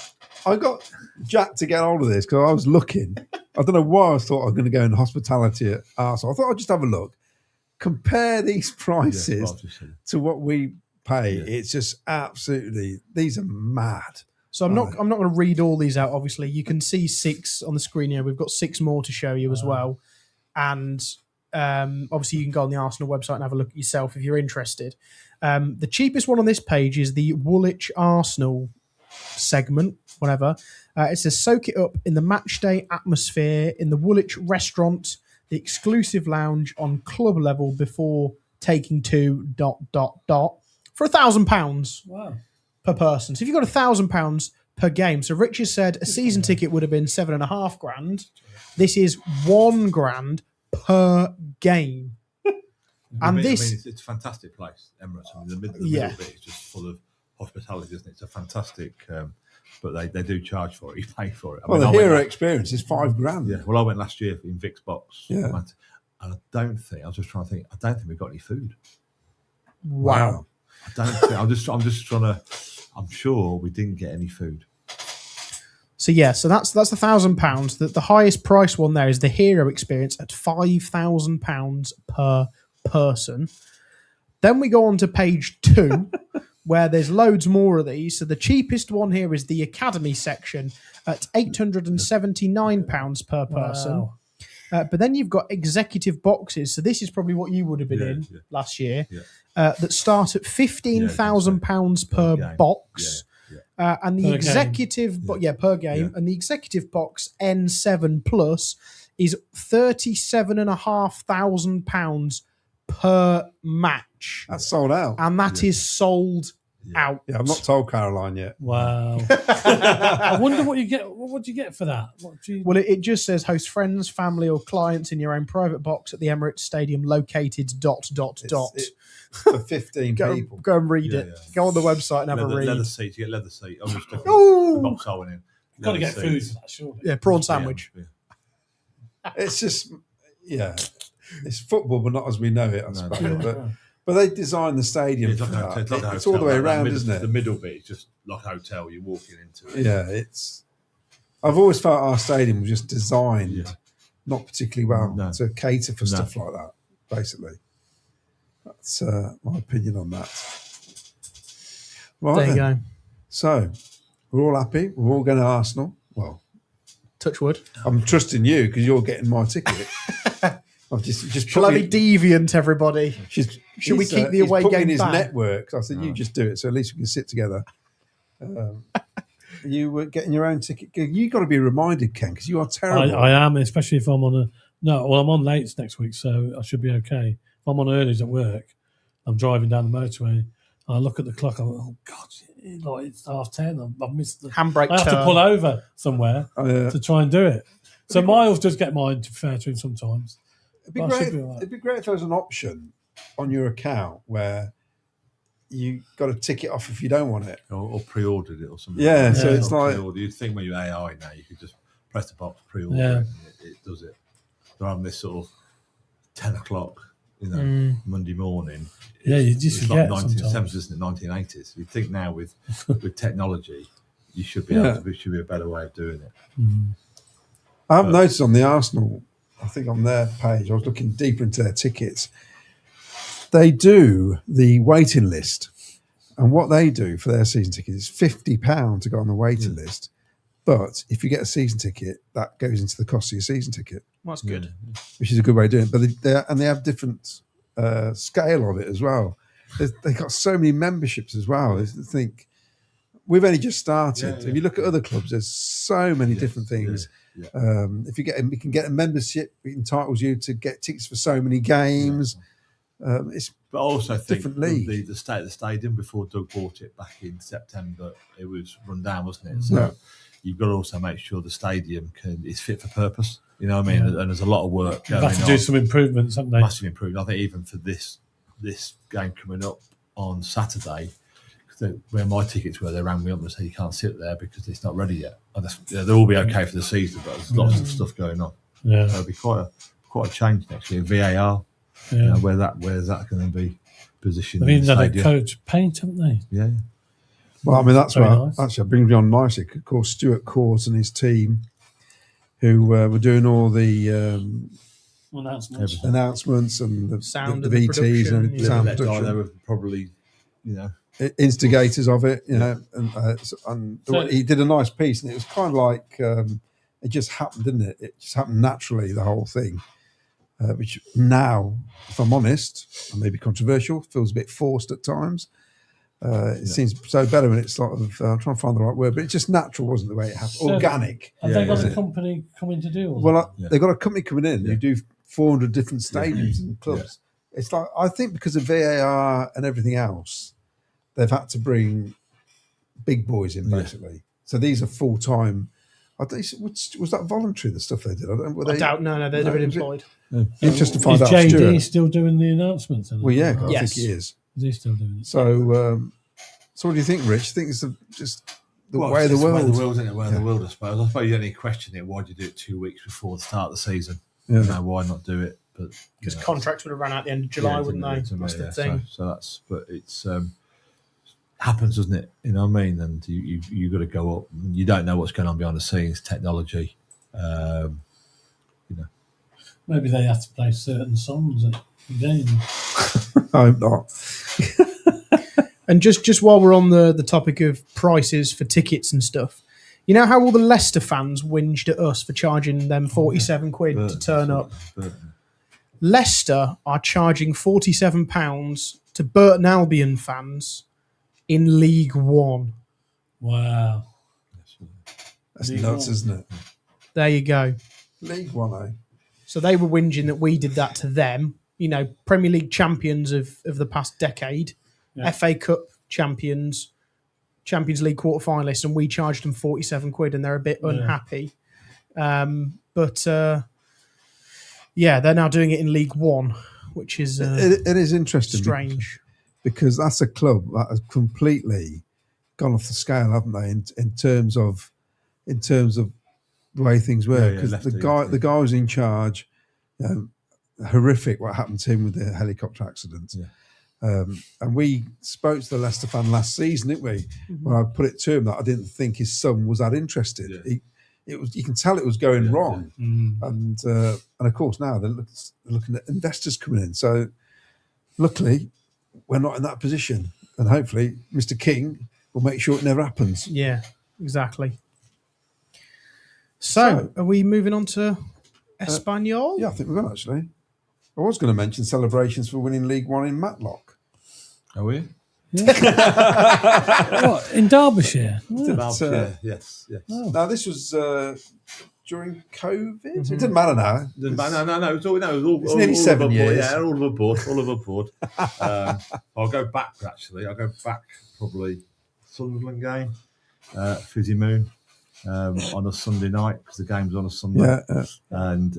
I got Jack to get hold of this because I was looking. I don't know why I thought I was going to go in hospitality at Arsenal. I thought I'd just have a look, compare these prices to what we pay. Yeah. It's just absolutely, these are mad. So I'm not going to read all these out. Obviously, you can see 6 on the screen here. We've got 6 more to show you as well, and obviously you can go on the Arsenal website and have a look at yourself if you're interested. The cheapest one on this page is the Woolwich Arsenal segment, whatever. It says soak it up in the match day atmosphere in the Woolwich restaurant, the exclusive lounge on club level before taking to ... for £1,000 Wow. per person. So if you've got £1,000 per game, so Richard said a season ticket would have been $7,500. This is £1,000 per game. And it's a fantastic place, Emirates. I mean, the middle bit is just full of hospitality, isn't it? It's a fantastic, but they do charge for it. You pay for it. Well, the hero experience is $5,000. Yeah. Well, I went last year in Vic's box. Yeah. And I don't think we've got any food. Wow. I don't think. I'm sure we didn't get any food. So yeah, so that's the £1,000. The highest price one there is the hero experience at £5,000 per person. Then we go on to page 2, where there's loads more of these. So the cheapest one here is the academy section at £879 per person. Wow. But then you've got executive boxes. So this is probably what you would have been last year. Yeah. That start at £15,000 per game. box. Yeah. And the Per executive, per game, Yeah. and the executive box N7 Plus is £37,500 per match, That's sold out. and that is sold out. Yeah, I've not told Caroline yet. Wow. I wonder what you get. What do you get for that? Well, it just says host friends, family, or clients in your own private box at the Emirates Stadium located ... It's for 15 people. Go and read it. Yeah. Go on the website and have a read. Leather seat. You get leather seat. I was just looking Ooh. the box I went in. You've got to get Leather food seats. for that, surely. Yeah, prawn sandwich. Yeah. It's just, it's football, but not as we know it, I suppose. no. But they designed the stadium It's for like that. a It's all the way hotel. around, That isn't it? The middle bit is just like a hotel. You're walking into it. Yeah, it's. I've always felt our stadium was just designed Yeah. not particularly well No. to cater for No. stuff like that. Basically, that's my opinion on that. Right, There you then. go. So we're all happy. We're all going to Arsenal. Well, Touch wood. I'm trusting you because you're getting my ticket. I've just Bloody deviant, everybody. Should we he's, keep the he's away put me game in his back? network. So I said, you just do it. So at least we can sit together. You were getting your own ticket. You got to be reminded, Ken, because you are terrible. I am, especially if I'm on I'm on lates next week, so I should be okay. If I'm on earlys at work, I'm driving down the motorway, and I look at the clock. I'm like, oh God, it's 10:30. I've missed the Handbrake I have to turn. pull over somewhere Yeah. to try and do it. So Miles does get mine, to be fair to him sometimes. It'd be Well, I great. should be all right. It'd be great if there was an option on your account where you got a ticket off if you don't want it. Or pre-ordered it or something. Yeah, so it's like- Pre-order. You'd think when you're AI now, you could just press the box, pre-order Yeah. it, and it does it. They're having this sort of 10 o'clock, Monday morning. Yeah, you just It's forget like sometimes. 1970s, isn't it? 1980s. You'd think now with technology, you should be able to. There should be a better way of doing it. I have noticed on the Arsenal, I think on their page, I was looking deeper into their tickets. They do the waiting list, and what they do for their season ticket is £50 to go on the waiting list. But if you get a season ticket, that goes into the cost of your season ticket, Well, that's good. which is a good way of doing it. But they have different scale of it as well. They've got so many memberships as well. I think we've only just started. If you look at other clubs, there's so many different things. Yeah. If you can get a membership, it entitles you to get tickets for so many games. It's But I also think different league. the state of the stadium before Doug bought it back in September, it was run down, wasn't it? So Yeah. you've got to also make sure the stadium is fit for purpose. You know what I mean? And there's a lot of work They've going had to on. do some improvements, haven't they? Massive improvement. I think even for this game coming up on Saturday, where my tickets were, they rang me up and said you can't sit there because it's not ready yet. They'll all be okay for the season, but there's lots of stuff going on. Yeah. There'll be quite a change next year. VAR, Yeah. where's that going to be positioned? They've in even the had a stadium? coach paint, haven't they? Yeah. Well, I mean, that's Very right. nice. Actually, it brings me on nicely. Of course, Stuart Court and his team, who were doing all the Announcements. announcements and the Sound the and the VTs production, and yeah. sound That guy, production. they were probably, Instigators of it, and So- he did a nice piece, and it was kind of like it just happened, didn't it? It just happened naturally, the whole thing. Which now, if I'm honest, and maybe controversial, feels a bit forced at times. It seems so better when it's sort of I'm trying to find the right word, but it's just natural, wasn't the way it happened? So- Organic. Have they got was a it? company coming to do all Well, Yeah. they've got a company coming in who Yeah. do 400 different stadiums and clubs. It's like, I think because of VAR and everything else, they've had to bring big boys in, basically. So these are full-time. I think, was that voluntary, the stuff they did? I doubt. No, they'd have been employed. Interesting to find Is out. JD Stuart. still doing the announcements? Well, yeah, I Yes. think he is. Is he still doing it? So, so what do you think, Rich? I think it's just the Well, way of the it's world. way of the world, isn't it? Way of the world, I suppose. I suppose you only question it. Why do you do it 2 weeks before the start of the season? Yeah. Why not do it? But Because contracts would have run out at the end of July, wouldn't they? That's the thing. So that's, but it's happens, doesn't it? You know what I mean? And you got to go up. You don't know what's going on behind the scenes. Technology, Maybe they have to play certain songs at the game. I hope not. And just while we're on the topic of prices for tickets and stuff, you know how all the Leicester fans whinged at us for charging them 47 quid to turn up? Leicester are charging £47 to Burton Albion fans in League One. Wow. That's League nuts, One. isn't it? There you go. League One, eh? So they were whinging that we did that to them. You know, Premier League champions of the past decade, Yeah. FA Cup champions, Champions League quarter finalists, and we charged them 47 quid, and they're a bit unhappy. But they're now doing it in League One, which is It is interesting. strange. Because that's a club that has completely gone off the scale, haven't they? In terms of the way things were. Because the guy was in charge. Horrific what happened to him with the helicopter accident. Yeah. And we spoke to the Leicester fan last season, didn't we? When I put it to him that I didn't think his son was that interested. Yeah. You can tell it was going wrong. Mm. And of course now they're looking at investors coming in. So luckily we're not in that position, and hopefully Mr. King will make sure it never happens. Yeah, exactly. So are we moving on to Espanyol? Yeah, I think we're going actually. I was going to mention celebrations for winning League One in Matlock. Are we? What, in Derbyshire? Yes. Now this was during COVID. It doesn't matter now. No. It was all It's nearly 7 above years. board. Yeah, all of aboard. I'll go back actually. I'll go back probably Sunderland game, Fizzy Moon, on a Sunday night because the game's on a Sunday. Yeah. And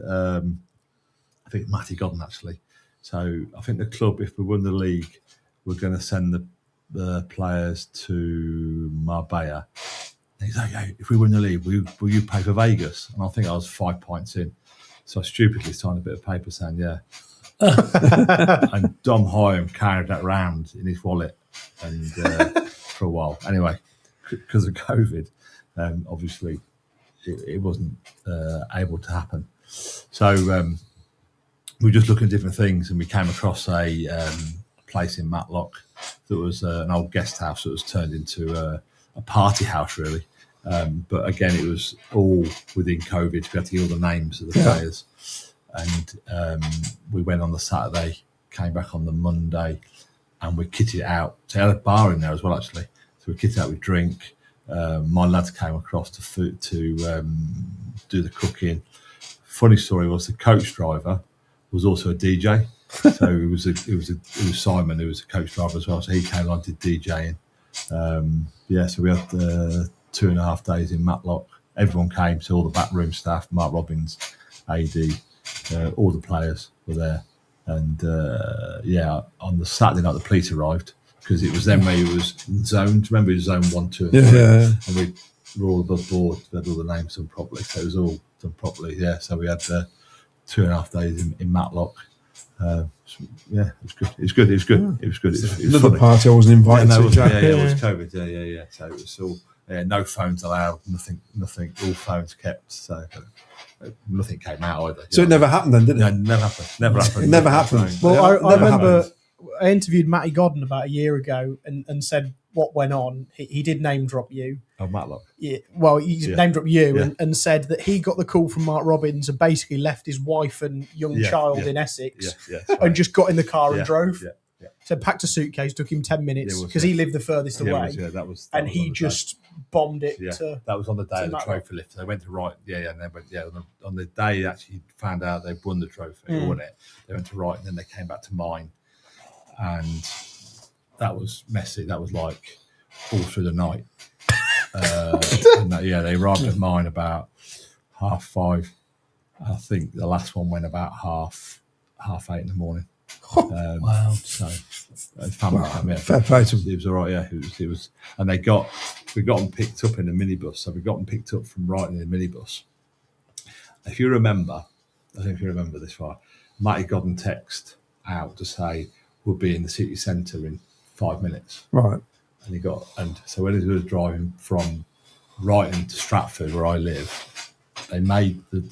I think Matty Godden actually. So I think the club, if we won the league, we're going to send the players to Marbella. And he's like, hey, if we win the league, will you pay for Vegas? And I think I was 5 points in. So I stupidly signed a bit of paper saying, yeah. And Dom Hyam carried that round in his wallet and for a while. Anyway, because of COVID, obviously it wasn't able to happen. So we were just looking at different things, and we came across a place in Matlock that was an old guest house that was turned into a party house, really. But again, it was all within COVID. We had to get all the names of the players. And we went on the Saturday, came back on the Monday, and we kitted it out. So they had a bar in there as well, actually. So we kitted out with drink. My lads came across to do the cooking. Funny story was the coach driver was also a DJ. So it was Simon who was a coach driver as well. So he came on, did DJing. So we had 2.5 days in Matlock. Everyone came, so all the backroom staff, Mark Robbins, AD, all the players were there. And on the Saturday night the police arrived because it was then where it was zoned. Remember, it was zone 1, 2, and 3, and we were all above board. We had all the names done properly, so it was all done properly. Yeah, so we had 2.5 days in Matlock. It was good. It was good. It was good. It was good. It was Another funny. party I wasn't invited to. It was COVID. Yeah. So it was all no phones allowed. Nothing. All phones kept. So nothing came out either. So it never happened then, did it? No, never happened. It never happened. Well, I remember happened. I interviewed Matty Godden about a year ago and said what went on. He did name drop you. Oh, Matlock. Yeah, well, he name dropped you Yeah. and said that he got the call from Mark Robbins and basically left his wife and young child in Essex and just got in the car and drove. Yeah. So packed a suitcase, took him 10 minutes because he lived the furthest away. And he just bombed it. That was on the day of the Matlock. trophy lift. They went to and they went, on the day they actually found out they'd won the trophy, or won it, they went to Wright, and then they came back to mine. And that was messy. That was like all through the night. They arrived at mine about 5:30. I think the last one went about 8:30 in the morning. Wow. So family came in. Fair play to them. It was all right. Yeah, it was, and we got them picked up in a minibus. So we got them picked up from Brighton in a minibus. If you remember, I don't know if you remember this far. Matty Godden text out to say we'll be in the city centre in 5 minutes. Right. And so when he was driving from Brighton to Stratford, where I live, they made the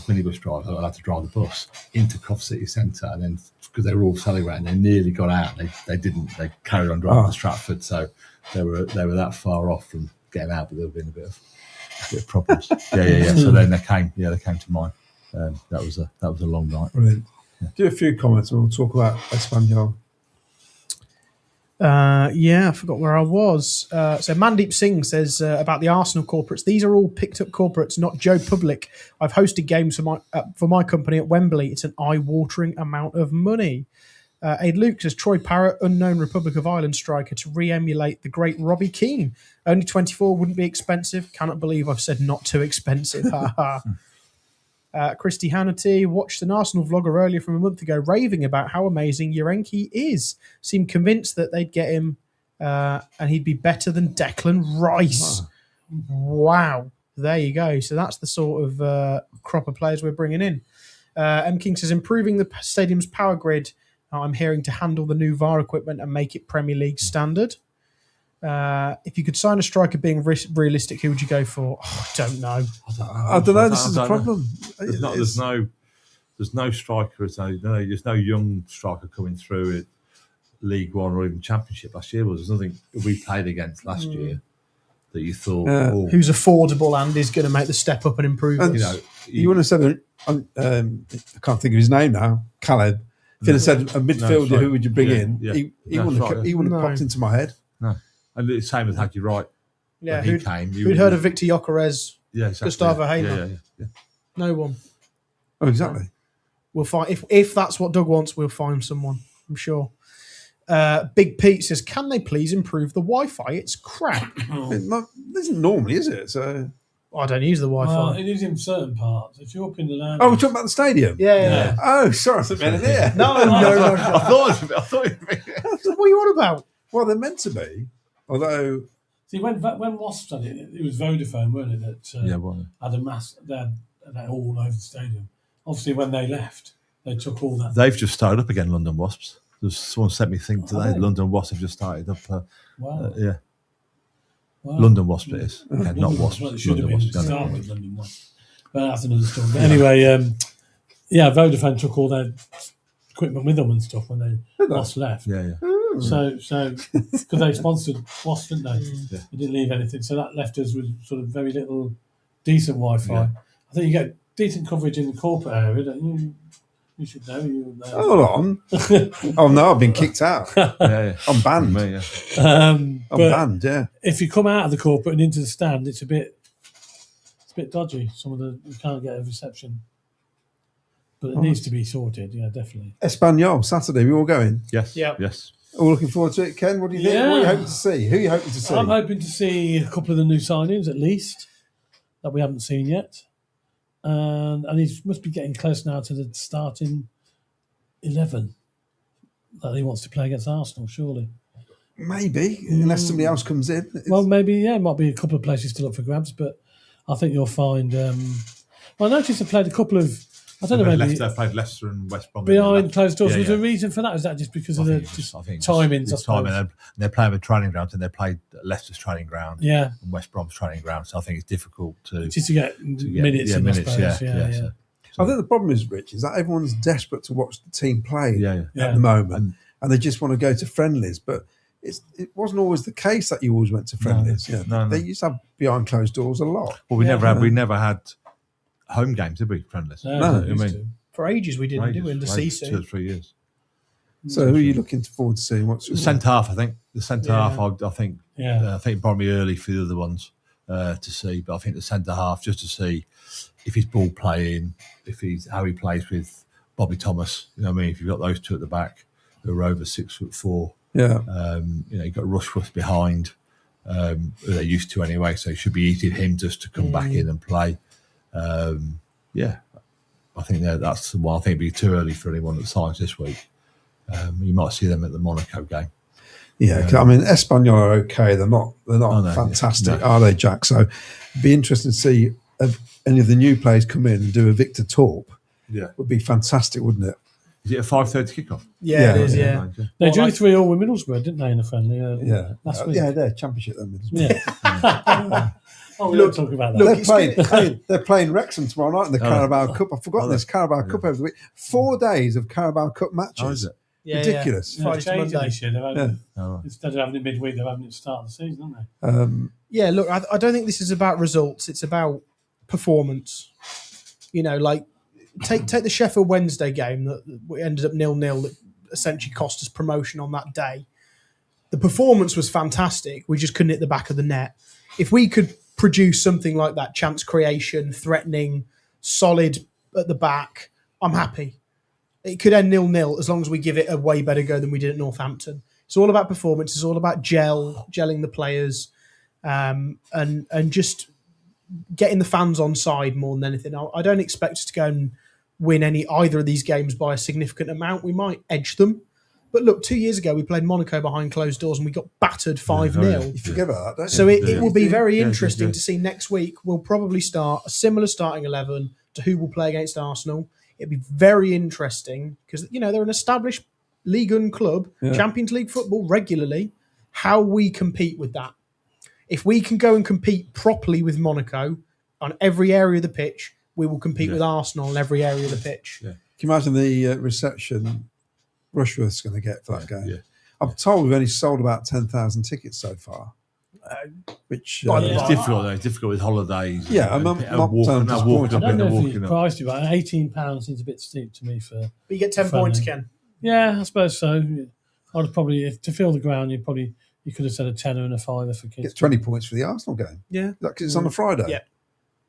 minibus driver allowed to drive the bus into Coventry city centre, and then because they were all celebrating, they nearly got out. They didn't. They carried on driving to Stratford, so they were that far off from getting out, but there had been a bit of problems. Yeah. So then they came to mine. That was a long night. Brilliant. Do a few comments and we'll talk about Espanyol. I forgot where I was. So Mandeep Singh says about the Arsenal corporates. These are all picked up corporates, not Joe Public. I've hosted games for my company at Wembley. It's an eye-watering amount of money. Aid Luke says Troy Parrott, unknown Republic of Ireland striker, to re-emulate the great Robbie Keane. Only 24 wouldn't be expensive. Cannot believe I've said not too expensive. Christy Hannity watched an Arsenal vlogger earlier from a month ago raving about how amazing Yirenkyi is. Seemed convinced that they'd get him and he'd be better than Declan Rice. Wow. There you go. So that's the sort of crop of players we're bringing in. M. King says, improving the stadium's power grid, I'm hearing, to handle the new VAR equipment and make it Premier League standard. If you could sign a striker being realistic, who would you go for? I don't know. I don't know. This is the problem. There's no striker. There's no young striker coming through at League One or even Championship last year. There's nothing we played against last year that you thought who's affordable and is going to make the step up and improve. And, you wouldn't have said I can't think of his name now. Caleb. If you'd have said a midfielder, who would you bring in? Yeah. He wouldn't have popped into my head. No. And the same as Hadji Wright. Yeah, when he came. Who'd heard of Victor Gyökeres? Yeah, exactly. Gustavo Hamer? Yeah. No one. Oh, exactly. We'll find if that's what Doug wants. We'll find someone. I'm sure. Big Pete says, "Can they please improve the Wi-Fi? It's crap." It isn't normally, is it? So I don't use the Wi-Fi. Well, it is in certain parts. If you're up in the land, we're talking about the stadium. Yeah. Oh, sorry, I thought you meant here. No. I thought What are you on about? Well, they're meant to be. Although, see, when Wasps had it was Vodafone, weren't it? That had a mass. They had that all over the stadium. Obviously, when they left, they took all that. They've just started up again, London Wasps. Someone sent me a thing today. London Wasps have just started up. Wow. Wow. London Wasps it is. Okay, not Wasps. Well, it should London have been Wasps. to start with London Wasps. But that's another story. But anyway, Vodafone took all their equipment with them and stuff when they Wasps left. Yeah. So because they sponsored Wasps, didn't they? Yeah. They didn't leave anything, so that left us with sort of very little decent Wi-Fi. Yeah. I think you get decent coverage in the corporate area, don't you? You should know. Hold on. Oh no, I've been kicked out. Yeah. I'm banned. Me, I'm banned. Yeah. If you come out of the corporate and into the stand, it's a bit dodgy. You can't get a reception. But it needs to be sorted, yeah, definitely. Espanyol, Saturday, we all going? Yes. Yep. Yes. All looking forward to it. Ken, what do you think? Yeah. What are you hoping to see? Who are you hoping to see? I'm hoping to see a couple of the new signings at least that we haven't seen yet. And he must be getting close now to the starting 11 that he wants to play against Arsenal, surely. Maybe, unless somebody else comes in. Well, maybe, yeah, it might be a couple of places still up for grabs, but I think you'll find... I noticed they played a couple of... I don't know, maybe... They played Leicester and West Brom. Behind closed doors. Yeah, Was there a yeah. reason for that? Is that just because of I the think just- I think timings, I just suppose? timing. They're playing with training grounds, and they played Leicester's training ground Yeah, and West Brom's training ground. So I think it's difficult to just to get minutes in, I suppose. Yeah. I think the problem is, Rich, is that everyone's desperate to watch the team play Yeah. at the moment, and they just want to go to friendlies. But it wasn't always the case that you always went to friendlies. No. They used to have behind closed doors a lot. Well, we Yeah. never had home games, did we? Friendlies. No, No, we used to. For ages we didn't do it in the For ages, CC. 2 or 3 years. So who are you looking forward to seeing? What's The centre half, I think. The centre half, I think. Yeah. I think probably early for the other ones to see, but I think the centre half just to see if he's ball playing, how he plays with Bobby Thomas. You know what I mean? If you've got those two at the back who are over 6'4", Yeah. you've got Rushworth behind, who they're used to anyway, so it should be easy for him just to come back in and play. I think that's the one. I think it'd be too early for anyone that signs this week. You might see them at the Monaco game. Yeah, I mean, Espanyol are okay. They're not no, fantastic, no. are they, Jack? So it'd be interesting to see if any of the new players come in and do a Victor Torp. Yeah. Would be fantastic, wouldn't it? Is it a 5:30 kickoff? Yeah, it is, yeah. They drew like- 3-all with Middlesbrough, didn't they, in a friendly? Yeah. Last week. Yeah, they're championship then. Yeah. Oh, we don't talk about that. They're playing Wrexham tomorrow night in the Carabao Cup. I've forgotten this Carabao Cup over the week. 4 days of Carabao Cup matches. How is it? Yeah, Ridiculous. Yeah, Friday they've to changed it Monday. this year. They've had- All right. Instead of having it midweek, they're having it at the start of the season, aren't they? Yeah, look, I don't think this is about results. It's about performance. You know, like take the Sheffield Wednesday game that ended up 0-0 that essentially cost us promotion on that day. The performance was fantastic. We just couldn't hit the back of the net. If we could produce something like that, chance creation, threatening, solid at the back, I'm happy. It could end 0-0 as long as we give it a way better go than we did at Northampton. It's all about performance. It's all about gelling the players, and just getting the fans on side more than anything. I don't expect us to go and win either of these games by a significant amount. We might edge them. But look, 2 years ago, we played Monaco behind closed doors and we got battered 5-0. You forget about that, don't you? So it will be very Yeah, interesting yeah. to see next week. We'll probably start a similar starting 11 to who will play against Arsenal. It'd be very interesting because, they're an established League One club, Champions League football regularly. How we compete with that. If we can go and compete properly with Monaco on every area of the pitch, we will compete with Arsenal on every area of the pitch. Yeah. Can you imagine the reception Rushworth's going to get for that game? Yeah. I'm told we've only sold about 10,000 tickets so far. Which It's difficult though. It's difficult with holidays. Yeah, I'm not disappointed. I don't know if walking he's up. priced you, but £18 seems a bit steep to me for. But you get 10 Friendly. points, Ken. Yeah, I suppose so. I'd probably, to fill the ground, you could have said a tenner and a fiver for kids. Get 20 points for the Arsenal game. Yeah. Because it's on a Friday. Yeah.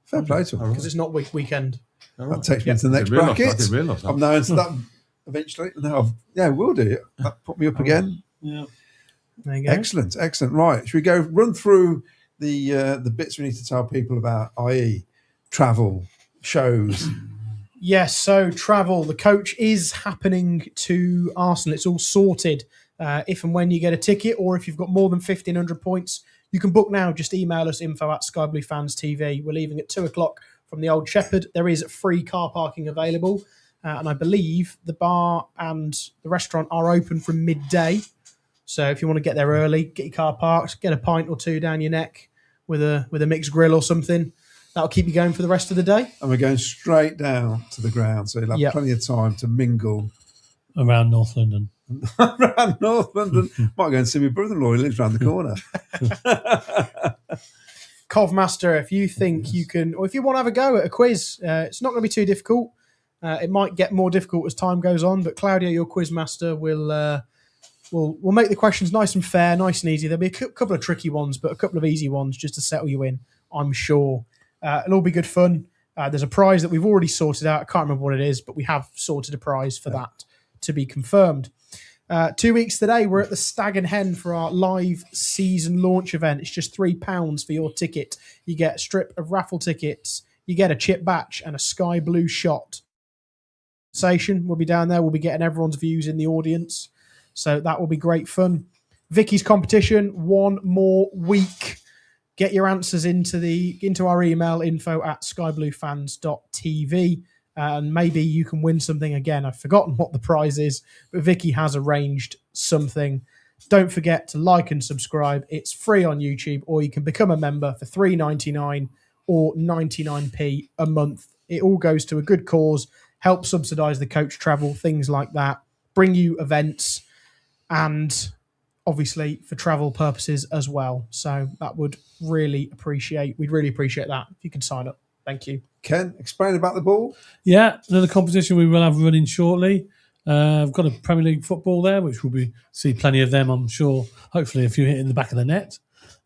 Fair play to them. Because it's not weekend. That takes me into the next I bracket. didn't realise that. I'm now into that eventually. We'll do it. That put me up again. Yeah. There you go. Excellent. Right. Should we go run through the bits we need to tell people about, i.e. travel, shows? Yes, so travel. The coach is happening to Arsenal. It's all sorted. If and when you get a ticket, or if you've got more than 1,500 points, you can book now. Just email us info@SkyBlueFansTV. We're leaving at 2:00 from the Old Shepherd. There is free car parking available. And I believe the bar and the restaurant are open from midday. So if you want to get there early, get your car parked, get a pint or two down your neck with a mixed grill or something. That'll keep you going for the rest of the day. And we're going straight down to the ground, so you'll have plenty of time to mingle Around North London. around North London. Might go and see my brother-in-law, he lives around the corner. Covmaster, if you think you can, or if you want to have a go at a quiz, it's not going to be too difficult. It might get more difficult as time goes on, but Claudio, your quiz master, will make the questions nice and fair, nice and easy. There'll be a couple of tricky ones, but a couple of easy ones just to settle you in, I'm sure. It'll all be good fun. There's a prize that we've already sorted out. I can't remember what it is, but we have sorted a prize for that to be confirmed. 2 weeks today, we're at the Stag and Hen for our live season launch event. It's just £3 for your ticket. You get a strip of raffle tickets, you get a chip batch and a sky blue shot. We'll be down there. We'll be getting everyone's views in the audience. So that will be great fun. Vicky's competition, one more week. Get your answers into our email, info@skybluefans.tv. And maybe you can win something again. I've forgotten what the prize is, but Vicky has arranged something. Don't forget to like and subscribe. It's free on YouTube, or you can become a member for $3.99 or 99p a month. It all goes to a good cause, help subsidise the coach travel, things like that, bring you events, and obviously for travel purposes as well. So that we'd really appreciate that if you could sign up. Thank you. Ken, explain about the ball. Yeah, another competition we will have running shortly. I've got a Premier League football there, which we'll see plenty of them, I'm sure. Hopefully a few hit in the back of the net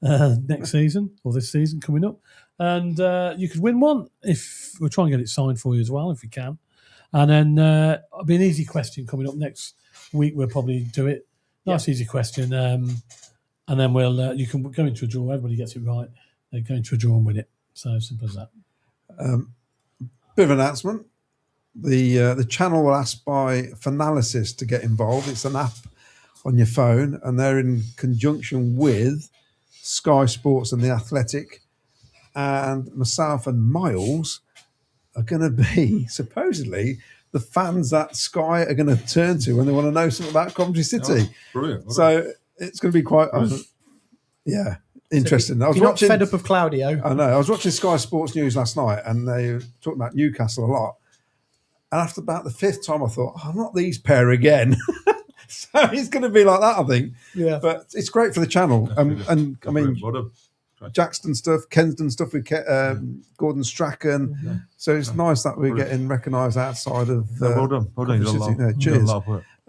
next season, or this season coming up. And you could win one if we'll try and get it signed for you as well, if we can. And then it'll be an easy question coming up next week. We'll probably do it. Nice, easy question. And then you can go into a draw. Everybody gets it right. They go into a draw and win it. So simple as that. Bit of an announcement. The channel will ask by Finalysis to get involved. It's an app on your phone, and they're in conjunction with Sky Sports and The Athletic. And myself and Miles are going to be, supposedly, the fans that Sky are going to turn to when they want to know something about Coventry City. Oh, brilliant. So it's going to be quite, interesting. So you're not fed up of Claudio. I know. I was watching Sky Sports News last night, and they were talking about Newcastle a lot. And after about the fifth time, I thought, not these pair again. So it's going to be like that, I think. Yeah. But it's great for the channel. And I mean, Jack's done stuff, Ken's done stuff with Gordon Strachan. Yeah. So it's nice that we're getting recognised outside of. Well done. Cheers.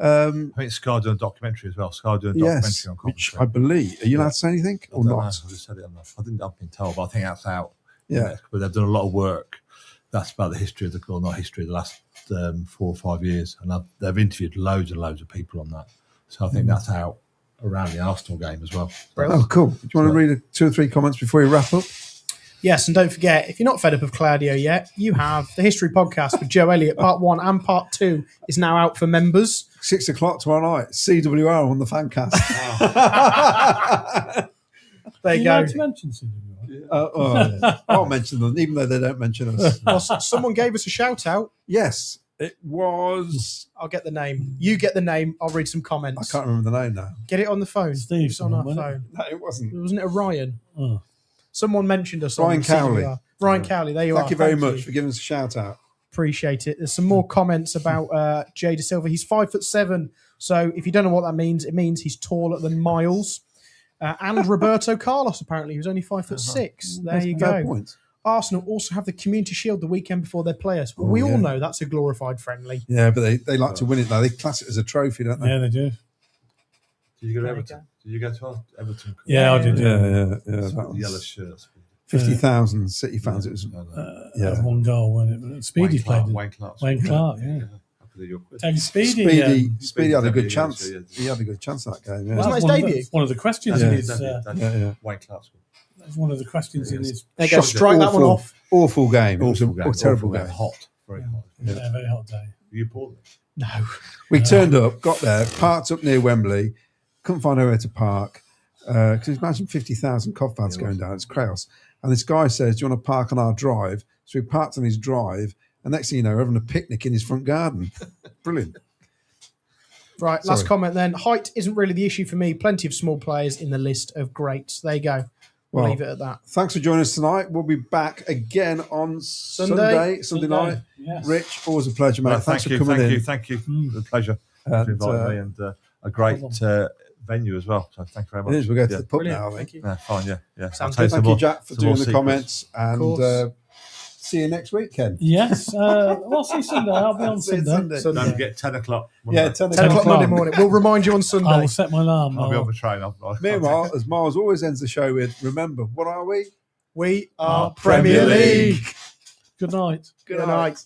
I think Sky doing a documentary as well. Sky doing a documentary on Coventry. Which I believe. Are you allowed to say anything or not? I just said it enough. I've been told, but I think that's out. Yeah. But they've done a lot of work. That's about the history of the club, not history of the last 4 or 5 years. And they've interviewed loads and loads of people on that. So I think that's out around the Arsenal game as well. Oh, cool. Do you want to read 2 or 3 comments before we wrap up? Yes, and don't forget, if you're not fed up of Claudio yet, you have the History Podcast with Joe Elliott. Part 1 and Part 2 is now out for members. 6 o'clock tomorrow night. CWR on the Fancast. There you go. Like to mention CWR? I'll mention them, even though they don't mention us. Well, someone gave us a shout out. Yes, it was. I'll get the name. You get the name. I'll read some comments. I can't remember the name now. Get it on the phone. Steve, it's on our phone. No, it wasn't. Wasn't it Ryan? Oh. Someone mentioned us. Ryan Cowley. Ryan Cowley. There you are. Thank you very much for giving us a shout out. Appreciate it. There's some more comments about Jay De Silva. He's 5'7", so if you don't know what that means, it means he's taller than Miles. And Roberto Carlos, apparently, who's only 5'6". There you go. Point. Arsenal also have the Community Shield the weekend before they play us. We all know that's a glorified friendly. Yeah, but they like to win it though. They class it as a trophy, don't they? Yeah, they do. Did you go to Everton? Did you go to Everton? Yeah, I did. Yeah. The yellow shirts. 50,000 City fans. It was one goal, wasn't it? Speedy played it. Wayne Clark, yeah. Speedy had a good chance. He had a good chance at that game. Yeah. Wasn't that his debut? One of the questions in his. Wayne Clark. That's one of the questions in his. They go strike that one off. Awful game. It was a terrible game. Hot, very hot. Yeah, very hot day. You poured it? No. We turned up, got there, parked up near Wembley, couldn't find anywhere to park. Because imagine 50,000 Cov fans going down. It's chaos. And this guy says, "Do you want to park on our drive?" So we parked on his drive, and next thing you know, we're having a picnic in his front garden. Brilliant. Right, last comment then. Height isn't really the issue for me. Plenty of small players in the list of greats. There you go. We'll leave it at that. Thanks for joining us tonight. We'll be back again on Sunday night. Yes. Rich, always a pleasure, mate. Thanks for coming in. Thank you. It's a pleasure for inviting me, and a great venue as well. So thank you very much. It is. We'll go to the pub Brilliant. now. Thank you. Fine, yeah. Sounds I'll good. Thank you, Jack, for doing the secrets. comments. And see you next week, Ken. Yes. I'll see you Sunday. I'll be on Sunday. Don't forget 10 o'clock. Yeah, 10 o'clock Monday morning. We'll remind you on Sunday. I'll set my alarm. I'll be on the train. Meanwhile, as Miles always ends the show with, remember, what are we? We are Premier League. Good night. Good night.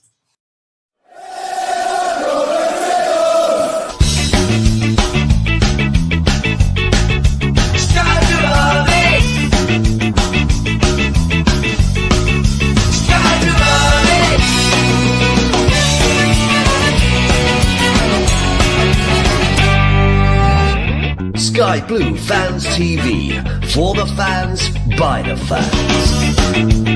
Sky Blue Fans TV. For the fans, by the fans.